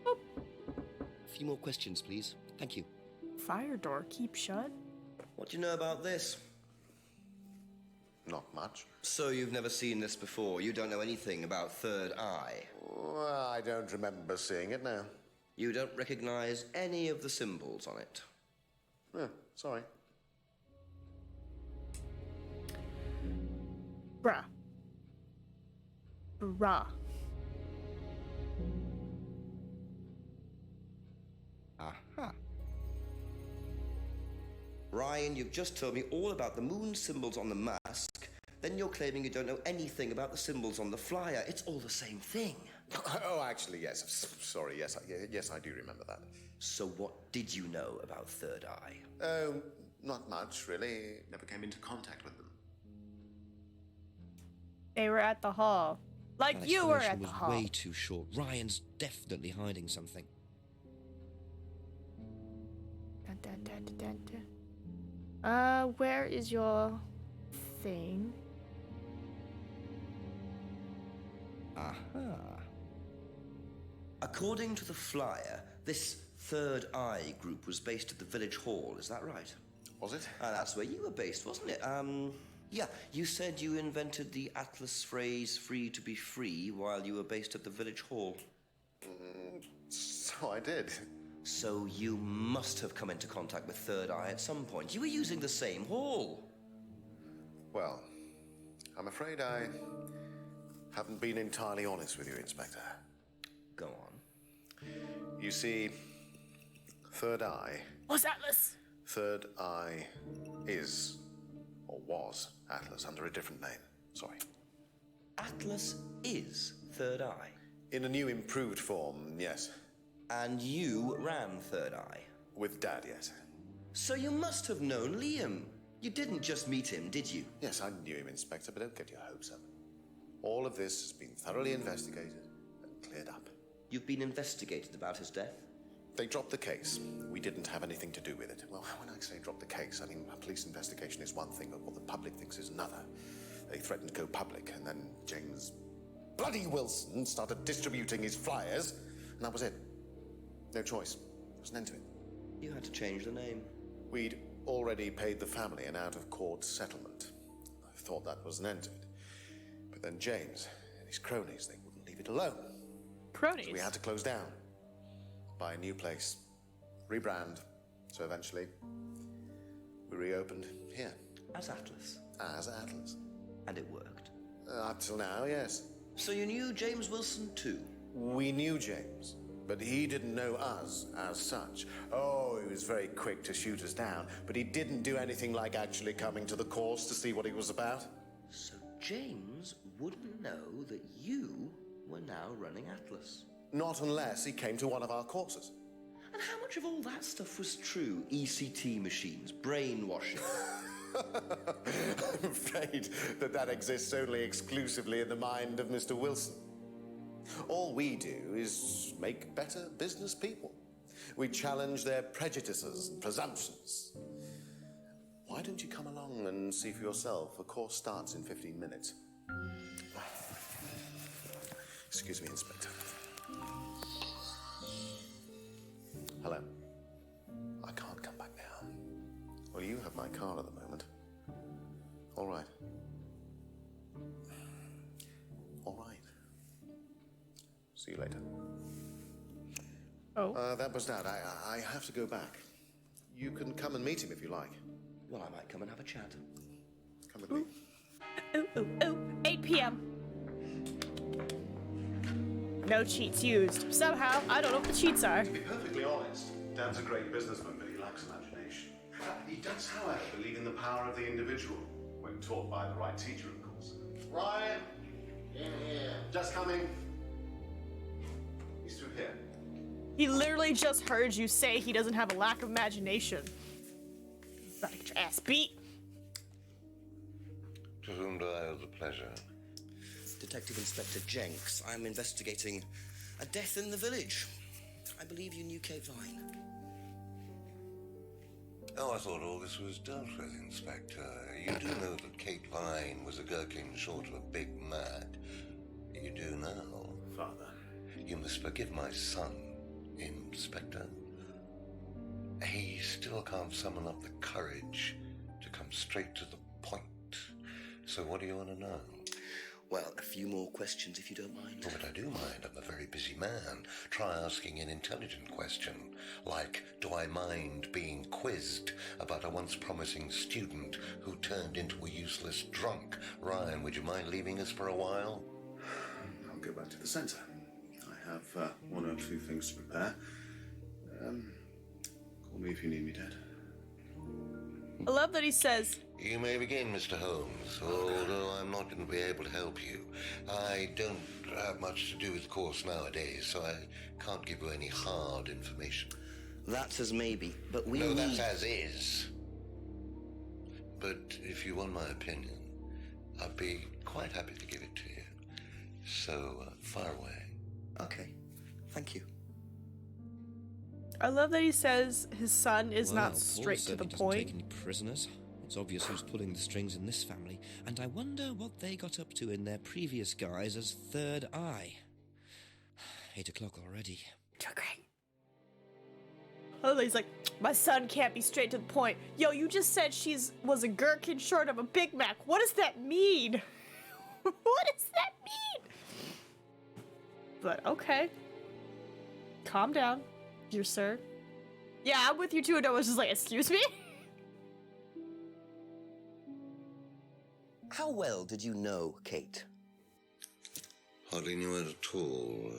A few more questions, please. Thank you. Fire door keep shut? What do you know about this? Not much. So you've never seen this before? You don't know anything about Third Eye? Well, I don't remember seeing it now. You don't recognize any of the symbols on it? Sorry. Bruh. Bruh. Aha. Ryan, you've just told me all about the moon symbols on the mask. Then you're claiming you don't know anything about the symbols on the flyer. It's all the same thing. Oh, actually, yes. Sorry, yes, yes, I do remember that. So what did you know about Third Eye? Oh, not much, really. Never came into contact with them. They were at the hall. Like That you were explanation at the was hall. way too short. Ryan's definitely hiding something. Where is your thing? Aha. According to the flyer, this Third Eye group was based at the village hall, is that right? Was it? That's where you were based, wasn't it? Yeah, you said you invented the Atlas phrase, free to be free, while you were based at the village hall. So I did. So you must have come into contact with Third Eye at some point. You were using the same hall. Well, I'm afraid I haven't been entirely honest with you, Inspector. Go on. You see, Third Eye... What's Atlas? Third Eye is, or was, Atlas under a different name. Sorry. Atlas is Third Eye? In a new improved form, yes. And you ran Third Eye? With Dad, yes. So you must have known Liam. You didn't just meet him, did you? Yes, I knew him, Inspector, but don't get your hopes up. All of this has been thoroughly investigated and cleared up. You've been investigated about his death? They dropped the case. We didn't have anything to do with it. Well, when I say drop the case, I mean a police investigation is one thing, but what the public thinks is another. They threatened to go public, and then James bloody Wilson started distributing his flyers, and that was it. No choice. There was an end to it. You had to change the name. We'd already paid the family an out-of-court settlement. I thought that was an end to it. But then James and his cronies, they wouldn't leave it alone. Cronies? So we had to close down. Buy a new place. Rebrand. So eventually, we reopened here. As Atlas? As Atlas. And it worked? Up till now, yes. So you knew James Wilson too? We knew James, but he didn't know us as such. Oh, he was very quick to shoot us down, but he didn't do anything like actually coming to the course to see what he was about. So James wouldn't know that you were now running Atlas? Not unless he came to one of our courses. And how much of all that stuff was true? ECT machines, brainwashing? I'm afraid that exists only exclusively in the mind of Mr. Wilson. All we do is make better business people. We challenge their prejudices and presumptions. Why don't you come along and see for yourself? The course starts in 15 minutes. Excuse me, Inspector. Hello. I can't come back now. Well, you have my car at the moment. All right. All right. See you later. Oh. That was Dad. I have to go back. You can come and meet him if you like. Well, I might come and have a chat. Come with me. Ooh. 8 p.m. No cheats used. Somehow, I don't know what the cheats are. To be perfectly honest, Dan's a great businessman, but he lacks imagination. He does, however, believe in the power of the individual, when taught by the right teacher, of course. Ryan! In here. Just coming. He's through here. He literally just heard you say he doesn't have a lack of imagination. About to get your ass beat. To whom do I owe the pleasure? Detective Inspector Jenks. I'm investigating a death in the village. I believe you knew Kate Vine. Oh, I thought all this was dealt with, Inspector. You do know that Kate Vine was a gherkin short of a Big Mac. You do now. Father. You must forgive my son, Inspector. He still can't summon up the courage to come straight to the point. So what do you want to know? Well, a few more questions, if you don't mind. Oh, but I do mind. I'm a very busy man. Try asking an intelligent question, like, do I mind being quizzed about a once promising student who turned into a useless drunk? Ryan, would you mind leaving us for a while? I'll go back to the centre. I have one or two things to prepare. Call me if you need me, Dad. I love that he says, You may begin, Mr. Holmes, although I'm not going to be able to help you. I don't have much to do with the course nowadays, so I can't give you any hard information. That's as maybe, but we No, need... that's as is. But if you want my opinion, I'd be quite happy to give it to you. So, far away. Okay, thank you. I love that he says his son is Well, not Paul straight to the certainly doesn't point. take any prisoners. It's obvious who's pulling the strings in this family, and I wonder what they got up to in their previous guise as Third Eye. 8 o'clock already. You're great. Oh, he's like, my son can't be straight to the point. Yo, you just said was a gherkin short of a Big Mac. What does that mean? What does that mean? But okay. Calm down, dear sir. Yeah, I'm with you too, and I was just like, excuse me? How well did you know Kate? Hardly knew it at all.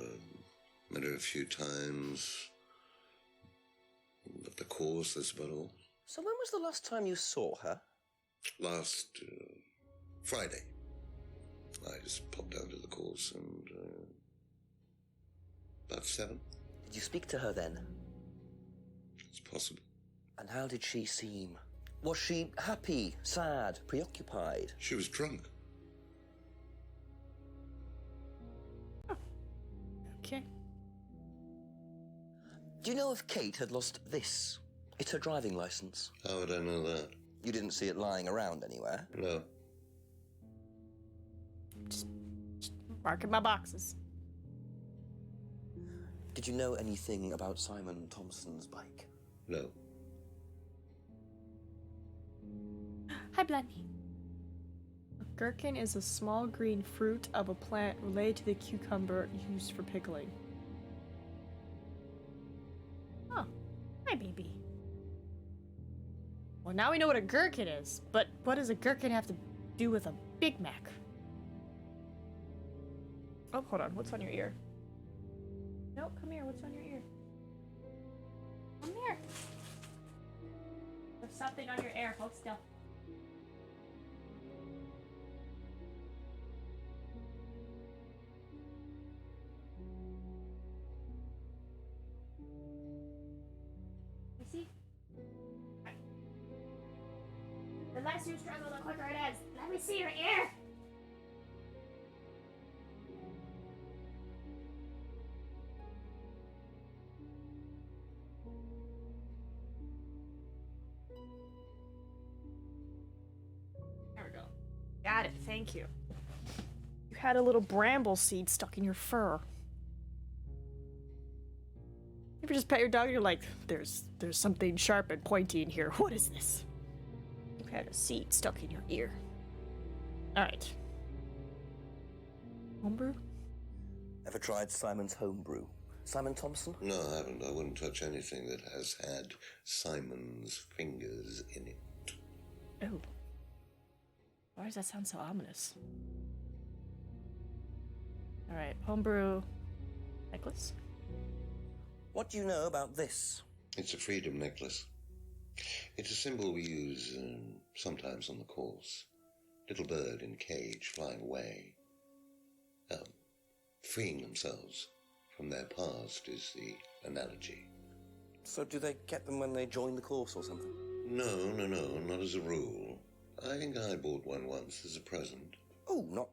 Met her a few times. At the course, that's about all. So when was the last time you saw her? Last Friday. I just popped down to the course and about 7. Did you speak to her then? It's possible. And how did she seem? Was she happy, sad, preoccupied? She was drunk. Okay. Do you know if Kate had lost this? It's her driving license. How would I know that? You didn't see it lying around anywhere? No. Just marking my boxes. Did you know anything about Simon Thompson's bike? No. Hi, Blondie. A gherkin is a small green fruit of a plant related to the cucumber used for pickling. Oh, hi, baby. Well, now we know what a gherkin is, but what does a gherkin have to do with a Big Mac? Oh, hold on. What's on your ear? No, come here. What's on your ear? Come here. There's something on your ear. Hold still. You see? The less you struggle, the quicker it is. Let me see your ear. There we go. Got it. Thank you. You had a little bramble seed stuck in your fur. You ever just pet your dog and you're like, there's something sharp and pointy in here. What is this? You had a seed stuck in your ear. Alright. Homebrew? Ever tried Simon's homebrew? Simon Thompson? No, I haven't. I wouldn't touch anything that has had Simon's fingers in it. Oh. Why does that sound so ominous? Alright, homebrew necklace. What do you know about this? It's a freedom necklace. It's a symbol we use sometimes on the course. Little bird in cage flying away. Freeing themselves from their past is the analogy. So do they get them when they join the course or something? No, not as a rule. I think I bought one once as a present. Oh, not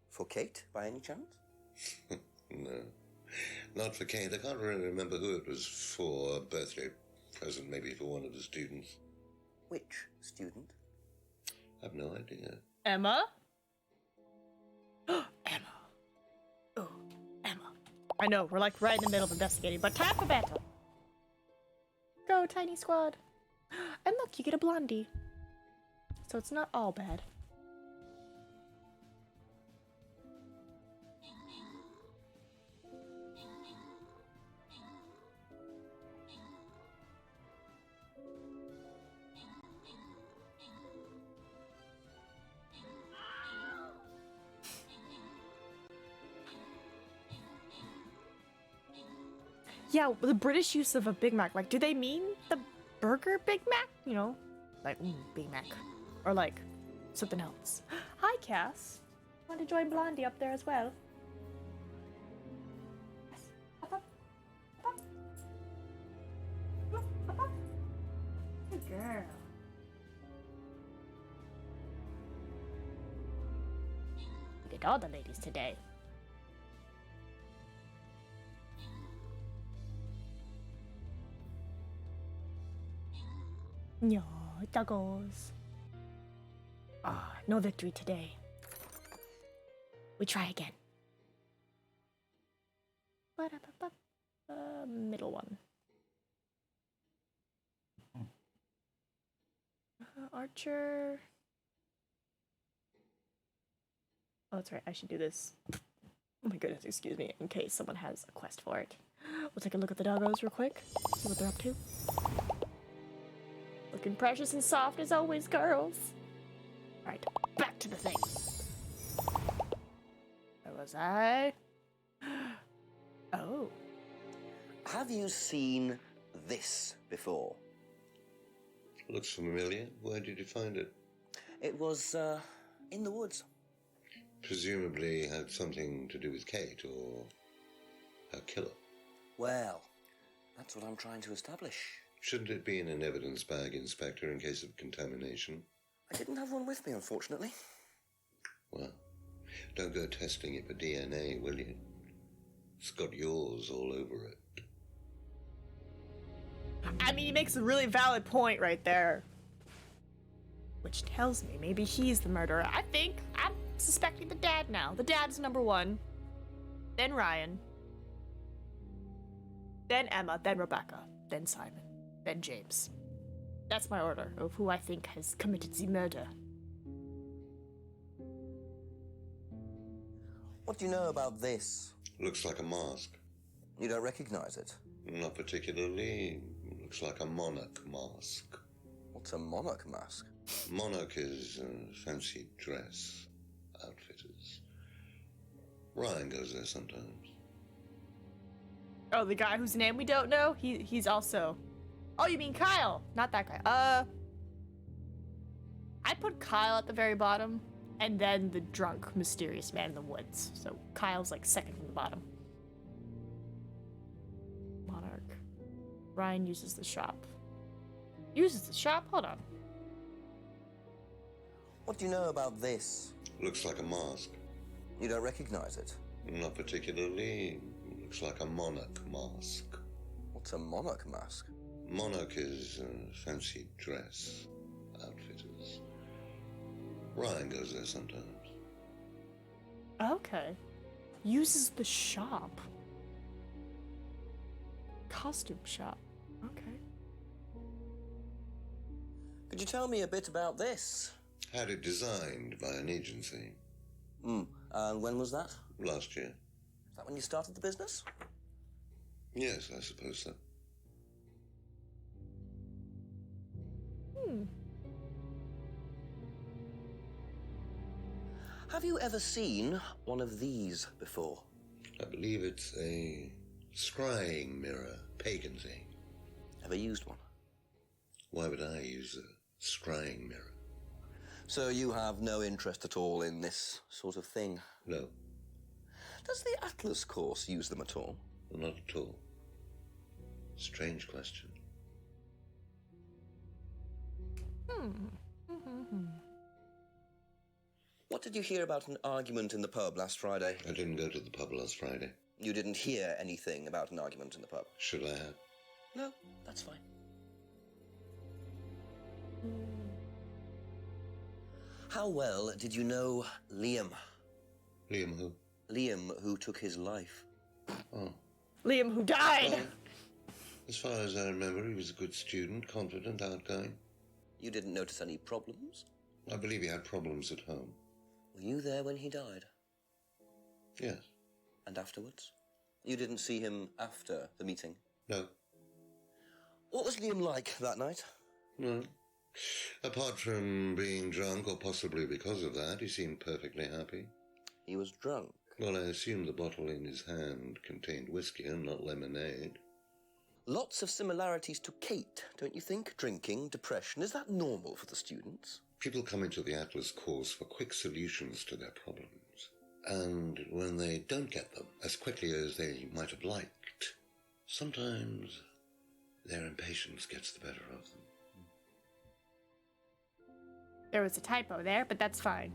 for Kate, by any chance? No, not for Kate. I can't really remember who it was for. A birthday present, maybe for one of the students. Which student? I've no idea. Emma? Emma. Oh, Emma. I know, we're like right in the middle of investigating, but time for battle. Go, tiny squad. And look, you get a blondie. So it's not all bad. Yeah, the British use of a Big Mac, like, do they mean the burger Big Mac? You know, like, Big Mac. Or, like, something else. Hi, Cass. Want to join Blondie up there as well? Yes. Up, up. Up, up. Up, up. Good girl. We did all the ladies today. No, doggos. Ah, no victory today. We try again. Middle one. Archer. Oh, that's right. I should do this. Oh my goodness, excuse me, in case someone has a quest for it. We'll take a look at the doggos real quick. See what they're up to. Looking precious and soft as always, girls. Alright, back to the thing. Where was I? Oh. Have you seen this before? Looks familiar. Where did you find it? It was, in the woods. Presumably had something to do with Kate or her killer. Well, that's what I'm trying to establish. Shouldn't it be in an evidence bag, Inspector, in case of contamination? I didn't have one with me, unfortunately. Well, don't go testing it for DNA, will you? It's got yours all over it. I mean, he makes a really valid point right there. Which tells me maybe he's the murderer. I'm suspecting the dad now. The dad's number one. Then Ryan. Then Emma. Then Rebecca. Then Simon. Then James. That's my order of who I think has committed the murder. What do you know about this? Looks like a mask. You don't recognize it? Not particularly. Looks like a monarch mask. What's a monarch mask? Monarch is fancy dress outfitters. Ryan goes there sometimes. Oh, the guy whose name we don't know? He's also... Oh, you mean Kyle? Not that guy. I put Kyle at the very bottom, and then the drunk, mysterious man in the woods. So Kyle's like second from the bottom. Monarch. Ryan uses the shop. Uses the shop? Hold on. What do you know about this? Looks like a mask. You don't recognize it? Not particularly. Looks like a monarch mask. What's a monarch mask? Monarch is fancy dress outfitters. Ryan goes there sometimes. Okay. Uses the shop. Costume shop. Okay. Could you tell me a bit about this? Had it designed by an agency. And when was that? Last year. Is that when you started the business? Yes, I suppose so. Have you ever seen one of these before? I believe it's a scrying mirror, pagan thing. Ever used one? Why would I use a scrying mirror? So you have no interest at all in this sort of thing? No. Does the Atlas course use them at all? Not at all. Strange question. What did you hear about an argument in the pub last Friday? I didn't go to the pub last Friday. You didn't hear anything about an argument in the pub? Should I have? No, that's fine. How well did you know Liam? Liam who? Liam, who took his life. Oh. Liam, who died! Well, as far as I remember, he was a good student, confident, outgoing. You didn't notice any problems? I believe he had problems at home. Were you there when he died? Yes. And afterwards? You didn't see him after the meeting? No. What was Liam like that night? No. Apart from being drunk, or possibly because of that, he seemed perfectly happy. He was drunk? Well, I assume the bottle in his hand contained whiskey and not lemonade. Lots of similarities to Kate, don't you think? Drinking, depression, is that normal for the students? People come into the Atlas course for quick solutions to their problems. And when they don't get them as quickly as they might have liked, sometimes their impatience gets the better of them. There was a typo there, but that's fine.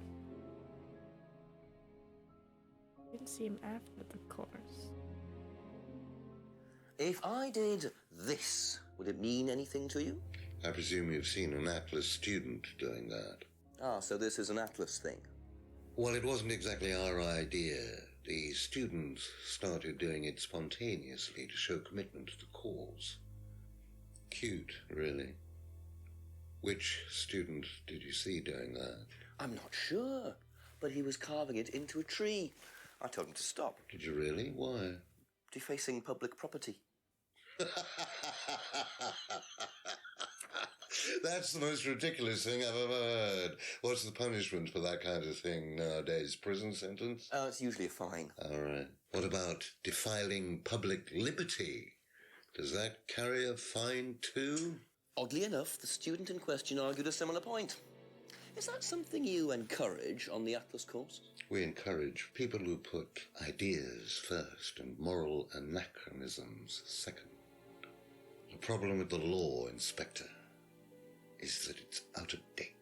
Didn't see him after the course. If I did this, would it mean anything to you? I presume you've seen an Atlas student doing that. Ah, so this is an Atlas thing. Well, it wasn't exactly our idea. The students started doing it spontaneously to show commitment to the cause. Cute, really. Which student did you see doing that? I'm not sure, but he was carving it into a tree. I told him to stop. Did you really? Why? Defacing public property. That's the most ridiculous thing I've ever heard. What's the punishment for that kind of thing nowadays? Prison sentence? It's usually a fine. All right. What about defiling public liberty? Does that carry a fine too? Oddly enough, the student in question argued a similar point. Is that something you encourage on the Atlas course? We encourage people who put ideas first and moral anachronisms second. The problem with the law, Inspector, is that it's out of date.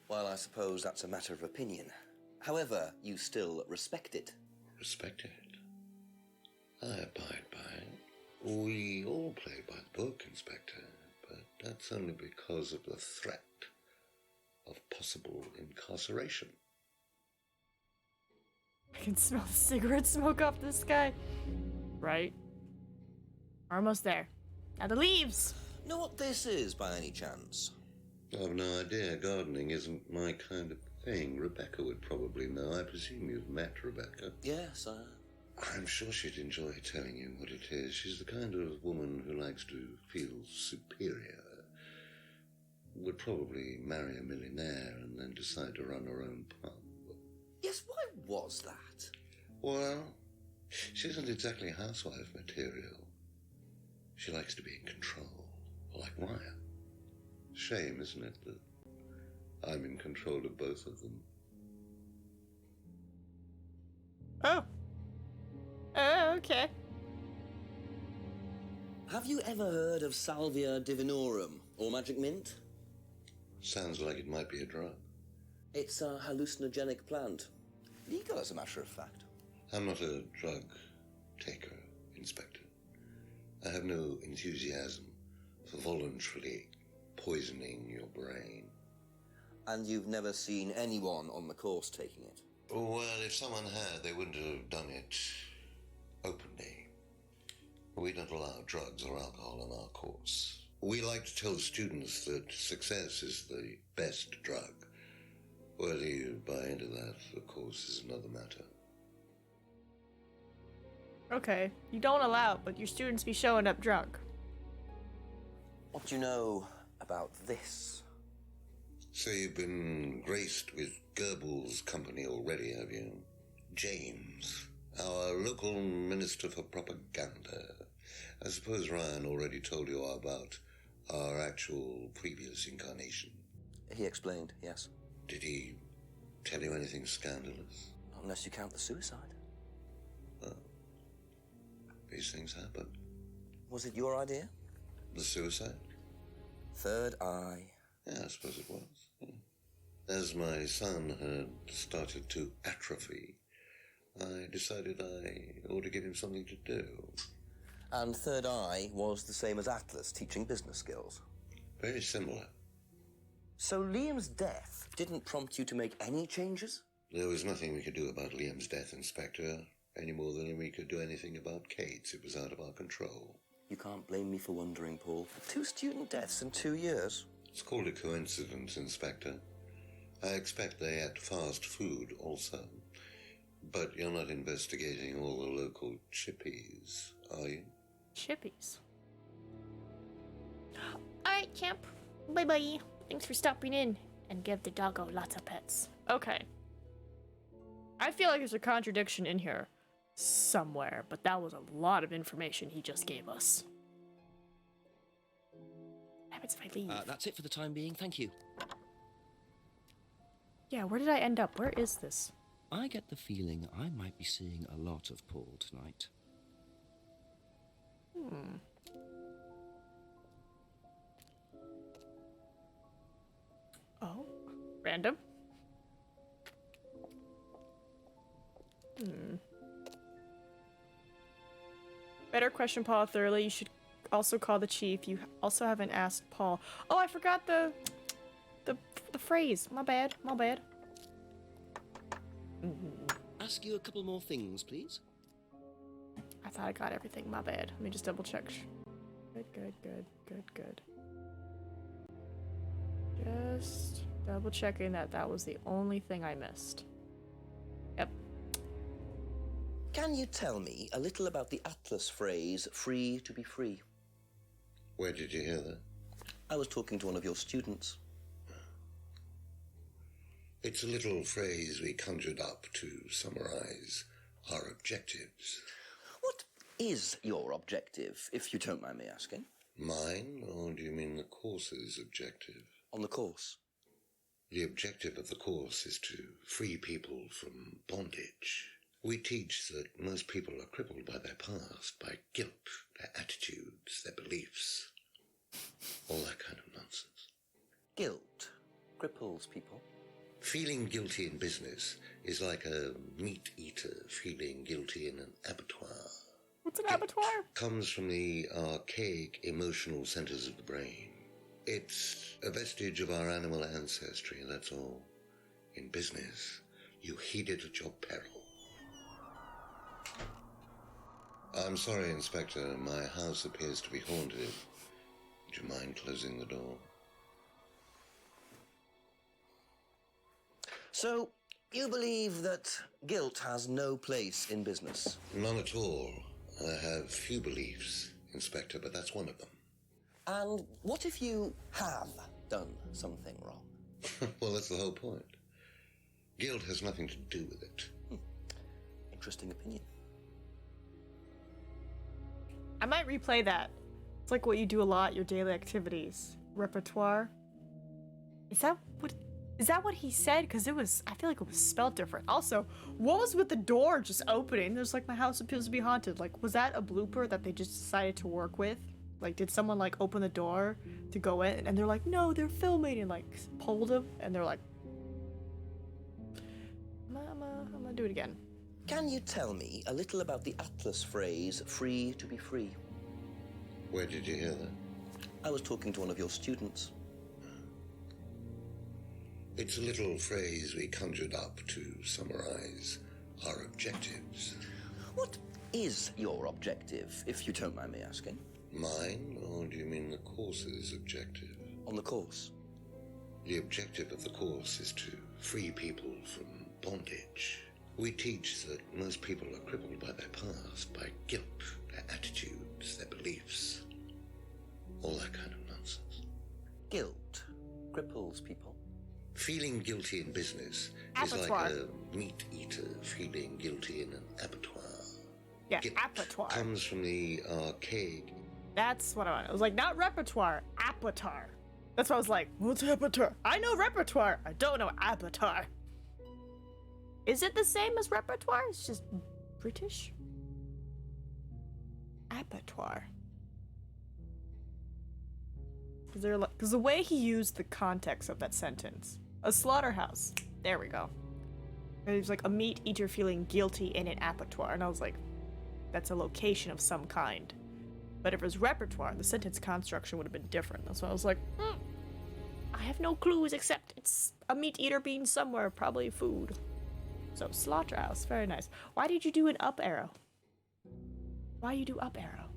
Well, I suppose that's a matter of opinion. However, you still respect it. Respect it? I abide by it. We all play by the book, Inspector, but that's only because of the threat of possible incarceration. I can smell the cigarette smoke off this guy. Right? Almost there. Now the leaves! Know what this is, by any chance? I've no idea. Gardening isn't my kind of thing. Rebecca would probably know. I presume you've met Rebecca. Yes, I'm sure she'd enjoy telling you what it is. She's the kind of woman who likes to feel superior. Would probably marry a millionaire and then decide to run her own pub. Yes, why was that? Well, she isn't exactly housewife material. She likes to be in control, like Ryan. Shame, isn't it, that I'm in control of both of them? Oh. Oh, okay. Have you ever heard of Salvia divinorum, or magic mint? Sounds like it might be a drug. It's a hallucinogenic plant. Legal, as a matter of fact. I'm not a drug taker, Inspector. I have no enthusiasm for voluntarily poisoning your brain. And you've never seen anyone on the course taking it? Well, if someone had, they wouldn't have done it openly. We don't allow drugs or alcohol in our course. We like to tell students that success is the best drug. Whether you buy into that, of course, is another matter. Okay, you don't allow it, but your students be showing up drunk. What do you know about this? So you've been graced with Goebbels' company already, have you? James, our local minister for propaganda. I suppose Ryan already told you about our actual previous incarnation. He explained, yes. Did he tell you anything scandalous? Not unless you count the suicide. Well, these things happen. Was it your idea? The suicide? Third eye. Yeah, I suppose it was. Yeah. As my son had started to atrophy, I decided I ought to give him something to do. And Third Eye was the same as Atlas, teaching business skills. Very similar. So Liam's death didn't prompt you to make any changes? There was nothing we could do about Liam's death, Inspector, any more than we could do anything about Kate's. It was out of our control. You can't blame me for wondering, Paul. 2 student deaths in 2 years. It's called a coincidence, Inspector. I expect they ate fast food also. But you're not investigating all the local chippies, are you? Chippies. Alright, champ. Bye-bye. Thanks for stopping in. And give the doggo lots of pets. Okay. I feel like there's a contradiction in here somewhere, but that was a lot of information he just gave us. What happens if I leave? That's it for the time being, thank you. Yeah, where did I end up? Where is this? I get the feeling I might be seeing a lot of Paul tonight. Oh, random. Better question Paul thoroughly. You should also call the chief. You also haven't asked Paul. Oh, I forgot the phrase. My bad. My bad. Ask you a couple more things, please. I thought I got everything. My bad. Let me just double check. Good. Just double checking that was the only thing I missed. Yep. Can you tell me a little about the Atlas phrase, free to be free? Where did you hear that? I was talking to one of your students. It's a little phrase we conjured up to summarize our objectives. What is your objective, if you don't mind me asking? Mine, or do you mean the course's objective? On the course. The objective of the course is to free people from bondage. We teach that most people are crippled by their past, by guilt, their attitudes, their beliefs. All that kind of nonsense. Guilt cripples people. Feeling guilty in business is like a meat eater feeling guilty in an abattoir. What's an abattoir? Comes from the archaic emotional centers of the brain. It's a vestige of our animal ancestry, that's all. In business, you heed it at your peril. I'm sorry, Inspector. My house appears to be haunted. Would you mind closing the door? So, you believe that guilt has no place in business? None at all. I have few beliefs, Inspector, but that's one of them. And what if you have done something wrong? Well, that's the whole point. Guilt has nothing to do with it. Interesting opinion. I might replay that. It's like what you do a lot, your daily activities. Repertoire. Is that what he said? Because I feel like it was spelled different. Also, what was with the door just opening? There's like, my house appears to be haunted. Like, was that a blooper that they just decided to work with? Like, did someone like open the door to go in? And they're like, no, they're filming, and like pulled him. And they're like, I'm gonna do it again. Can you tell me a little about the Atlas phrase, free to be free? Where did you hear that? I was talking to one of your students. It's a little phrase we conjured up to summarize our objectives. What is your objective, if you don't mind me asking? Mine, or do you mean the course's objective? On the course. The objective of the course is to free people from bondage. We teach that most people are crippled by their past, by guilt, their attitudes, their beliefs. All that kind of nonsense. Guilt cripples people. Feeling guilty in business is Abattoir. like a meat eater feeling guilty in an abattoir. Yeah, Guilt abattoir. comes from the archaic. That's what I wanted. I was like, not repertoire, abattoir. That's why I was like, what's abattoir? I know repertoire. I don't know abattoir. Is it the same as repertoire? It's just British? Abattoir. Because the way he used the context of that sentence. A slaughterhouse. There we go. It was like a meat eater feeling guilty in an abattoir. And I was like, that's a location of some kind. But if it was repertoire, the sentence construction would have been different. That's why I was like, I have no clues except it's a meat eater being somewhere, probably food. So, slaughterhouse, very nice. Why did you do an up arrow? Why you do up arrow?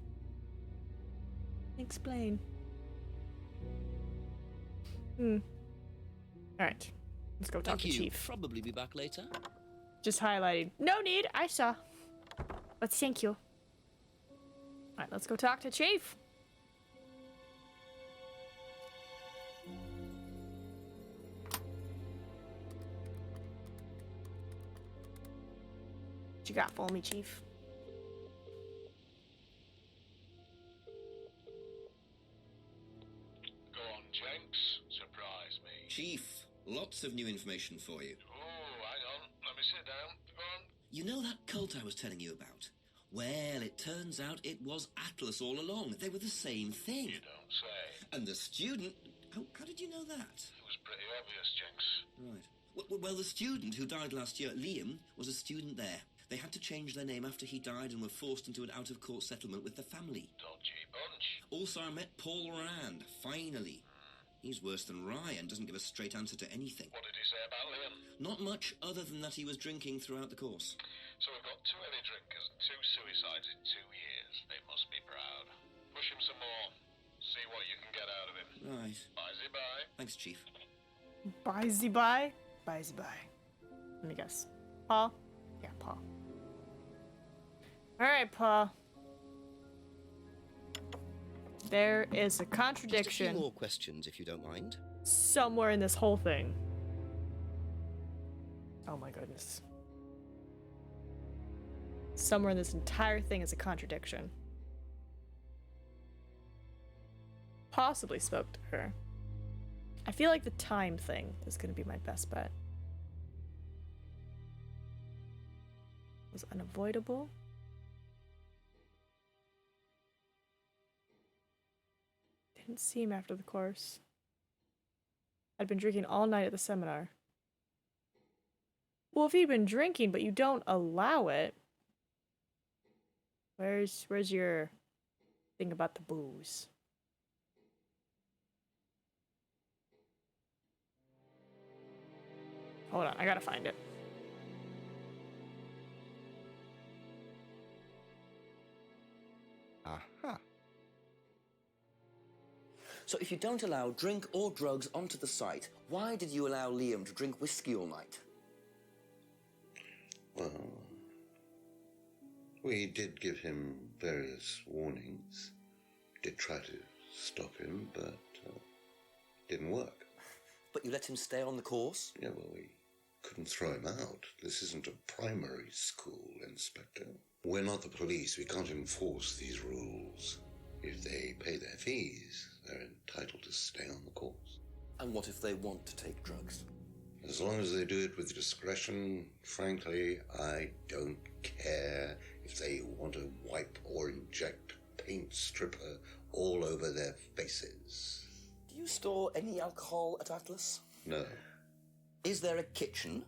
Explain. Alright. Let's go talk to Chief. Probably be back later. Just highlighting. No need, I saw. But thank you. Alright, let's go talk to Chief. What you got for me, Chief? Go on, Jenks. Surprise me. Chief, lots of new information for you. Oh, hang on. Let me sit down. Go on. You know that cult I was telling you about? Well, it turns out it was Atlas all along. They were the same thing. You don't say. And the student... How did you know that? It was pretty obvious, Jenks. Right. Well, the student who died last year, Liam, was a student there. They had to change their name after he died and were forced into an out-of-court settlement with the family. Dodgy bunch. Also, I met Paul Rand, finally. He's worse than Ryan, doesn't give a straight answer to anything. What did he say about Liam? Not much other than that he was drinking throughout the course. So we've got 2 heavy drinkers and 2 suicides in 2 years. They must be proud. Push him some more. See what you can get out of him. Right. Bye-bye. Thanks, Chief. Bye-zy-bye? Bye-zy-bye. Let me guess. Paul? Yeah, Paul. Alright, Paul. There is a contradiction. Just a few more questions, if you don't mind. Somewhere in this whole thing. Oh my goodness. Somewhere in this entire thing is a contradiction. Possibly spoke to her. I feel like the time thing is going to be my best bet. Was unavoidable. Didn't see him after the course. I'd been drinking all night at the seminar. Well, if he'd been drinking, but you don't allow it, where's your thing about the booze? Hold on, I gotta find it. Aha. So if you don't allow drink or drugs onto the site, why did you allow Liam to drink whiskey all night? Well, we did give him various warnings. Did try to stop him, but didn't work. But you let him stay on the course? Yeah, well, we couldn't throw him out. This isn't a primary school, Inspector. We're not the police. We can't enforce these rules. If they pay their fees, they're entitled to stay on the course. And what if they want to take drugs? As long as they do it with discretion, frankly, I don't care if they want to wipe or inject paint stripper all over their faces. Do you store any alcohol at Atlas? No. Is there a kitchen?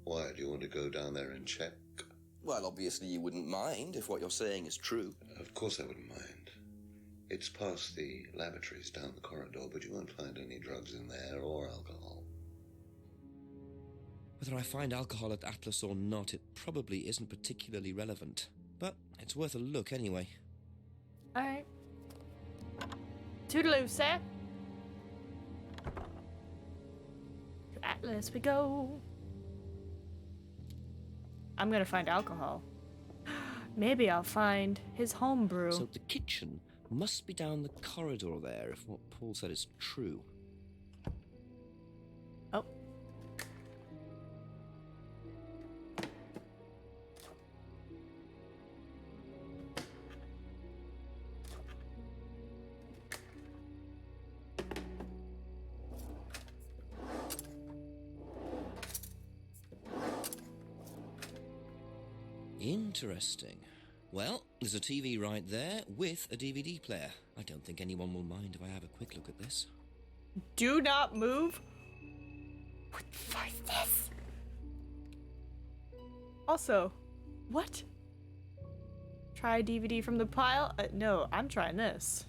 Why, do you want to go down there and check? Well, obviously you wouldn't mind if what you're saying is true. Of course I wouldn't mind. It's past the lavatories down the corridor, but you won't find any drugs in there or alcohol. Whether I find alcohol at Atlas or not, it probably isn't particularly relevant. But it's worth a look anyway. Alright. Toodaloo, sir. To Atlas we go. I'm gonna find alcohol. Maybe I'll find his homebrew. So the kitchen must be down the corridor there, if what Paul said is true. Oh, Interesting. Well, there's a TV right there with a DVD player. I don't think anyone will mind if I have a quick look at this. Do not move. What the fuck is this? Also, what? Try a DVD from the pile? No, I'm trying this.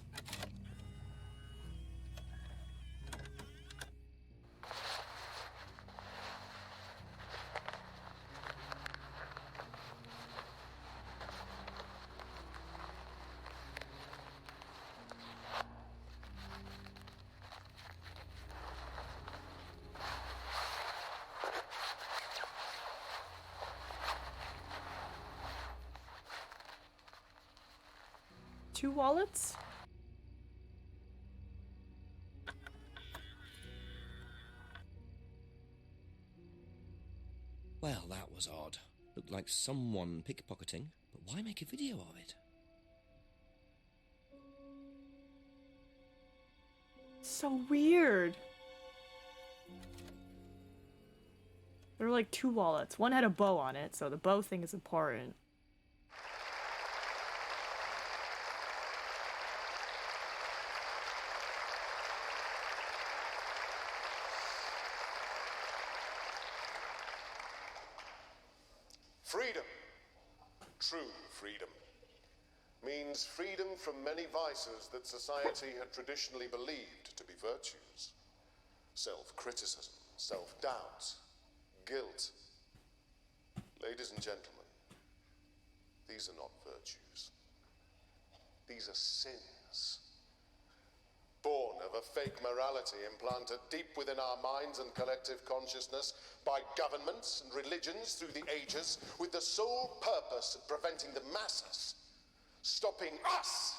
Two wallets? Well, that was odd. Looked like someone pickpocketing, but why make a video of it? So weird. There were like two wallets. One had a bow on it, so the bow thing is important. Freedom, true freedom, means freedom from many vices that society had traditionally believed to be virtues. Self-criticism, self-doubt, guilt. Ladies and gentlemen, these are not virtues. These are sins. Born of a fake morality implanted deep within our minds and collective consciousness by governments and religions through the ages, with the sole purpose of preventing the masses, stopping us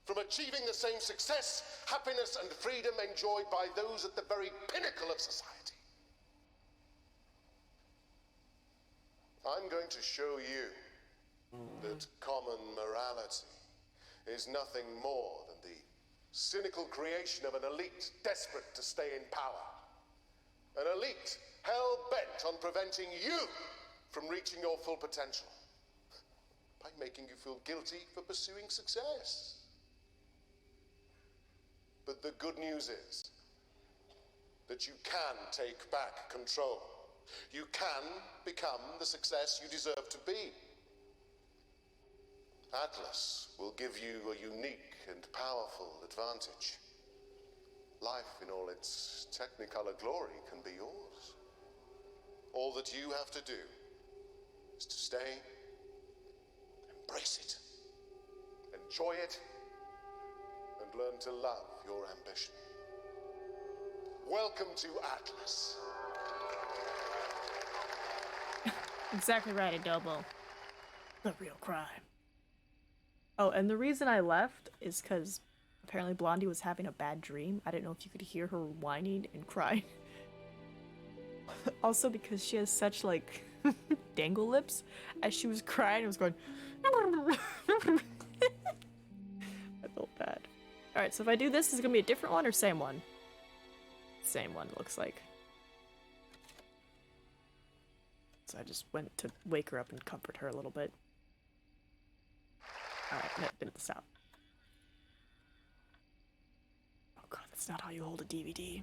from achieving the same success, happiness, and freedom enjoyed by those at the very pinnacle of society. I'm going to show you that common morality is nothing more than the cynical creation of an elite desperate to stay in power. An elite hell-bent on preventing you from reaching your full potential by making you feel guilty for pursuing success. But the good news is that you can take back control. You can become the success you deserve to be. Atlas will give you a unique and powerful advantage. Life in all its technicolor glory can be yours. All that you have to do is to stay, embrace it, enjoy it, and learn to love your ambition. Welcome to Atlas. Exactly right, Adobo. The real crime. Oh, and the reason I left is because apparently Blondie was having a bad dream. I didn't know if you could hear her whining and crying. Also because she has such, like, dangle lips. As she was crying, it was going... I felt bad. Alright, so if I do this, is it gonna be a different one or same one? Same one, it looks like. So I just went to wake her up and comfort her a little bit. Alright, no, didn't stop. Oh god, that's not how you hold a DVD.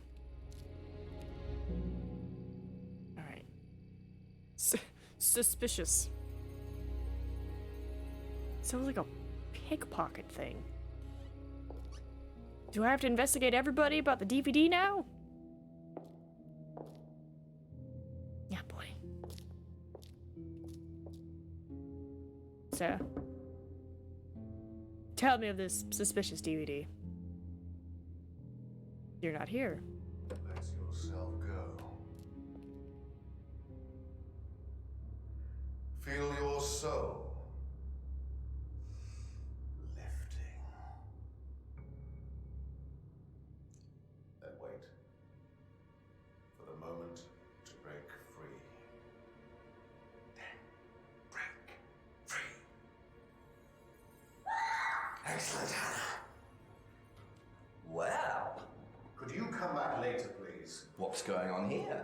Alright. Suspicious. Sounds like a pickpocket thing. Do I have to investigate everybody about the DVD now? Yeah, boy. So... tell me of this suspicious DVD. You're not here. Let yourself go. Feel your soul lifting. Then wait for the moment to break free. Then break free. Excellent, Hannah. Well, Could you come back later, please? what's going on here?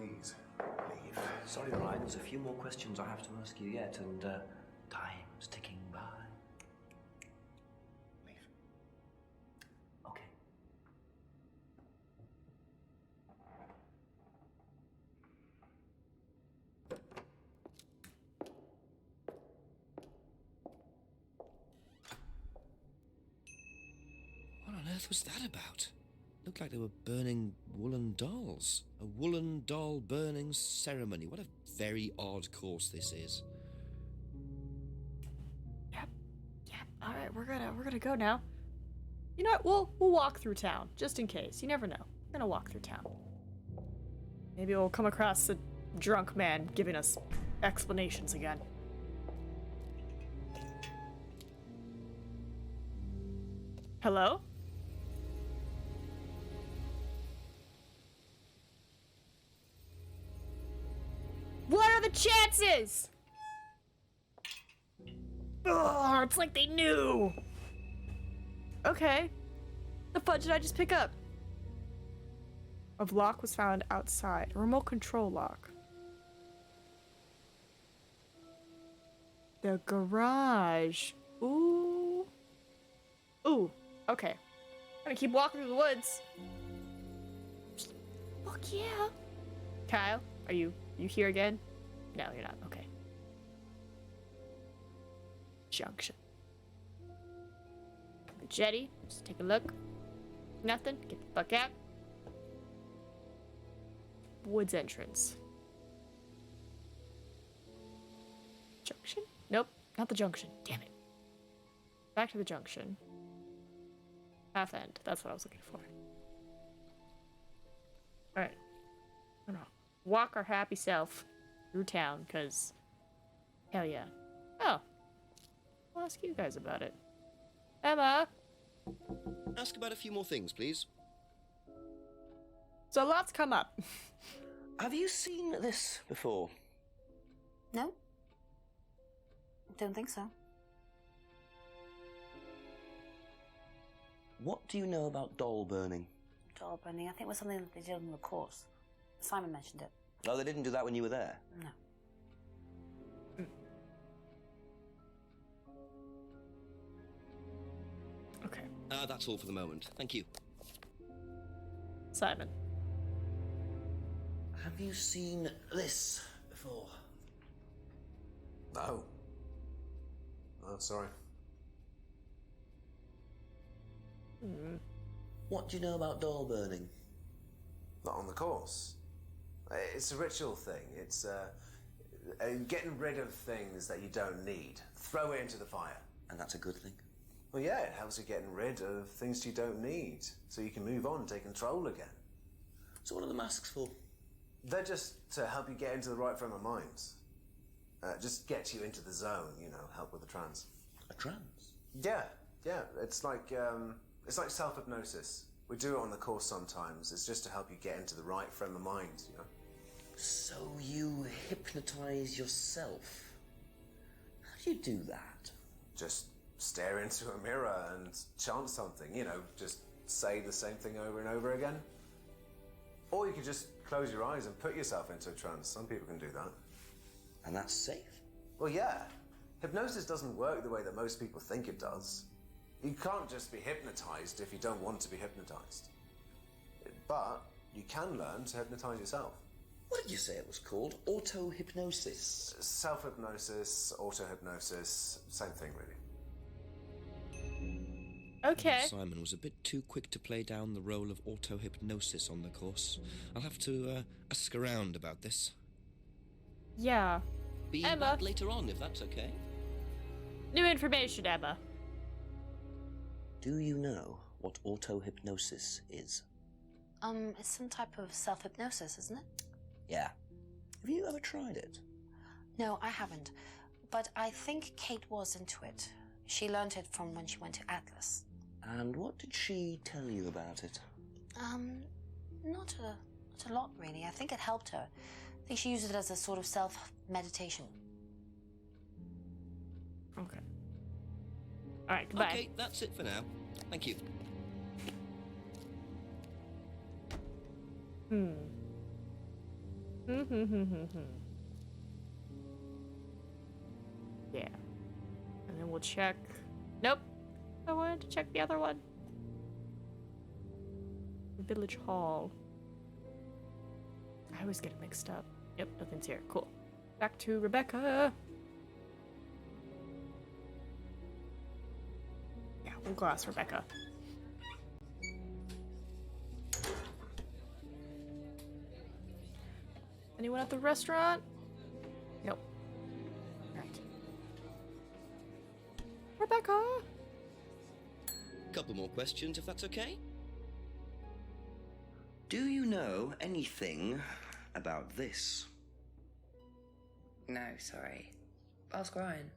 Please, leave. Sorry, Ryan, there's a few more questions I have to ask you yet, and time's ticking by. Leave. Okay. What on earth was that about? Looked like they were burning woolen dolls. A woolen doll burning ceremony. What a very odd course this is. Yep. All right, we're gonna go now. You know what? We'll walk through town just in case. You never know. We're gonna walk through town. Maybe we'll come across a drunk man giving us explanations again. Hello? What are the chances? Oh, it's like they knew. Okay. The fudge did I just pick up? A lock was found outside. A remote control lock. The garage. Ooh. Ooh. Okay. I'm gonna keep walking through the woods. Fuck yeah. Kyle, are you here again? No, you're not. Okay. Junction. The jetty. Just take a look. Nothing. Get the fuck out. Woods entrance. Junction? Nope. Not the junction. Damn it. Back to the junction. Path end. That's what I was looking for. Alright. I'm gonna walk our happy self through town, because hell yeah. Oh. I'll ask you guys about it. Emma! Ask about a few more things, please. So lots come up. Have you seen this before? No? Don't think so. What do you know about doll burning? Doll burning, I think it was something that they did on the course. Simon mentioned it. Oh, they didn't do that when you were there? No. Okay. That's all for the moment. Thank you. Simon. Have you seen this before? No. Oh, sorry. What do you know about doll burning? Not on the course. It's a ritual thing. It's getting rid of things that you don't need. Throw it into the fire. And that's a good thing? Well, yeah, it helps you getting rid of things you don't need, so you can move on and take control again. So what are the masks for? They're just to help you get into the right frame of mind. Just get you into the zone, you know, help with the trance. A trance? Yeah. It's like self-hypnosis. We do it on the course sometimes. It's just to help you get into the right frame of mind, you know. So you hypnotize yourself? How do you do that? Just stare into a mirror and chant something, you know, just say the same thing over and over again. Or you could just close your eyes and put yourself into a trance. Some people can do that. And that's safe? Well, yeah. Hypnosis doesn't work the way that most people think it does. You can't just be hypnotized if you don't want to be hypnotized. But you can learn to hypnotize yourself. What did you say it was called? Auto-hypnosis? Self-hypnosis, auto-hypnosis, same thing, really. Okay. Simon was a bit too quick to play down the role of auto-hypnosis on the course. I'll have to ask around about this. Yeah. Be Emma. back later on, if that's okay. New information, Emma. Do you know what auto-hypnosis is? It's some type of self-hypnosis, isn't it? Yeah. Have you ever tried it? No, I haven't. But I think Kate was into it. She learned it from when she went to Atlas. And what did she tell you about it? Not a lot, really. I think it helped her. I think she used it as a sort of self-meditation. Okay. Alright, goodbye. Okay, that's it for now. Thank you. Yeah. And then we'll check. Nope. I wanted to check the other one. Village Hall. I always get it mixed up. Yep, nothing's here. Cool. Back to Rebecca. Yeah, we'll go ask Rebecca. Anyone at the restaurant? Nope. Right. Rebecca! Couple more questions, if that's okay? Do you know anything about this? No, sorry. Ask Ryan.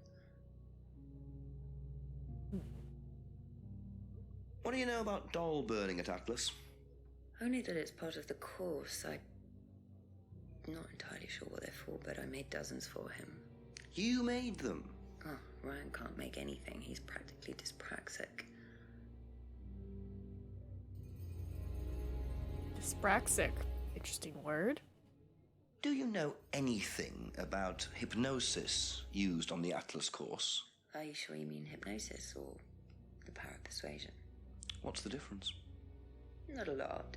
What do you know about doll burning at Atlas? Only that it's part of the course. I'm not entirely sure what they're for, but I made dozens for him. You made them? Oh, Ryan can't make anything. He's practically dyspraxic. Dyspraxic. Interesting word. Do you know anything about hypnosis used on the Atlas course? Are you sure you mean hypnosis or the power of persuasion? What's the difference? Not a lot.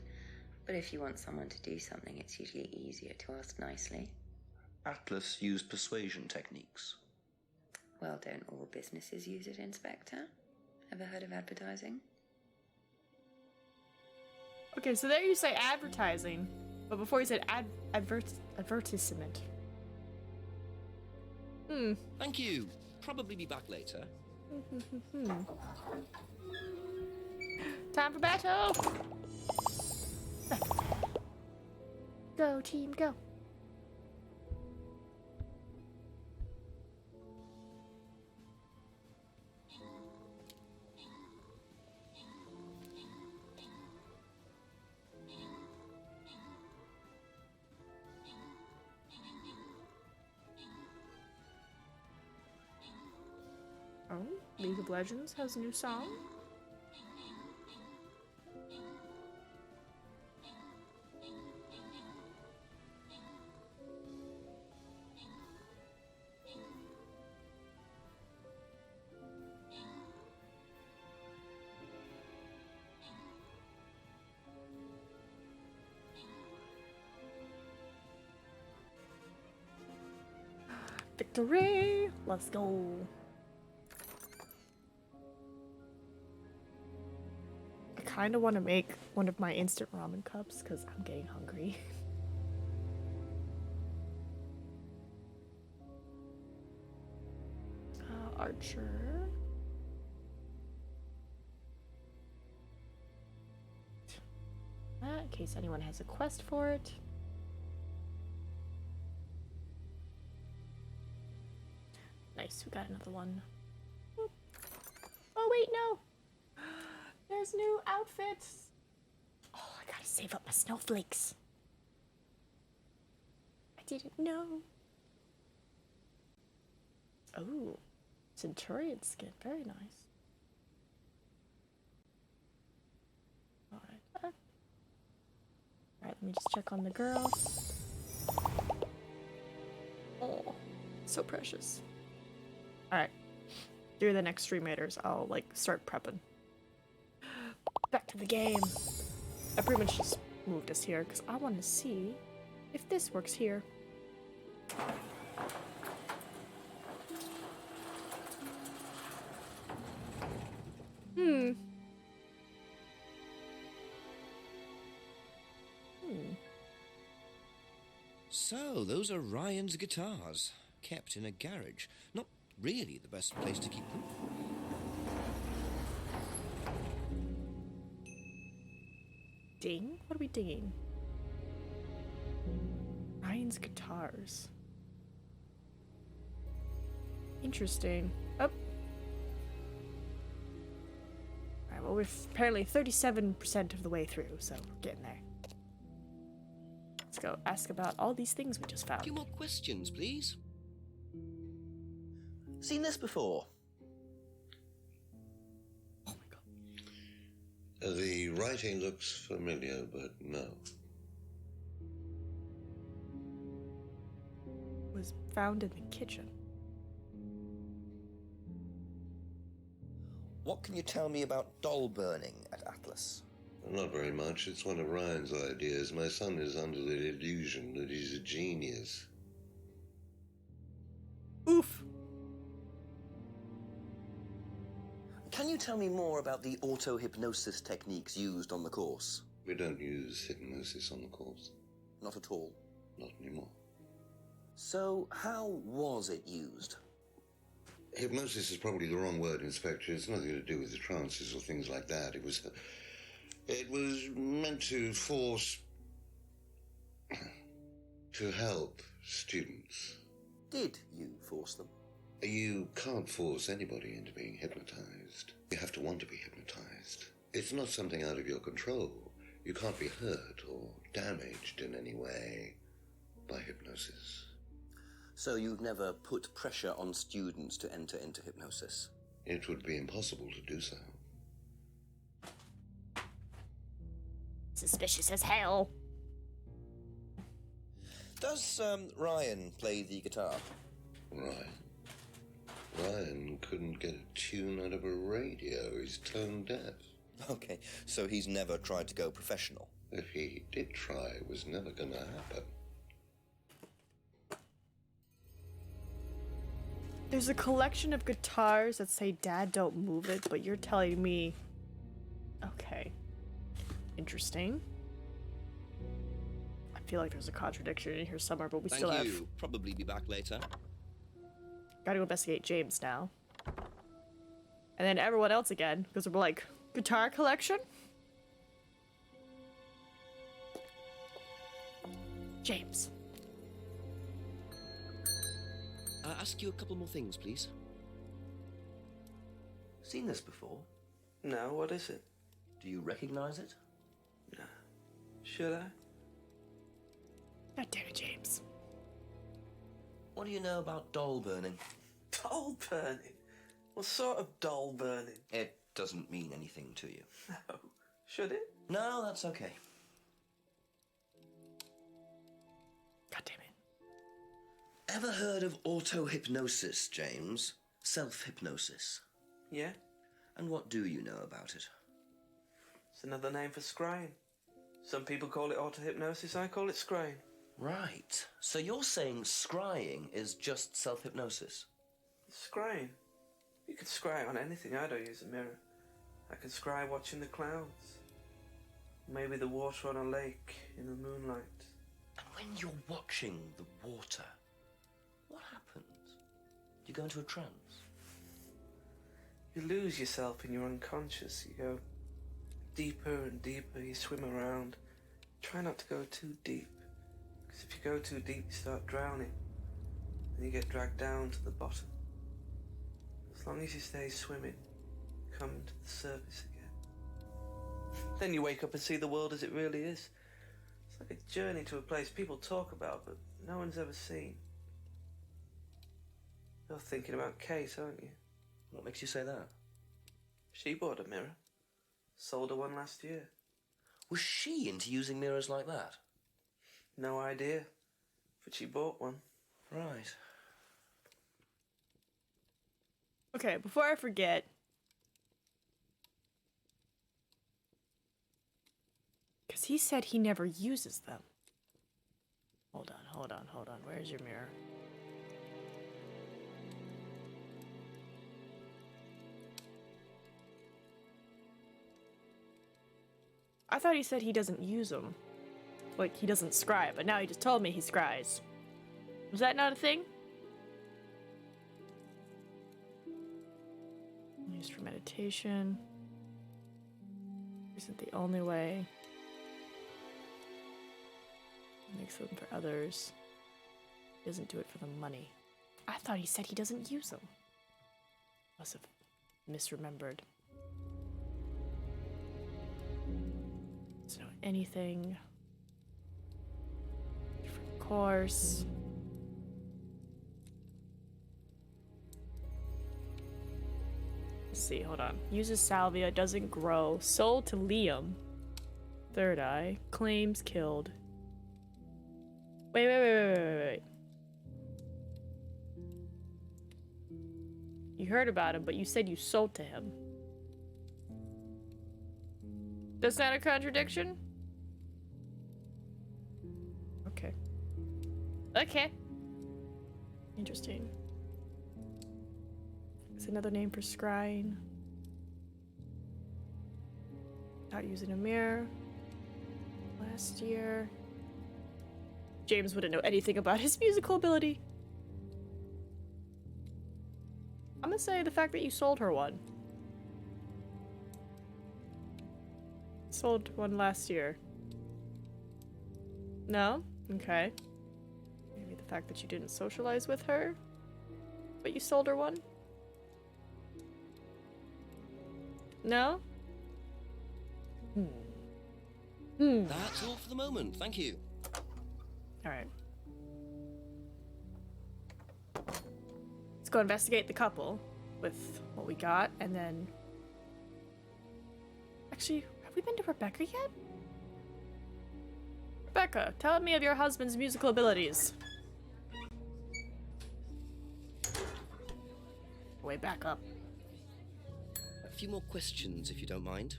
But if you want someone to do something, it's usually easier to ask nicely. Atlas used persuasion techniques. Well, don't all businesses use it, Inspector? Ever heard of advertising? Okay, so there you say advertising, but before you said advertisement. Thank you. Probably be back later. Time for battle! Go, team, go. Oh, League of Legends has a new song. Victory! Let's go. I kind of want to make one of my instant ramen cups because I'm getting hungry. Archer. In case anyone has a quest for it. Nice, we got another one. Oop. Oh wait, no! There's new outfits! Oh, I gotta save up my snowflakes. I didn't know. Oh, Centurion skin, very nice. Alright, let me just check on the girls. Oh, so precious. Alright, through the next 3 meters, I'll like start prepping. Back to the game. I pretty much just moved us here because I want to see if this works here. So, those are Ryan's guitars, kept in a garage. Not really the best place to keep them. Ding? What are we dinging? Ryan's guitars. Interesting. Oh. Alright, well, we're apparently 37% of the way through, so we're getting there. Let's go ask about all these things we just found. A few more questions, please. Seen this before? The writing looks familiar, but no. was found in the kitchen. What can you tell me about doll burning at Atlas? Not very much. It's one of Ryan's ideas. My son is under the illusion that he's a genius. Oof. Can you tell me more about the auto-hypnosis techniques used on the course? We don't use hypnosis on the course. Not at all. Not anymore. So, how was it used? Hypnosis is probably the wrong word, Inspector. It's nothing to do with the trances or things like that. It was meant to force... to help students. Did you force them? You can't force anybody into being hypnotized. You have to want to be hypnotized. It's not something out of your control. You can't be hurt or damaged in any way by hypnosis. So you've never put pressure on students to enter into hypnosis? It would be impossible to do so. Suspicious as hell. Does Ryan play the guitar? Ryan couldn't get a tune out of a radio. He's tone deaf. Okay, so he's never tried to go professional? If he did try, it was never going to happen. There's a collection of guitars that say "Dad, don't move it," but you're telling me... Okay. Interesting. I feel like there's a contradiction in here somewhere, but we still have... Thank you. Probably be back later. Gotta go investigate James now. And then everyone else again, because we're like, guitar collection? James. Ask you a couple more things, please. Seen this before? No, what is it? Do you recognize it? No. Should I? God damn it, James. What do you know about doll burning? Doll burning? What sort of doll burning? It doesn't mean anything to you. No. Should it? No, that's okay. God damn it. Ever heard of auto-hypnosis, James? Self-hypnosis? Yeah. And what do you know about it? It's another name for scrying. Some people call it auto-hypnosis, I call it scrying. Right. So you're saying scrying is just self-hypnosis? Scrying? You can scry on anything. I don't use a mirror. I can scry watching the clouds. Maybe the water on a lake in the moonlight. And when you're watching the water, what happens? Do you go into a trance? You lose yourself in your unconscious. You go deeper and deeper. You swim around. Try not to go too deep. Because if you go too deep, you start drowning. And you get dragged down to the bottom. As long as you stay swimming, you come to the surface again. Then you wake up and see the world as it really is. It's like a journey to a place people talk about, but no one's ever seen. You're thinking about Kate, aren't you? What makes you say that? She bought a mirror. Sold her one last year. Was she into using mirrors like that? No idea. But she bought one. Right. Okay, before I forget... Because he said he never uses them. Hold on. Where's your mirror? I thought he said he doesn't use them. Like, he doesn't scry, but now he just told me he scries. Was that not a thing? Used for meditation. Isn't the only way. Makes them for others. Doesn't do it for the money. I thought he said he doesn't use them. Must have misremembered. Doesn't know anything. Different course. Let's see, hold on. Uses salvia, doesn't grow. Sold to Liam. Third eye. Claims killed. Wait. You heard about him, but you said you sold to him. That's not a contradiction? Okay. Okay. Interesting. It's another name for scrying. Not using a mirror. Last year. James wouldn't know anything about his musical ability. I'm gonna say the fact that you sold her one. Sold one last year. No? Okay. Maybe the fact that you didn't socialize with her, but you sold her one? No? That's all for the moment, thank you. Alright. Let's go investigate the couple with what we got, and then... Actually, have we been to Rebecca yet? Rebecca, tell me of your husband's musical abilities. Way back up. A few more questions, if you don't mind.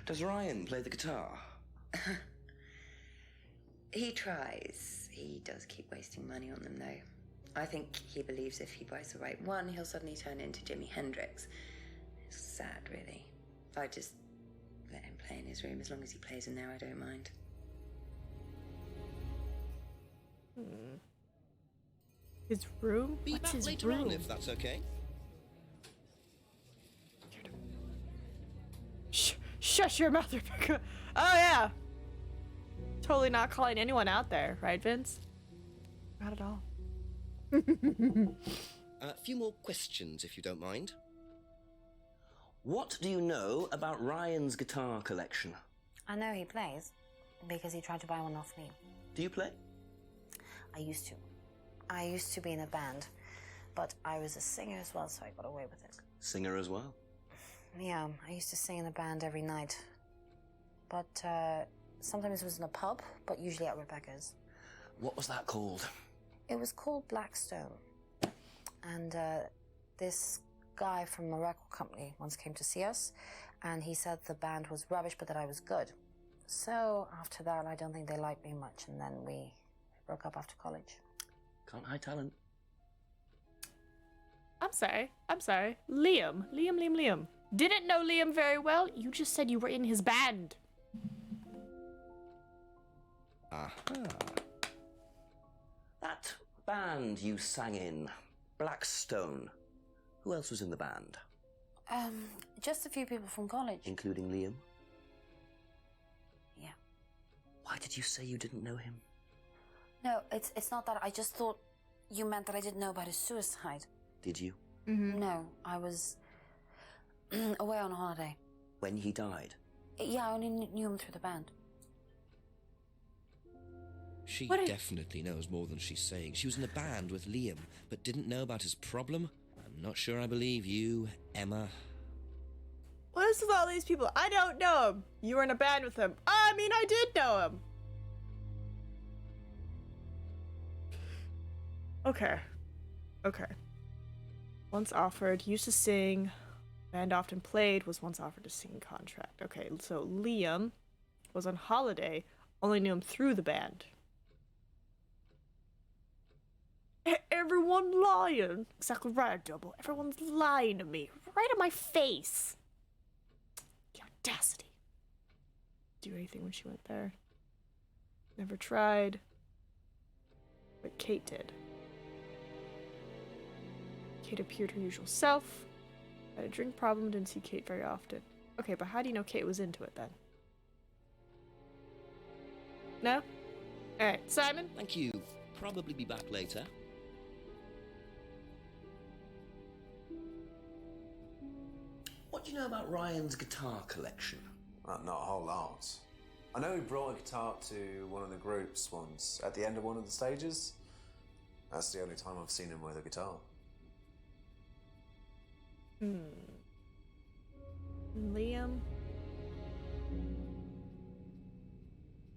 Does Ryan play the guitar? He tries. He does keep wasting money on them, though. I think he believes if he buys the right one, he'll suddenly turn into Jimi Hendrix. It's sad, really. I just let him play in his room. As long as he plays in there, I don't mind. His room? Be What's back his later room? on, if that's okay. Shush your mouth, Rebecca. Oh, yeah. Totally not calling anyone out there, right, Vince? Not at all. A few more questions, if you don't mind. What do you know about Ryan's guitar collection? I know he plays because he tried to buy one off me. Do you play? I used to. I used to be in a band, but I was a singer as well, so I got away with it. Singer as well? Yeah, I used to sing in a band every night. But sometimes it was in a pub, but usually at Rebecca's. What was that called? It was called Blackstone. And this guy from a record company once came to see us, and he said the band was rubbish, but that I was good. So after that, I don't think they liked me much, and then we broke up after college. Can't hide talent. I'm sorry. Liam. Didn't know Liam very well. You just said you were in his band. Aha. That band you sang in, Blackstone. Who else was in the band? Just a few people from college. Including Liam? Yeah. Why did you say you didn't know him? No, it's not that. I just thought you meant that I didn't know about his suicide. Did you? No, I was away on holiday. When he died? Yeah, I only knew him through the band. She definitely knows more than she's saying. She was in a band with Liam, but didn't know about his problem. I'm not sure I believe you, Emma. What is with all these people? I don't know him. You were in a band with him. I mean, I did know him. Okay. Once offered, used to sing, band often played, was once offered a singing contract. Okay, so Liam was on holiday, only knew him through the band. Everyone lying. Exactly right, Double. Everyone's lying to me. Right in my face. The audacity. Do anything when she went there. Never tried. But Kate did. Kate appeared her usual self. Had a drink problem, didn't see Kate very often. Okay, but how do you know Kate was into it then? No? Alright, Simon? Thank you. Probably be back later. What do you know about Ryan's guitar collection? Not a whole lot. I know he brought a guitar to one of the groups once, at the end of one of the stages. That's the only time I've seen him with a guitar. Liam?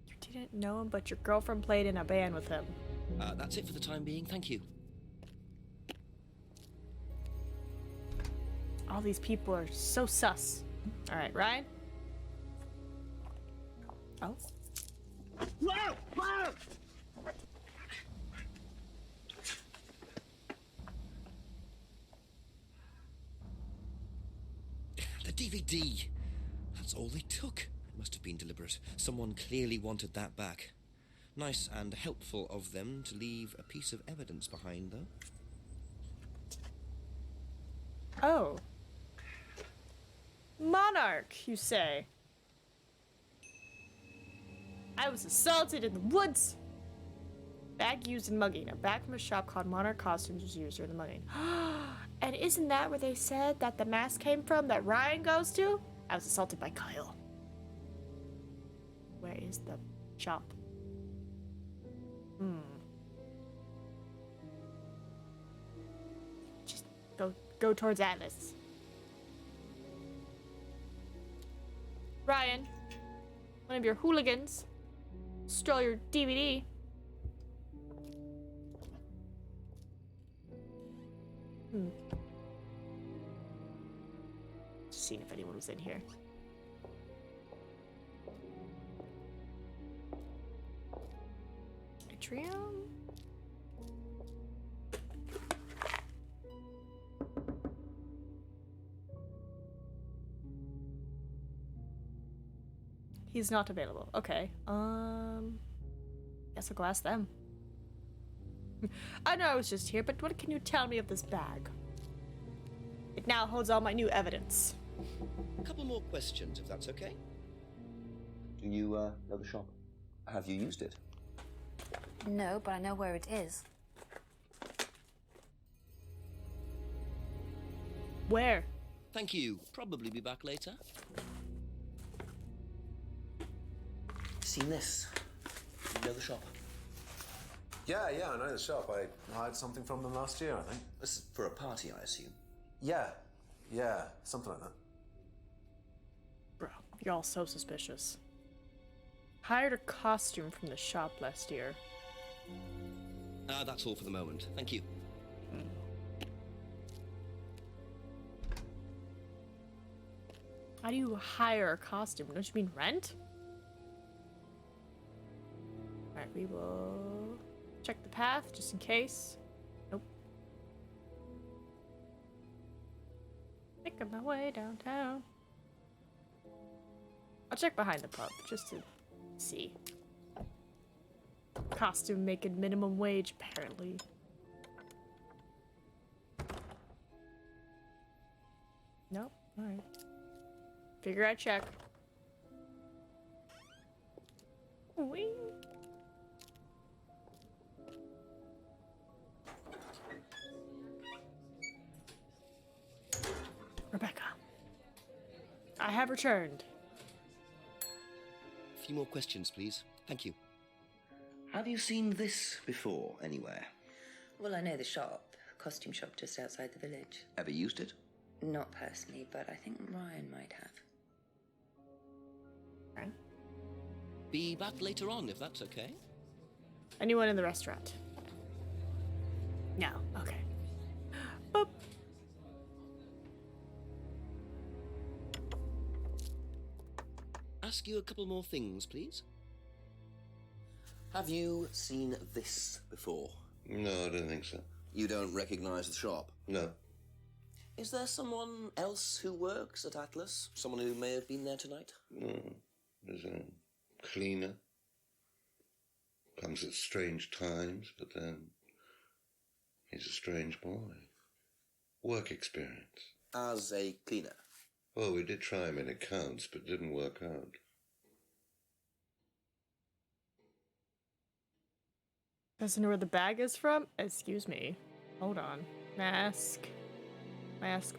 You didn't know him, but your girlfriend played in a band with him. That's it for the time being, thank you. All these people are so sus. All right, Ryan. Oh. Whoa! Whoa! The DVD! That's all they took. It must have been deliberate. Someone clearly wanted that back. Nice and helpful of them to leave a piece of evidence behind, though. Oh. Monarch, you say? I was assaulted in the woods. Bag used in mugging. A bag from a shop called Monarch Costumes was used during the mugging. And isn't that where they said that the mask came from that Ryan goes to? I was assaulted by Kyle. Where is the shop? Just go towards Atlas. Ryan, one of your hooligans stole your DVD. Just seeing if anyone was in here. Atrium? He's not available. Okay. Guess I'll go ask them. I know I was just here, but what can you tell me of this bag? It now holds all my new evidence. A couple more questions, if that's okay. Do you know the shop? Have you used it? No, but I know where it is. Where? Thank you. Probably be back later. Seen this? You know the shop? Yeah, I know the shop. I hired something from them last year, I think. This is for a party, I assume. Yeah, something like that. Bro, you're all so suspicious. Hired a costume from the shop last year. That's all for the moment. Thank you. How do you hire a costume? Don't you mean rent? Alright, we will check the path just in case. Nope. Making my way downtown. I'll check behind the pub just to see. Costume making minimum wage, apparently. Nope. Alright. Figure I'd check. Wing. Rebecca. I have returned. A few more questions, please. Thank you. Have you seen this before, anywhere? Well, I know the shop, costume shop just outside the village. Ever used it? Not personally, but I think Ryan might have. Right. Be back later on, if that's okay. Anyone in the restaurant? No. Okay. Boop. Ask you a couple more things, please. Have you seen this before? No, I don't think so. You don't recognize the shop? No. Is there someone else who works at Atlas? Someone who may have been there tonight? No. There's a cleaner. Comes at strange times, but then he's a strange boy. Work experience. As a cleaner? Well, we did try him in accounts, but it didn't work out. Doesn't know where the bag is from? Excuse me. Hold on. Mask. Mask.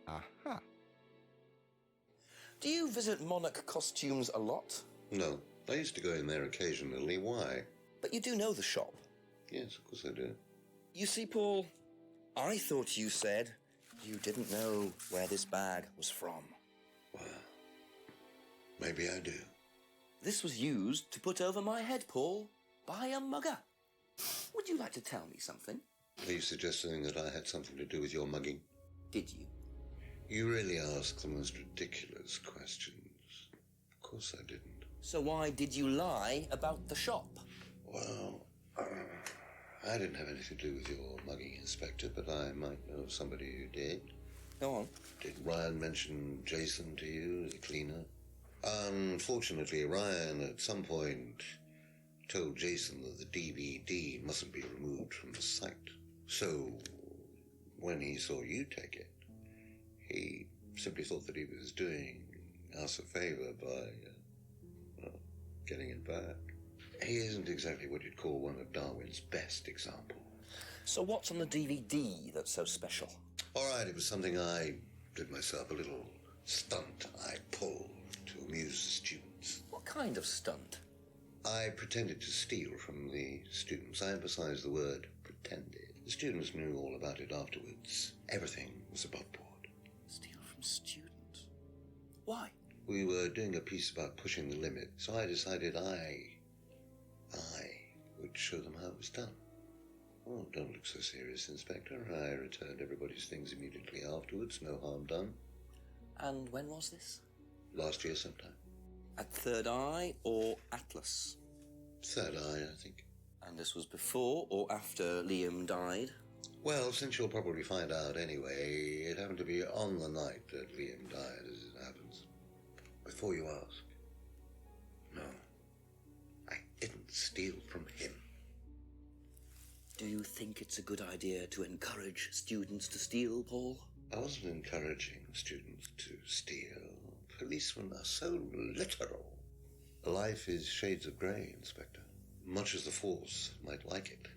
Aha. Do you visit Monarch Costumes a lot? No. I used to go in there occasionally. Why? But you do know the shop? Yes, of course I do. You see, Paul, I thought you said you didn't know where this bag was from. Well, maybe I do. This was used to put over my head, Paul, by a mugger. Would you like to tell me something? Are you suggesting that I had something to do with your mugging? Did you? You really ask the most ridiculous questions. Of course I didn't. So why did you lie about the shop? Well, I didn't have anything to do with your mugging, Inspector, but I might know somebody who did. Go on. Did Ryan mention Jason to you, the cleaner? Unfortunately, Ryan at some point told Jason that the DVD mustn't be removed from the site. So, when he saw you take it, he simply thought that he was doing us a favor by, getting it back. He isn't exactly what you'd call one of Darwin's best examples. So what's on the DVD that's so special? All right, it was something I did myself, a little stunt I pulled to amuse the students. What kind of stunt? I pretended to steal from the students. I emphasize the word pretended. The students knew all about it afterwards. Everything was above board. Steal from students? Why? We were doing a piece about pushing the limit, so I decided I would show them how it was done. Oh, don't look so serious, Inspector. I returned everybody's things immediately afterwards. No harm done. And when was this? Last year sometime. At Third Eye or Atlas? Third Eye, I think. And this was before or after Liam died? Well, since you'll probably find out anyway, it happened to be on the night that Liam died, as it happens. Before you ask, no, I didn't steal from him. Do you think it's a good idea to encourage students to steal, Paul? I wasn't encouraging students to steal. Policemen are so literal. Life is shades of grey, Inspector. Much as the Force might like it,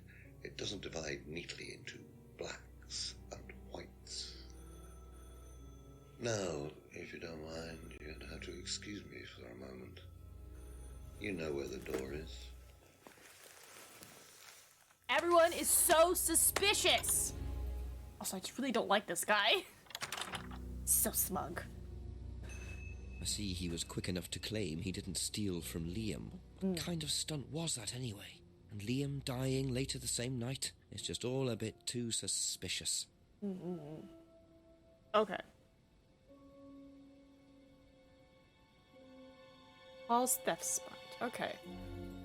it doesn't divide neatly into blacks and whites. Now, if you don't mind, you're going to have to excuse me for a moment. You know where the door is. Everyone is so suspicious. Also, I just really don't like this guy. So smug. I see he was quick enough to claim he didn't steal from Liam. What kind of stunt was that anyway? And Liam dying later the same night? It's just all a bit too suspicious. Okay. Paul's theft spot. Okay.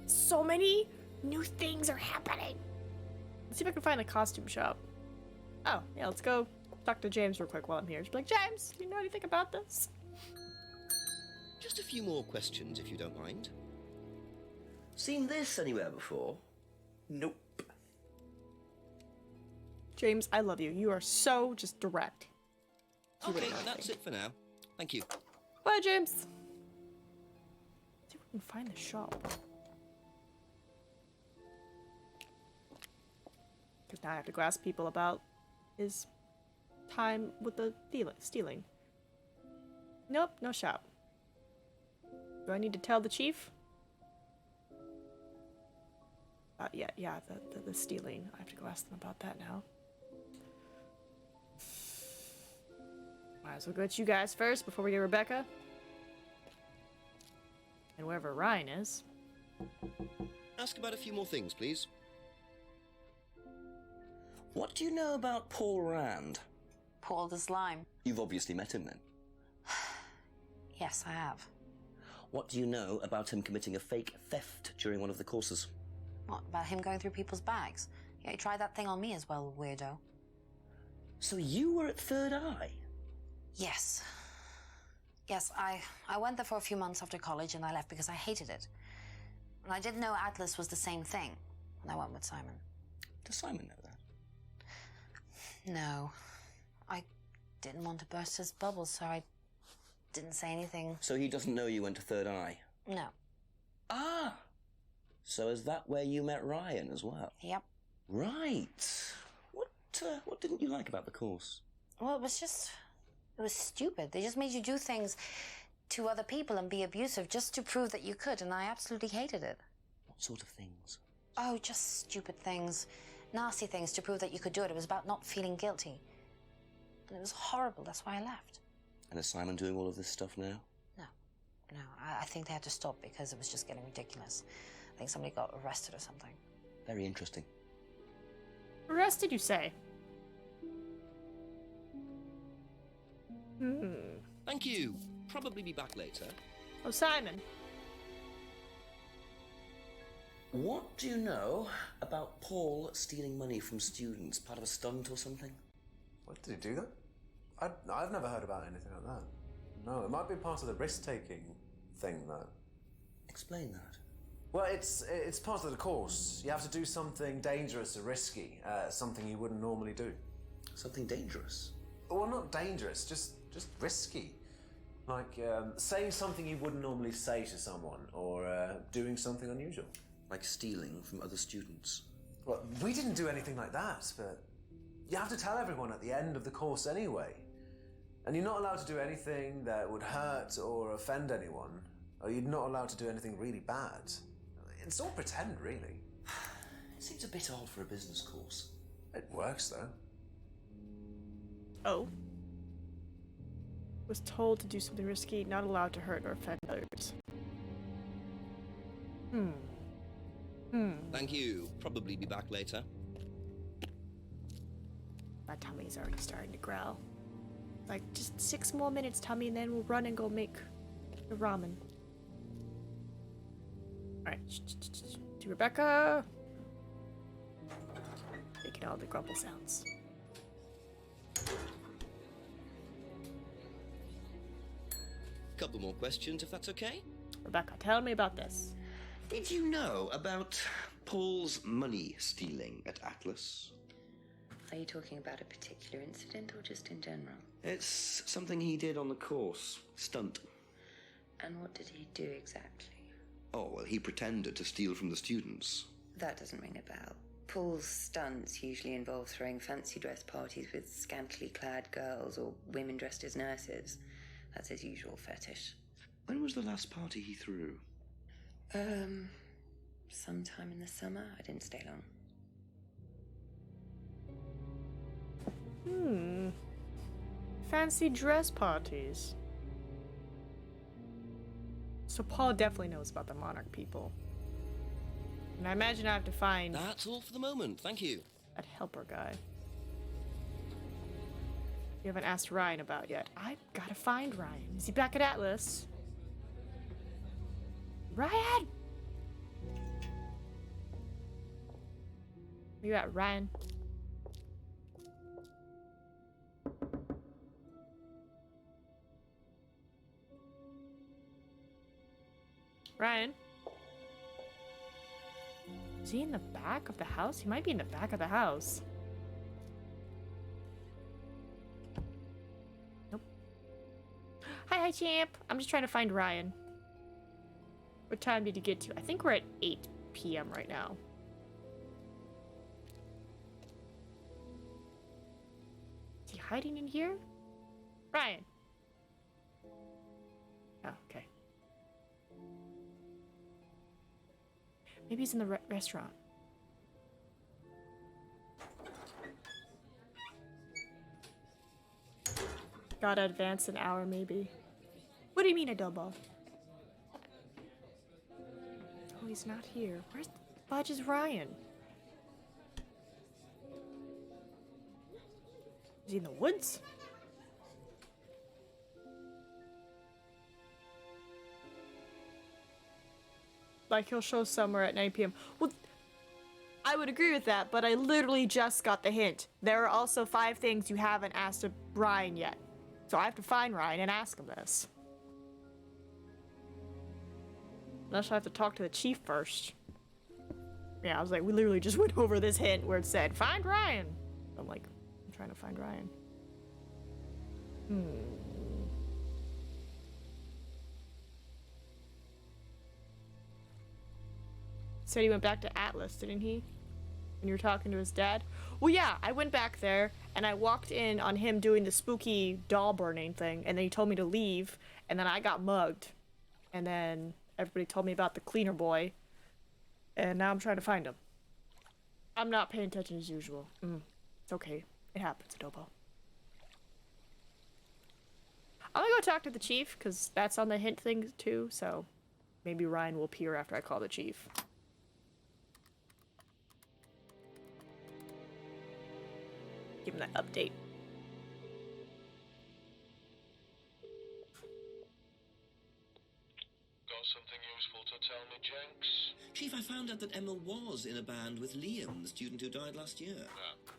So many new things are happening. Let's see if I can find a costume shop. Oh, yeah, let's go talk to James real quick while I'm here. Just be like, James, do you know anything about this? Just a few more questions, if you don't mind. Seen this anywhere before? Nope. James, I love you. You are so just direct. Okay, that's it for now. Thank you. Bye, James. Let's see if we can find the shop. Because now I have to go ask people about his time with the stealing. Nope, no shop. Do I need to tell the chief? Yeah, the stealing. I have to go ask them about that now. Might as well go to you guys first before we get Rebecca. And wherever Ryan is. Ask about a few more things, please. What do you know about Paul Rand? Paul the Slime. You've obviously met him then. Yes, I have. What do you know about him committing a fake theft during one of the courses? What, about him going through people's bags? Yeah, he tried that thing on me as well, weirdo. So you were at Third Eye? Yes. Yes, I went there for a few months after college and I left because I hated it. And I didn't know Atlas was the same thing. And I went with Simon. Does Simon know that? No. I didn't want to burst his bubble, so I didn't say anything. So he doesn't know you went to Third Eye? No. Ah! So is that where you met Ryan as well? Yep. Right. What didn't you like about the course? Well, it was stupid. They just made you do things to other people and be abusive just to prove that you could, and I absolutely hated it. What sort of things? Oh, just stupid things. Nasty things to prove that you could do it. It was about not feeling guilty. And it was horrible. That's why I left. And is Simon doing all of this stuff now? No, I think they had to stop because it was just getting ridiculous. I think somebody got arrested or something. Very interesting. Arrested, you say? Thank you. Probably be back later. Oh, Simon. What do you know about Paul stealing money from students? Part of a stunt or something? What, did he do that? I've never heard about anything like that. No, it might be part of the risk-taking thing, though. Explain that. Well, it's part of the course. You have to do something dangerous or risky, something you wouldn't normally do. Something dangerous? Well, not dangerous, just risky. Like saying something you wouldn't normally say to someone, or doing something unusual. Like stealing from other students? Well, we didn't do anything like that, but you have to tell everyone at the end of the course anyway. And you're not allowed to do anything that would hurt or offend anyone, or you're not allowed to do anything really bad. It's all pretend, really. It seems a bit odd for a business course. It works, though. Oh. Was told to do something risky, not allowed to hurt or offend others. Thank you. Probably be back later. My tummy's already starting to growl. Like, just 6 more minutes, tummy, and then we'll run and go make the ramen. Alright. To Rebecca. Making all the grumble sounds. Couple more questions, if that's okay? Rebecca, tell me about this. Did you know about Paul's money stealing at Atlas? Are you talking about a particular incident or just in general? It's something he did on the course. Stunt. And what did he do exactly? Oh, well, he pretended to steal from the students. That doesn't ring a bell. Paul's stunts usually involve throwing fancy dress parties with scantily clad girls or women dressed as nurses. That's his usual fetish. When was the last party he threw? Sometime in the summer. I didn't stay long. Fancy dress parties. So Paul definitely knows about the Monarch people. And I imagine I have to find... That's all for the moment, thank you. That helper guy. You haven't asked Ryan about yet. I've gotta find Ryan. Is he back at Atlas? Ryan! Where you at, Ryan? Ryan? Is he in the back of the house? He might be in the back of the house. Nope. Hi, champ. I'm just trying to find Ryan. What time did you get to? I think we're at 8 p.m. right now. Is he hiding in here? Ryan. Oh, okay. Maybe he's in the restaurant. Gotta advance an hour, maybe. What do you mean, Adobo? Oh, he's not here. Where's the fudge is Ryan? Is he in the woods? Like he'll show somewhere at 9 p.m. Well, I would agree with that, but I literally just got the hint. There are also 5 things you haven't asked Ryan yet. So I have to find Ryan and ask him this. Unless I have to talk to the chief first. Yeah, I was like, we literally just went over this hint where it said, find Ryan. I'm like, I'm trying to find Ryan. Said he went back to Atlas, didn't he? When you were talking to his dad? Well, yeah, I went back there and I walked in on him doing the spooky doll burning thing, and then he told me to leave, and then I got mugged. And then everybody told me about the cleaner boy, and now I'm trying to find him. I'm not paying attention as usual. It's okay. It happens, Adobo. I'm gonna go talk to the chief, because that's on the hint thing too, so maybe Ryan will appear after I call the chief. Give him that update. Got something useful to tell me, Jenks? Chief, I found out that Emma was in a band with Liam, the student who died last year.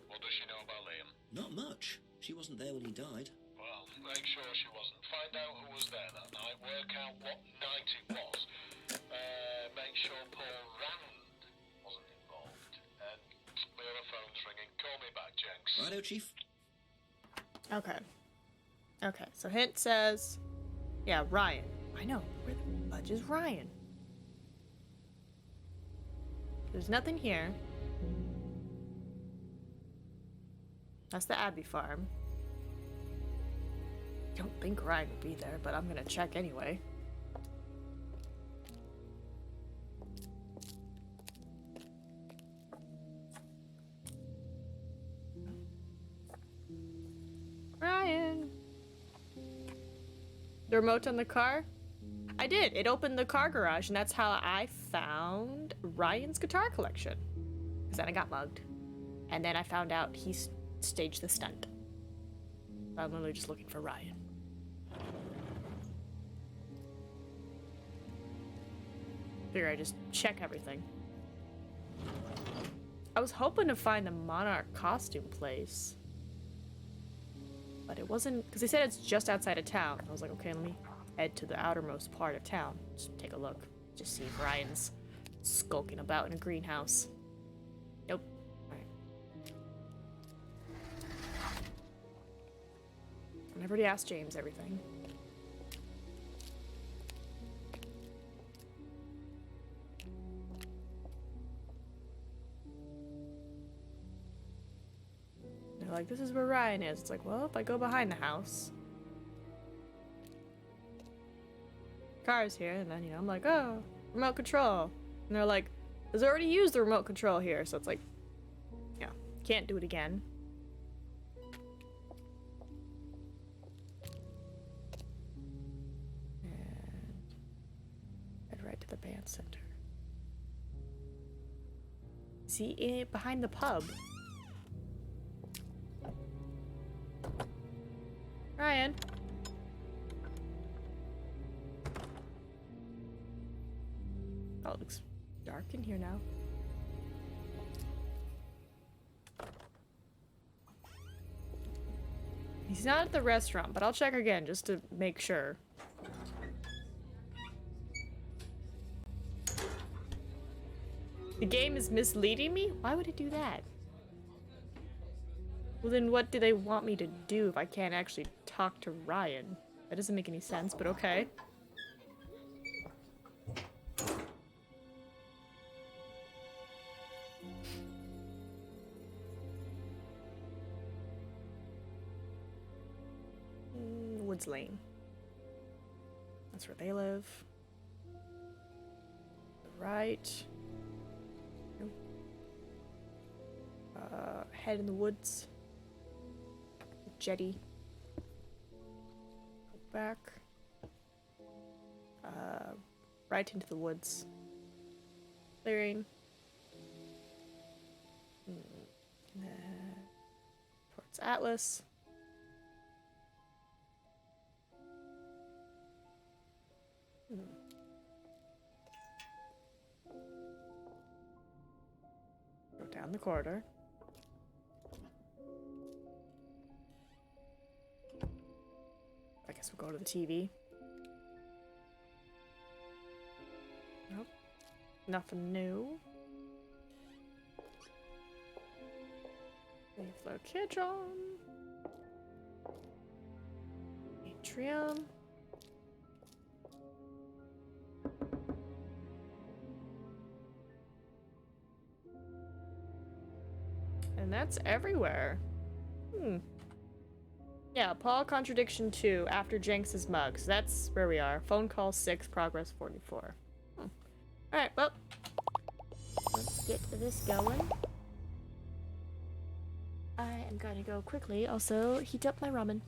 What does she know about Liam? Not much. She wasn't there when he died. Well, make sure she wasn't. Find out who was there that night. Work out what night it was. Make sure Paul Rand wasn't involved. And my other phone's ringing. Call me back, Jenks. Righto, Chief. Okay. Okay, so hint says... Yeah, Ryan. I know. Where the fudge is Ryan? There's nothing here. That's the Abbey farm. I don't think Ryan would be there, but I'm gonna check anyway. Ryan! The remote on the car? I did. It opened the car garage, and that's how I found Ryan's guitar collection. Because then I got mugged. And then I found out he staged the stunt. I'm literally just looking for Ryan. Figure I just check everything. I was hoping to find the Monarch costume place. But it wasn't, because they said it's just outside of town. I was like, okay, let me head to the outermost part of town. Just take a look. Just see if Ryan's skulking about in a greenhouse. Nope. Alright. I've already asked James everything. They're like, this is where Ryan is. It's like, well, if I go behind the house. Car's here, and then, you know, I'm like, oh, remote control. And they're like, there's already used the remote control here. So it's like, yeah, can't do it again. And head right to the band center. Is he in it behind the pub? Ryan. Oh, it looks dark in here now. He's not at the restaurant, but I'll check again just to make sure. The game is misleading me? Why would it do that? Well, then what do they want me to do if I can't actually talk to Ryan? That doesn't make any sense, but okay. Woods Lane. That's where they live. Right. Head in the woods. Jetty. Go back. Right into the woods. Clearing. Towards Atlas. Go down the corridor. I guess we'll go to the TV. Nope. Nothing new. Leave the kitchen. Atrium. And that's everywhere. Yeah, Paul Contradiction 2 after Jenks' mugs. That's where we are. Phone call 6, progress 44. Alright, well. Let's get this going. I am gonna go quickly also heat up my ramen.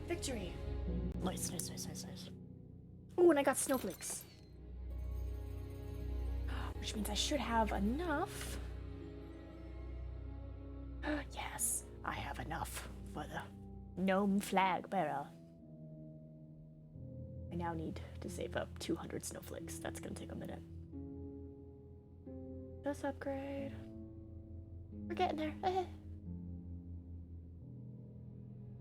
Victory. Nice. Ooh, and I got snowflakes. Which means I should have enough. Yes, I have enough for the gnome flag bearer. I now need to save up 200 snowflakes. That's gonna take a minute. This upgrade. We're getting there.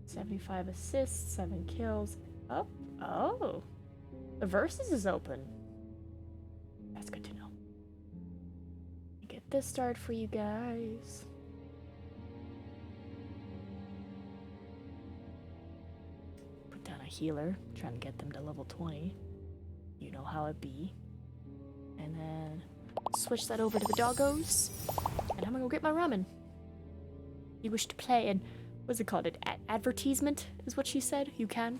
75 assists, 7 kills. Oh. The Versus is open. That's good to know. Get this started for you guys. Put down a healer, trying to get them to level 20. You know how it be. And then switch that over to the doggos. And I'm gonna go get my ramen. You wish to play and what's it called? An advertisement is what she said. You can.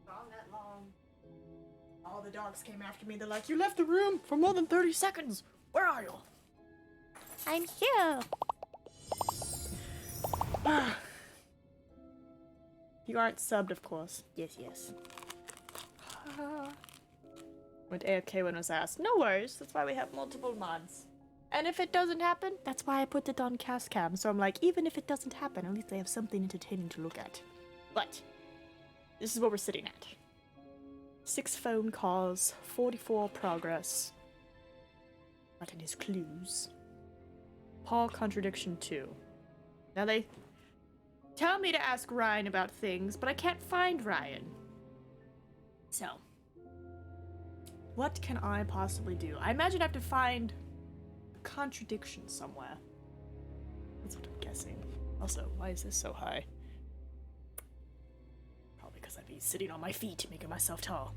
Not that long. All the dogs came after me. They're like, you left the room for more than 30 seconds. Where are you? I'm here. You aren't subbed, of course. Yes. Went AFK when was asked. No worries. That's why we have multiple mods. And if it doesn't happen, that's why I put it on cast cam. So I'm like, even if it doesn't happen, at least they have something entertaining to look at. But this is what we're sitting at. 6 phone calls, 44 progress. Button is clues. Paul Contradiction 2. Now they tell me to ask Ryan about things, but I can't find Ryan. So, what can I possibly do? I imagine I have to find a contradiction somewhere. That's what I'm guessing. Also, why is this so high? Probably because I'd be sitting on my feet, making myself tall.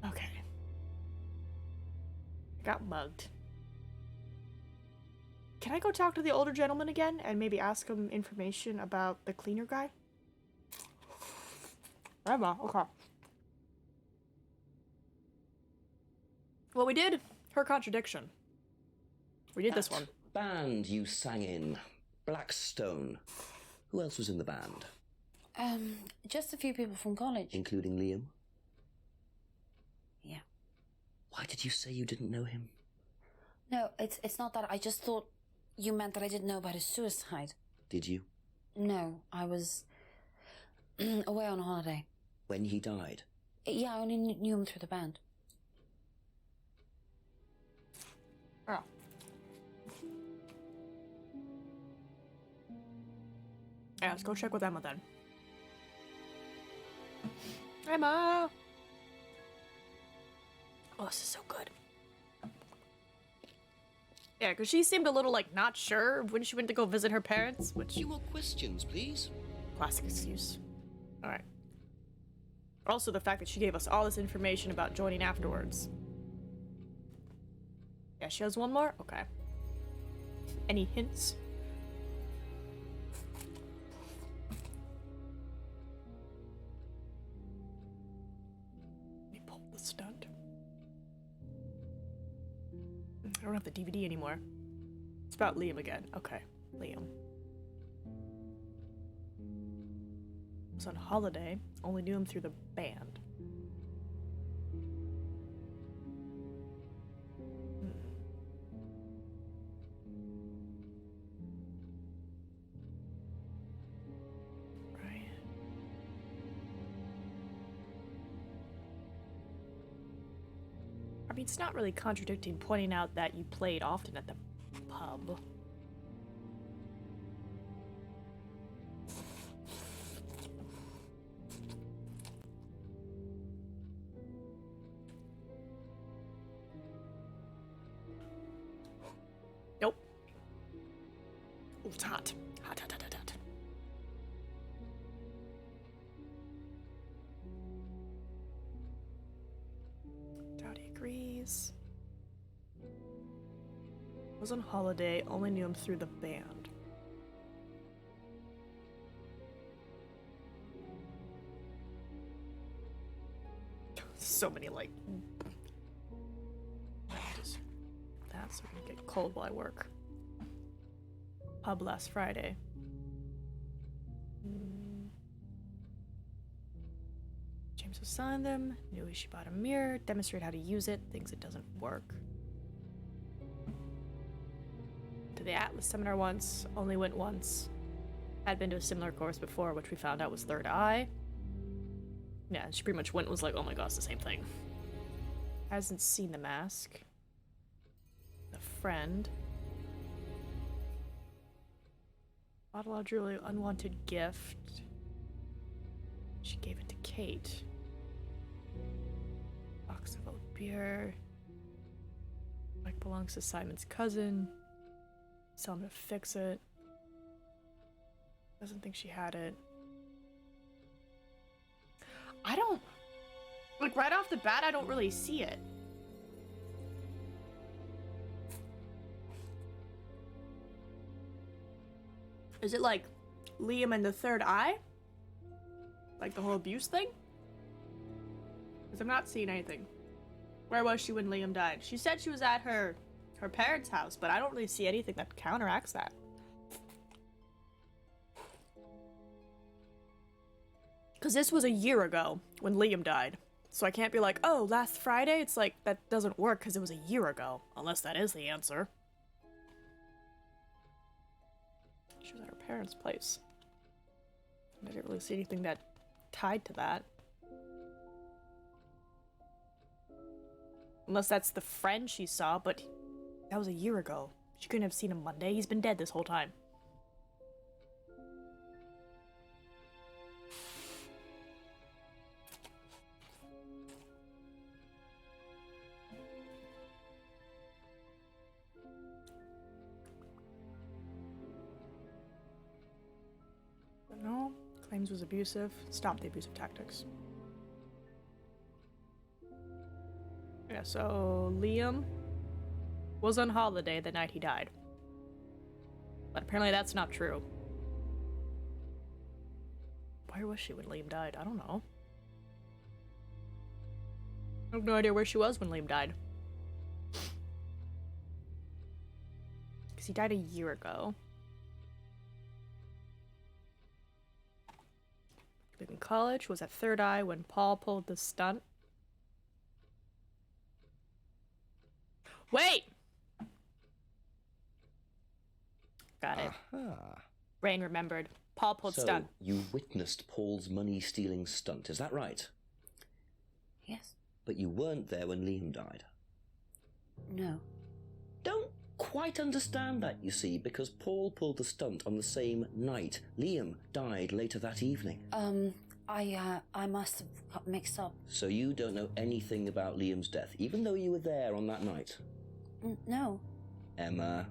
Okay. I got mugged. Can I go talk to the older gentleman again and maybe ask him information about the cleaner guy? Emma, okay. Well, we did her contradiction. We did this one. Band you sang in, Blackstone. Who else was in the band? Just a few people from college. Including Liam? Yeah. Why did you say you didn't know him? No, it's not that. I just thought you meant that I didn't know about his suicide. Did you? No, I was away on holiday. When he died? Yeah, I only knew him through the band. Oh. Yeah, let's go check with Emma then. Emma! Oh, this is so good. Yeah, because she seemed a little, like, not sure when she went to go visit her parents, which... Few more questions, please. Classic excuse. Alright. Also, the fact that she gave us all this information about joining afterwards. Yeah, she has one more? Okay. Any hints? Let me pull the stunt. I don't have the DVD anymore. It's about Liam again. Okay, Liam. Was on holiday, only knew him through the band. Right. I mean, it's not really contradicting pointing out that you played often at the pub. Nope. Ooh, it's hot. Hot, hot, hot, hot, hot. Dowdy agrees. Was on holiday, only knew him through the band. So many, like... That's gonna get cold while I work. Pub last Friday. James assigned them, knew she bought a mirror, demonstrated how to use it, thinks it doesn't work. To the Atlas seminar once, only went once. Had been to a similar course before, which we found out was Third Eye. Yeah, she pretty much went and was like, oh my gosh, it's the same thing. Hasn't seen the mask. The friend. Bought a Julie unwanted gift. She gave it to Kate. Box of old beer. Like belongs to Simon's cousin. Tell him to fix it. Doesn't think she had it. I don't... Like, right off the bat, I don't really see it. Is it like Liam and the Third Eye? Like the whole abuse thing? Because I'm not seeing anything. Where was she when Liam died? She said she was at her parents' house, but I don't really see anything that counteracts that. Because this was a year ago when Liam died. So I can't be like, oh, last Friday? It's like, that doesn't work because it was a year ago. Unless that is the answer. She was at her parents' place. I didn't really see anything that tied to that. Unless that's the friend she saw, but that was a year ago. She couldn't have seen him Monday. He's been dead this whole time. No, claims was abusive. Stop the abusive tactics. Yeah, so Liam was on holiday the night he died. But apparently that's not true. Where was she when Liam died? I don't know. I have no idea where she was when Liam died. Because he died a year ago. In college, was at Third Eye when Paul pulled the stunt. Wait! Got it. Rain remembered. Paul pulled stunt. You witnessed Paul's money-stealing stunt, is that right? Yes. But you weren't there when Liam died? No. Don't quite understand that, you see, because Paul pulled the stunt on the same night. Liam died later that evening. I must have got mixed up. So you don't know anything about Liam's death, even though you were there on that night? No. Emma.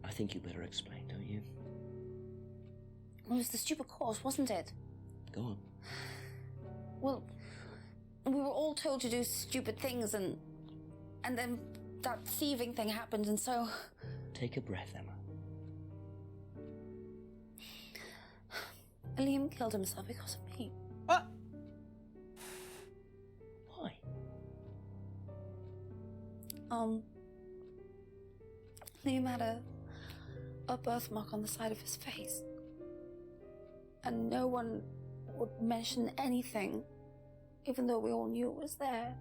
I think you better explain, don't you? Well, it was the stupid course, wasn't it? Go on. Well, we were all told to do stupid things, and then that thieving thing happened, and so... Take a breath, Emma. Liam killed himself because of me. What? Why? Liam had a birthmark on the side of his face. And no one would mention anything, even though we all knew it was there.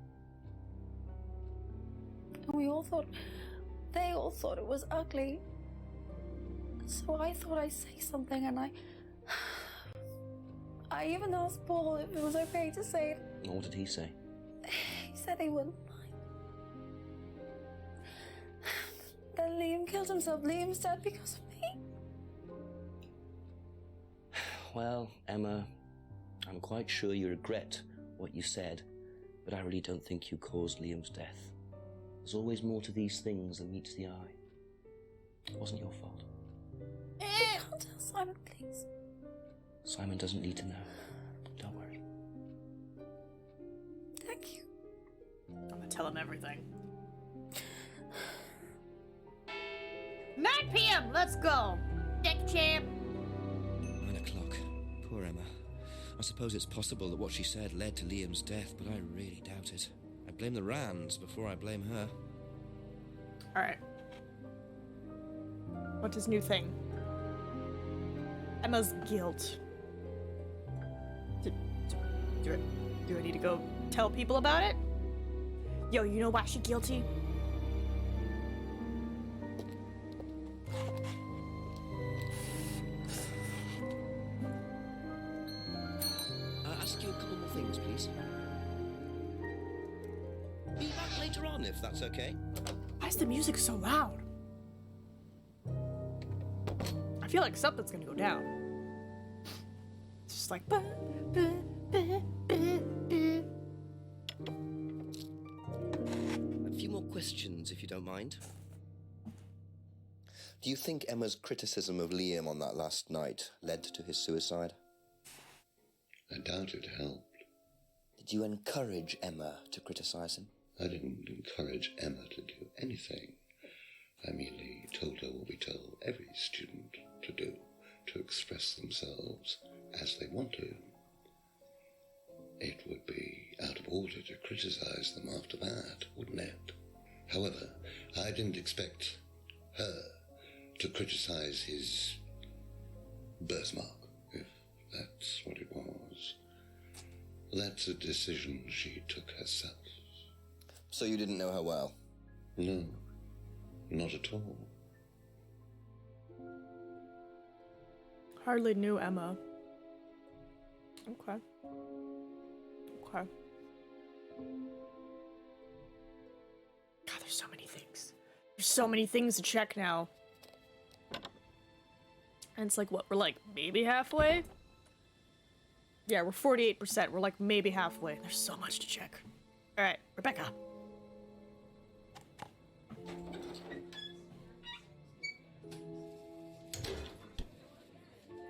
And they all thought it was ugly. So I thought I'd say something, and I even asked Paul if it was okay to say it. What did he say? He said he wouldn't mind. Then Liam killed himself. Liam's dead because of me. Well, Emma, I'm quite sure you regret what you said, but I really don't think you caused Liam's death. There's always more to these things than meets the eye. It wasn't your fault. Don't tell Simon, please. Simon doesn't need to know. Don't worry. Thank you. I'm gonna tell him everything. 9 p.m. Let's go. Euchrechamp. 9 o'clock. Poor Emma. I suppose it's possible that what she said led to Liam's death, but I really doubt it. I blame the Rands before I blame her. Alright. What's his new thing? Emma's guilt. Do I need to go tell people about it? Yo, you know why she's guilty? I'll ask you a couple more things, please. Be back later on, if that's okay. Why is the music so loud? I feel like something's gonna go down. It's just like... A few more questions, if you don't mind. Do you think Emma's criticism of Liam on that last night led to his suicide? I doubt it helped. Did you encourage Emma to criticize him? I didn't encourage Emma to do anything. I merely told her what we tell every student to do, to express themselves as they want to. It would be out of order to criticize them after that, wouldn't it? However, I didn't expect her to criticize his birthmark, if that's what it was. That's a decision she took herself. So you didn't know her well? No, not at all. Hardly knew Emma. Okay. Okay. God, there's so many things. There's so many things to check now. And it's like, what, we're like maybe halfway? Yeah, we're 48%. We're like maybe halfway. There's so much to check. Alright, Rebecca.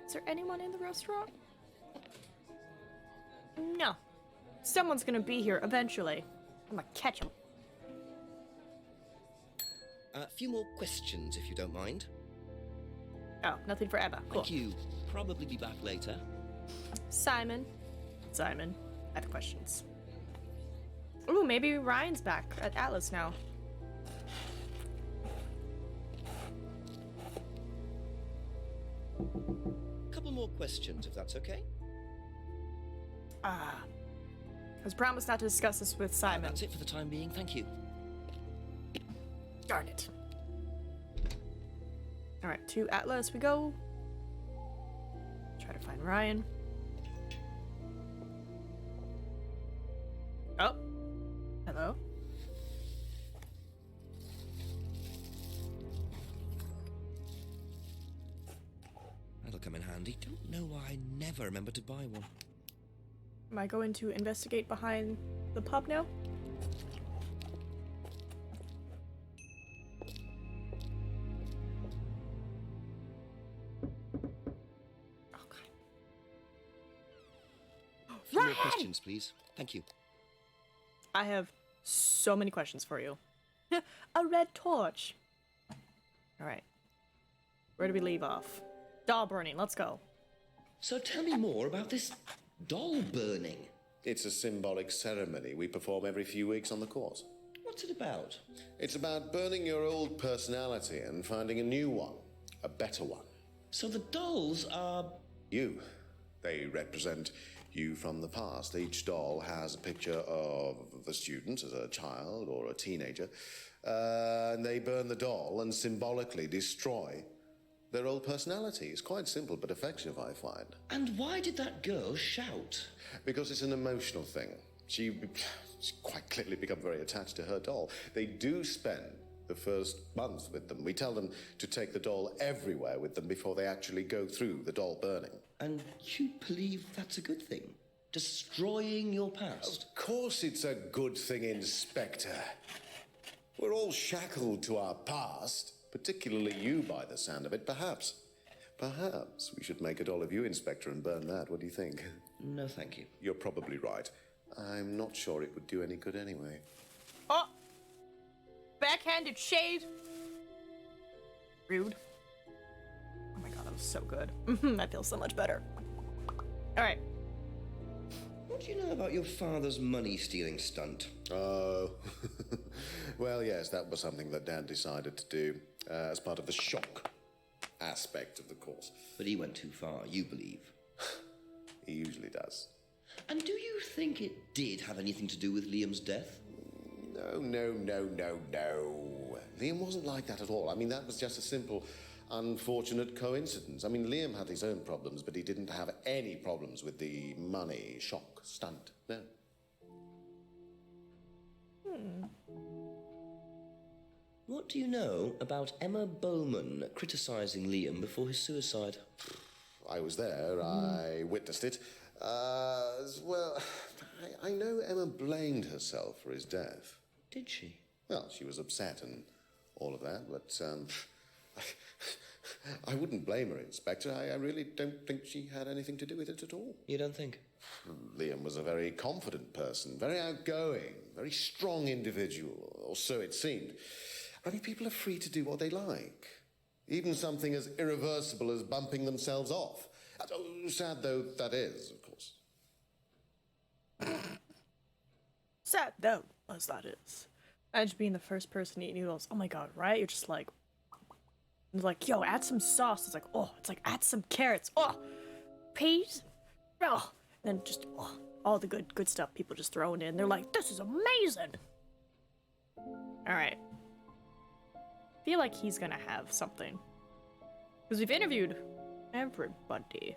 Is there anyone in the restaurant? No. Someone's gonna be here eventually. I'm gonna catch him. A few more questions, if you don't mind. Oh, nothing for Emma. Cool. Thank you. Probably be back later. Simon, I have questions. Ooh, maybe Ryan's back at Atlas now. Couple more questions, if that's okay. I was promised not to discuss this with Simon. That's it for the time being, thank you. Darn it. Alright, to Atlas we go. Try to find Ryan. Oh. Hello. I'd that'll come in handy. Don't know why I never remembered to buy one. Am I going to investigate behind the pub now? Fewer questions, please. Thank you. I have so many questions for you. A red torch. All right. Where do we leave off? Doll burning. Let's go. So tell me more about this doll burning. It's a symbolic ceremony we perform every few weeks on the course. What's it about? It's about burning your old personality and finding a new one, a better one. So the dolls are... You. They represent you from the past. Each doll has a picture of the student as a child or a teenager, and they burn the doll and symbolically destroy their old personality. It's quite simple but effective, I find. And why did that girl shout? Because it's an emotional thing. She's quite clearly become very attached to her doll. They do spend the first month with them. We tell them to take the doll everywhere with them before they actually go through the doll burning. And you believe that's a good thing? Destroying your past? Of course it's a good thing, Inspector. We're all shackled to our past, particularly you by the sound of it. Perhaps we should make a doll of you, Inspector, and burn that. What do you think? No, thank you. You're probably right. I'm not sure it would do any good anyway. Oh! Backhanded shade! Rude. Oh my god, that was so good. I feel so much better. Alright. What do you know about your father's money-stealing stunt? Oh. Well, yes, that was something that Dad decided to do as part of the shock aspect of the course. But he went too far, you believe. He usually does. And do you think it did have anything to do with Liam's death? No. Liam wasn't like that at all. I mean, that was just a simple, unfortunate coincidence. I mean, Liam had his own problems, but he didn't have any problems with the money shock stunt. No. What do you know about Emma Bowman criticising Liam before his suicide? I was there. I witnessed it. Well, I know Emma blamed herself for his death. Did she? Well, she was upset and all of that, but I wouldn't blame her, Inspector. I really don't think she had anything to do with it at all. You don't think? Liam was a very confident person, very outgoing, very strong individual, or so it seemed. I mean, people are free to do what they like. Even something as irreversible as bumping themselves off. Sad though that is, of course. Sad though as that is. Imagine being the first person to eat noodles. Oh my god, right? You're just like, yo, add some sauce. It's like, oh, it's like, add some carrots. Oh, peas. Oh, and then just all the good stuff people just throw in. They're like, this is amazing. All right. I feel like he's gonna have something. Because we've interviewed everybody.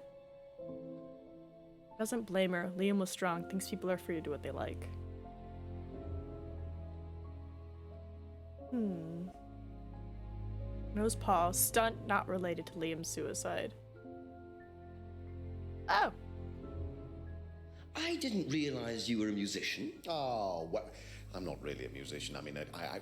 Doesn't blame her. Liam was strong. Thinks people are free to do what they like. Nose paw. Stunt not related to Liam's suicide. Oh. I didn't realise you were a musician. Oh, well, I'm not really a musician. I mean, I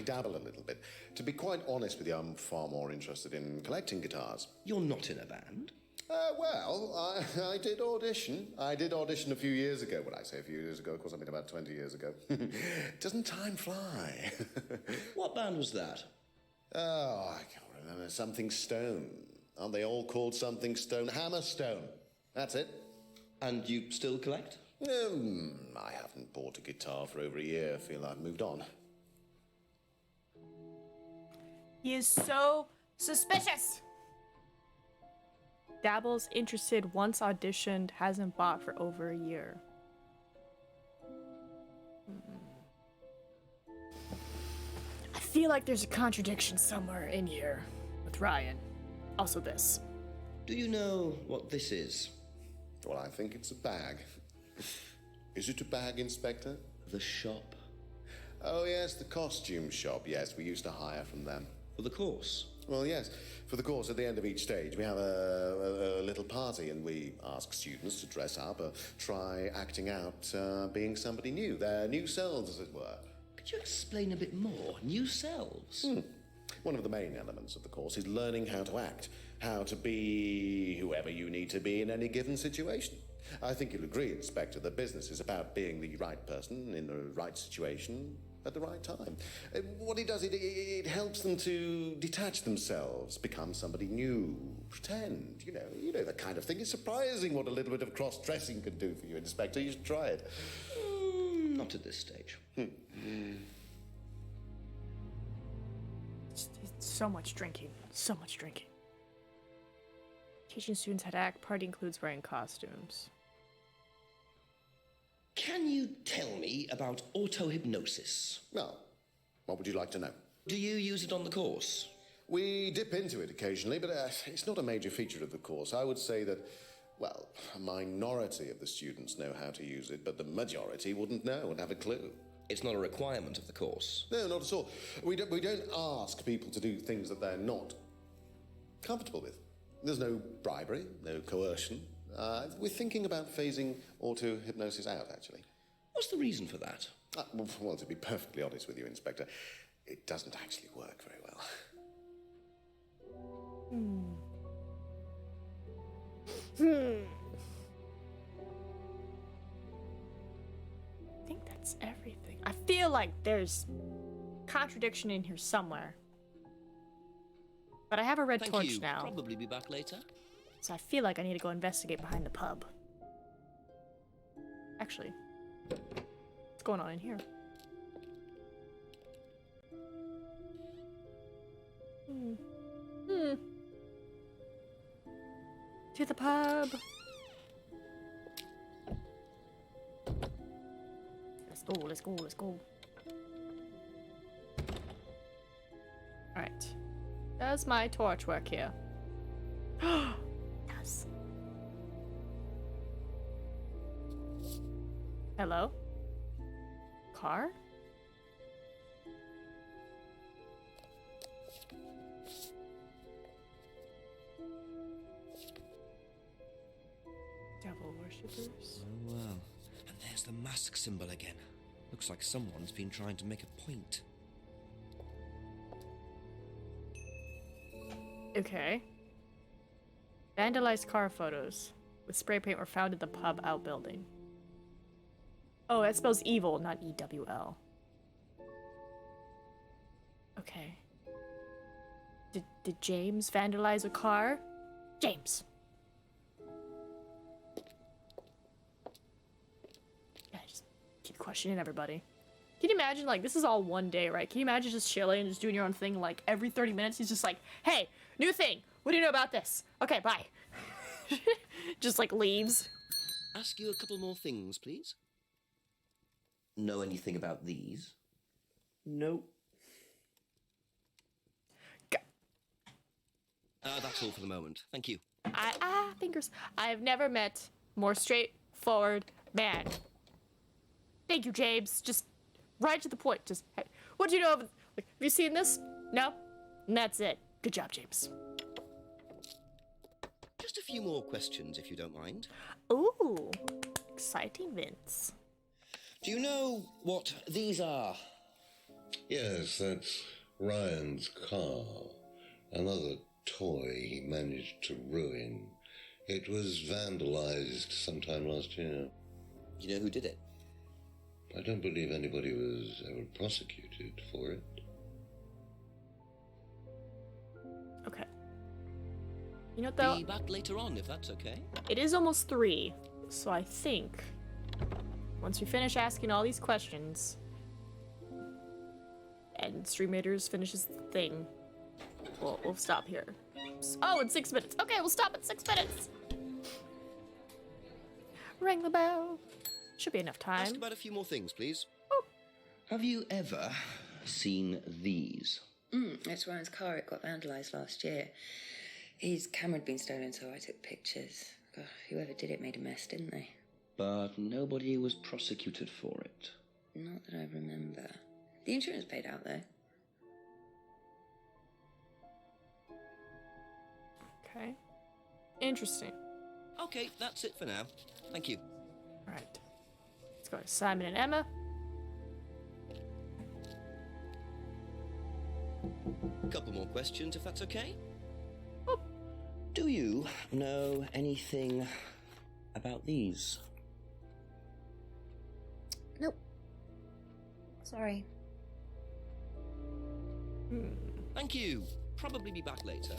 dabble a little bit. To be quite honest with you, I'm far more interested in collecting guitars. You're not in a band? Well, I did audition. I did audition a few years ago. When I say a few years ago, of course, I mean about 20 years ago. Doesn't time fly? What band was that? Oh, I can't remember. Something Stone. Aren't they all called something Stone? Hammerstone. That's it. And you still collect? I haven't bought a guitar for over a year. I feel I've moved on. He is so suspicious. Dabbles interested, once auditioned, hasn't bought for over a year. I feel like there's a contradiction somewhere in here with Ryan. Also this. Do you know what this is? Well, I think it's a bag. Is it a bag, Inspector? The shop. Oh, yes, the costume shop. Yes, we used to hire from them. For the course? Well, yes. For the course, at the end of each stage, we have a little party, and we ask students to dress up or try acting out being somebody new, their new selves, as it were. Could you explain a bit more? New selves? One of the main elements of the course is learning how to act, how to be whoever you need to be in any given situation. I think you'll agree, Inspector, that business is about being the right person in the right situation at the right time. What it does, it helps them to detach themselves, become somebody new, pretend, you know that kind of thing. It's surprising what a little bit of cross-dressing can do for you, Inspector. You should try it. Not at this stage. It's so much drinking. So much drinking. Teaching students how to act. Party includes wearing costumes. Can you tell me about auto-hypnosis? Well, what would you like to know? Do you use it on the course? We dip into it occasionally, but it's not a major feature of the course. I would say that, well, a minority of the students know how to use it, but the majority wouldn't know and have a clue. It's not a requirement of the course? No, not at all. We don't ask people to do things that they're not comfortable with. There's no bribery, no coercion. We're thinking about phasing auto-hypnosis out, actually. What's the reason for that? Well, to be perfectly honest with you, Inspector, it doesn't actually work very well. I think that's everything. I feel like there's contradiction in here somewhere. But I have a red torch now. Probably be back later. So I feel like I need to go investigate behind the pub. Actually, what's going on in here? To the pub. Let's go. Alright. Does my torch work here? Yes. Hello? Car? Devil worshippers? Oh, well. And there's the mask symbol again. Looks like someone's been trying to make a point. Okay. Vandalized car photos with spray paint were found in the pub outbuilding. Oh, that spells evil, not EWL. Okay. Did James vandalize a car? James! Yeah, just keep questioning everybody. Can you imagine, like, this is all one day, right? Can you imagine just chilling and just doing your own thing, like, every 30 minutes he's just like, hey, new thing! What do you know about this? Okay, bye. Just, like, leaves. Ask you a couple more things, please. Know anything about these? Nope. That's all for the moment. Thank you. Fingers. I've never met more straightforward man. Thank you, James. Just right to the point. Just, hey, what do you know of, like, have you seen this? No? And that's it. Good job, James. Just a few more questions, if you don't mind. Ooh, exciting, Vince. Do you know what these are? Yes, that's Ryan's car. Another toy he managed to ruin. It was vandalized sometime last year. Do you know who did it? I don't believe anybody was ever prosecuted for it. Okay. You know what, though? Be back later on, if that's okay. It is almost 3, so I think once we finish asking all these questions and Stream Raiders finishes the thing, we'll stop here. Oh, in 6 minutes. Okay, we'll stop at 6 minutes. Ring the bell. Should be enough time. Ask about a few more things, please. Oh. Have you ever seen these? It's Ryan's car. It got vandalised last year. His camera had been stolen, so I took pictures. God, whoever did it made a mess, didn't they? But nobody was prosecuted for it. Not that I remember. The insurance paid out, though. Okay. Interesting. Okay, that's it for now. Thank you. All right. Let's go to Simon and Emma. A couple more questions, if that's okay. Do you know anything about these? Nope. Sorry. Thank you. Probably be back later.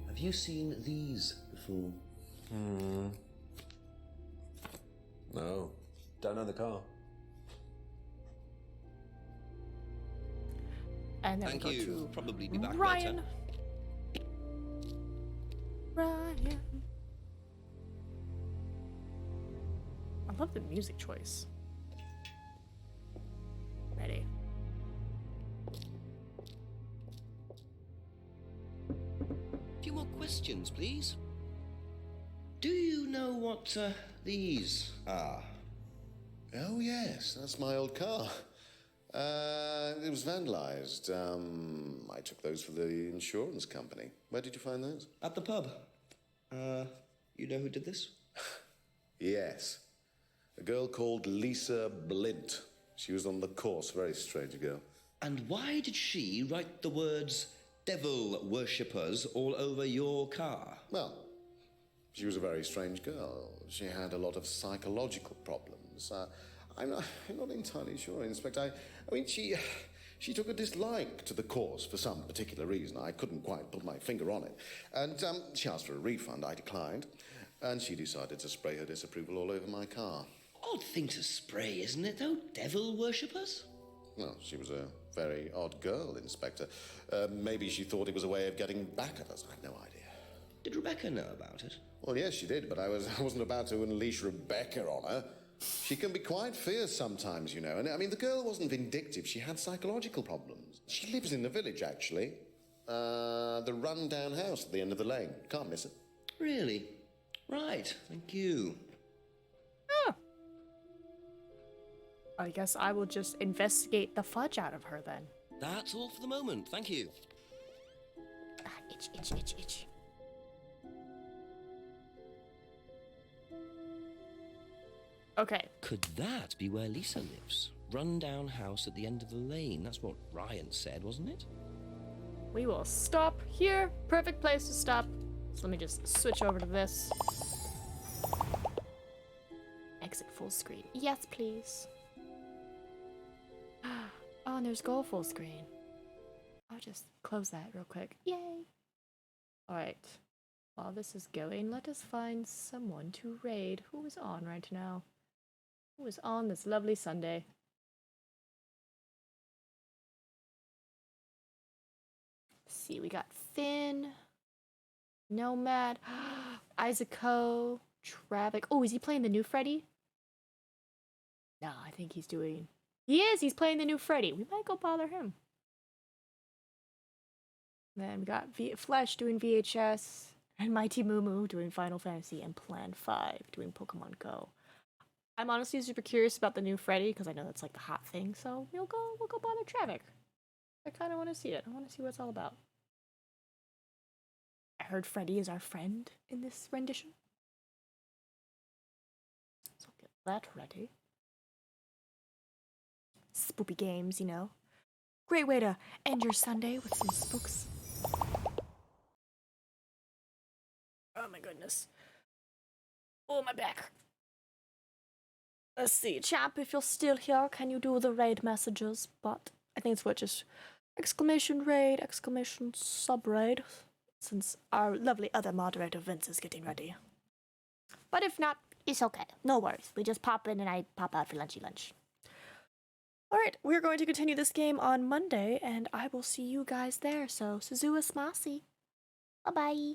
Have you seen these before? No. Don't know the car. And then Thank we go you. to Probably be back Ryan. later. Ryan. I love the music choice. Ready. A few more questions, please. Do you know what these are? Oh, yes, that's my old car. It was vandalized. I took those for the insurance company. Where did you find those? At the pub. You know who did this? Yes. A girl called Lisa Blint. She was on the course. Very strange girl. And why did she write the words devil worshippers all over your car? Well, she was a very strange girl. She had a lot of psychological problems. I'm not entirely sure, Inspector. I mean, she took a dislike to the course for some particular reason. I couldn't quite put my finger on it. And she asked for a refund. I declined. And she decided to spray her disapproval all over my car. Odd thing to spray, isn't it, though? Devil worshippers? Well, she was a very odd girl, Inspector. Maybe she thought it was a way of getting back at us. I have no idea. Did Rebecca know about it? Well, yes, she did, but I wasn't about to unleash Rebecca on her. She can be quite fierce sometimes, you know. And I mean, the girl wasn't vindictive. She had psychological problems. She lives in the village, actually. The run-down house at the end of the lane. Can't miss it. Really? Right, thank you. Oh. I guess I will just investigate the fudge out of her then. That's all for the moment, thank you. Itch, itch, itch, itch. Okay. Could that be where Lisa lives? Run-down house at the end of the lane. That's what Ryan said, wasn't it? We will stop here. Perfect place to stop. So let me just switch over to this. Exit full screen. Yes, please. Oh, and there's go full screen. I'll just close that real quick. Yay! Alright. While this is going, let us find someone to raid. Who is on right now? Who is on this lovely Sunday? Let's see, we got Finn, Nomad, Isaaco, Travic. Oh, is he playing the new Freddy? No, I think he's doing... He is! He's playing the new Freddy. We might go bother him. Then we got Flesh doing VHS, and Mighty Moo Moo doing Final Fantasy, and Plan 5 doing Pokemon Go. I'm honestly super curious about the new Freddy, because I know that's like the hot thing, so we'll go bother Travic. I kind of want to see it. I want to see what it's all about. I heard Freddy is our friend in this rendition. So get that ready. Spoopy games, you know. Great way to end your Sunday with some spooks. Oh my goodness. Oh, my back. Let's see. Champ, if you're still here, can you do the raid messages? But I think it's what, just exclamation raid, exclamation sub raid, since our lovely other moderator Vince is getting ready. But if not, it's okay. No worries. We just pop in and I pop out for lunchy lunch. Alright, we're going to continue this game on Monday, and I will see you guys there. So, Suzuha Smasi. Bye-bye.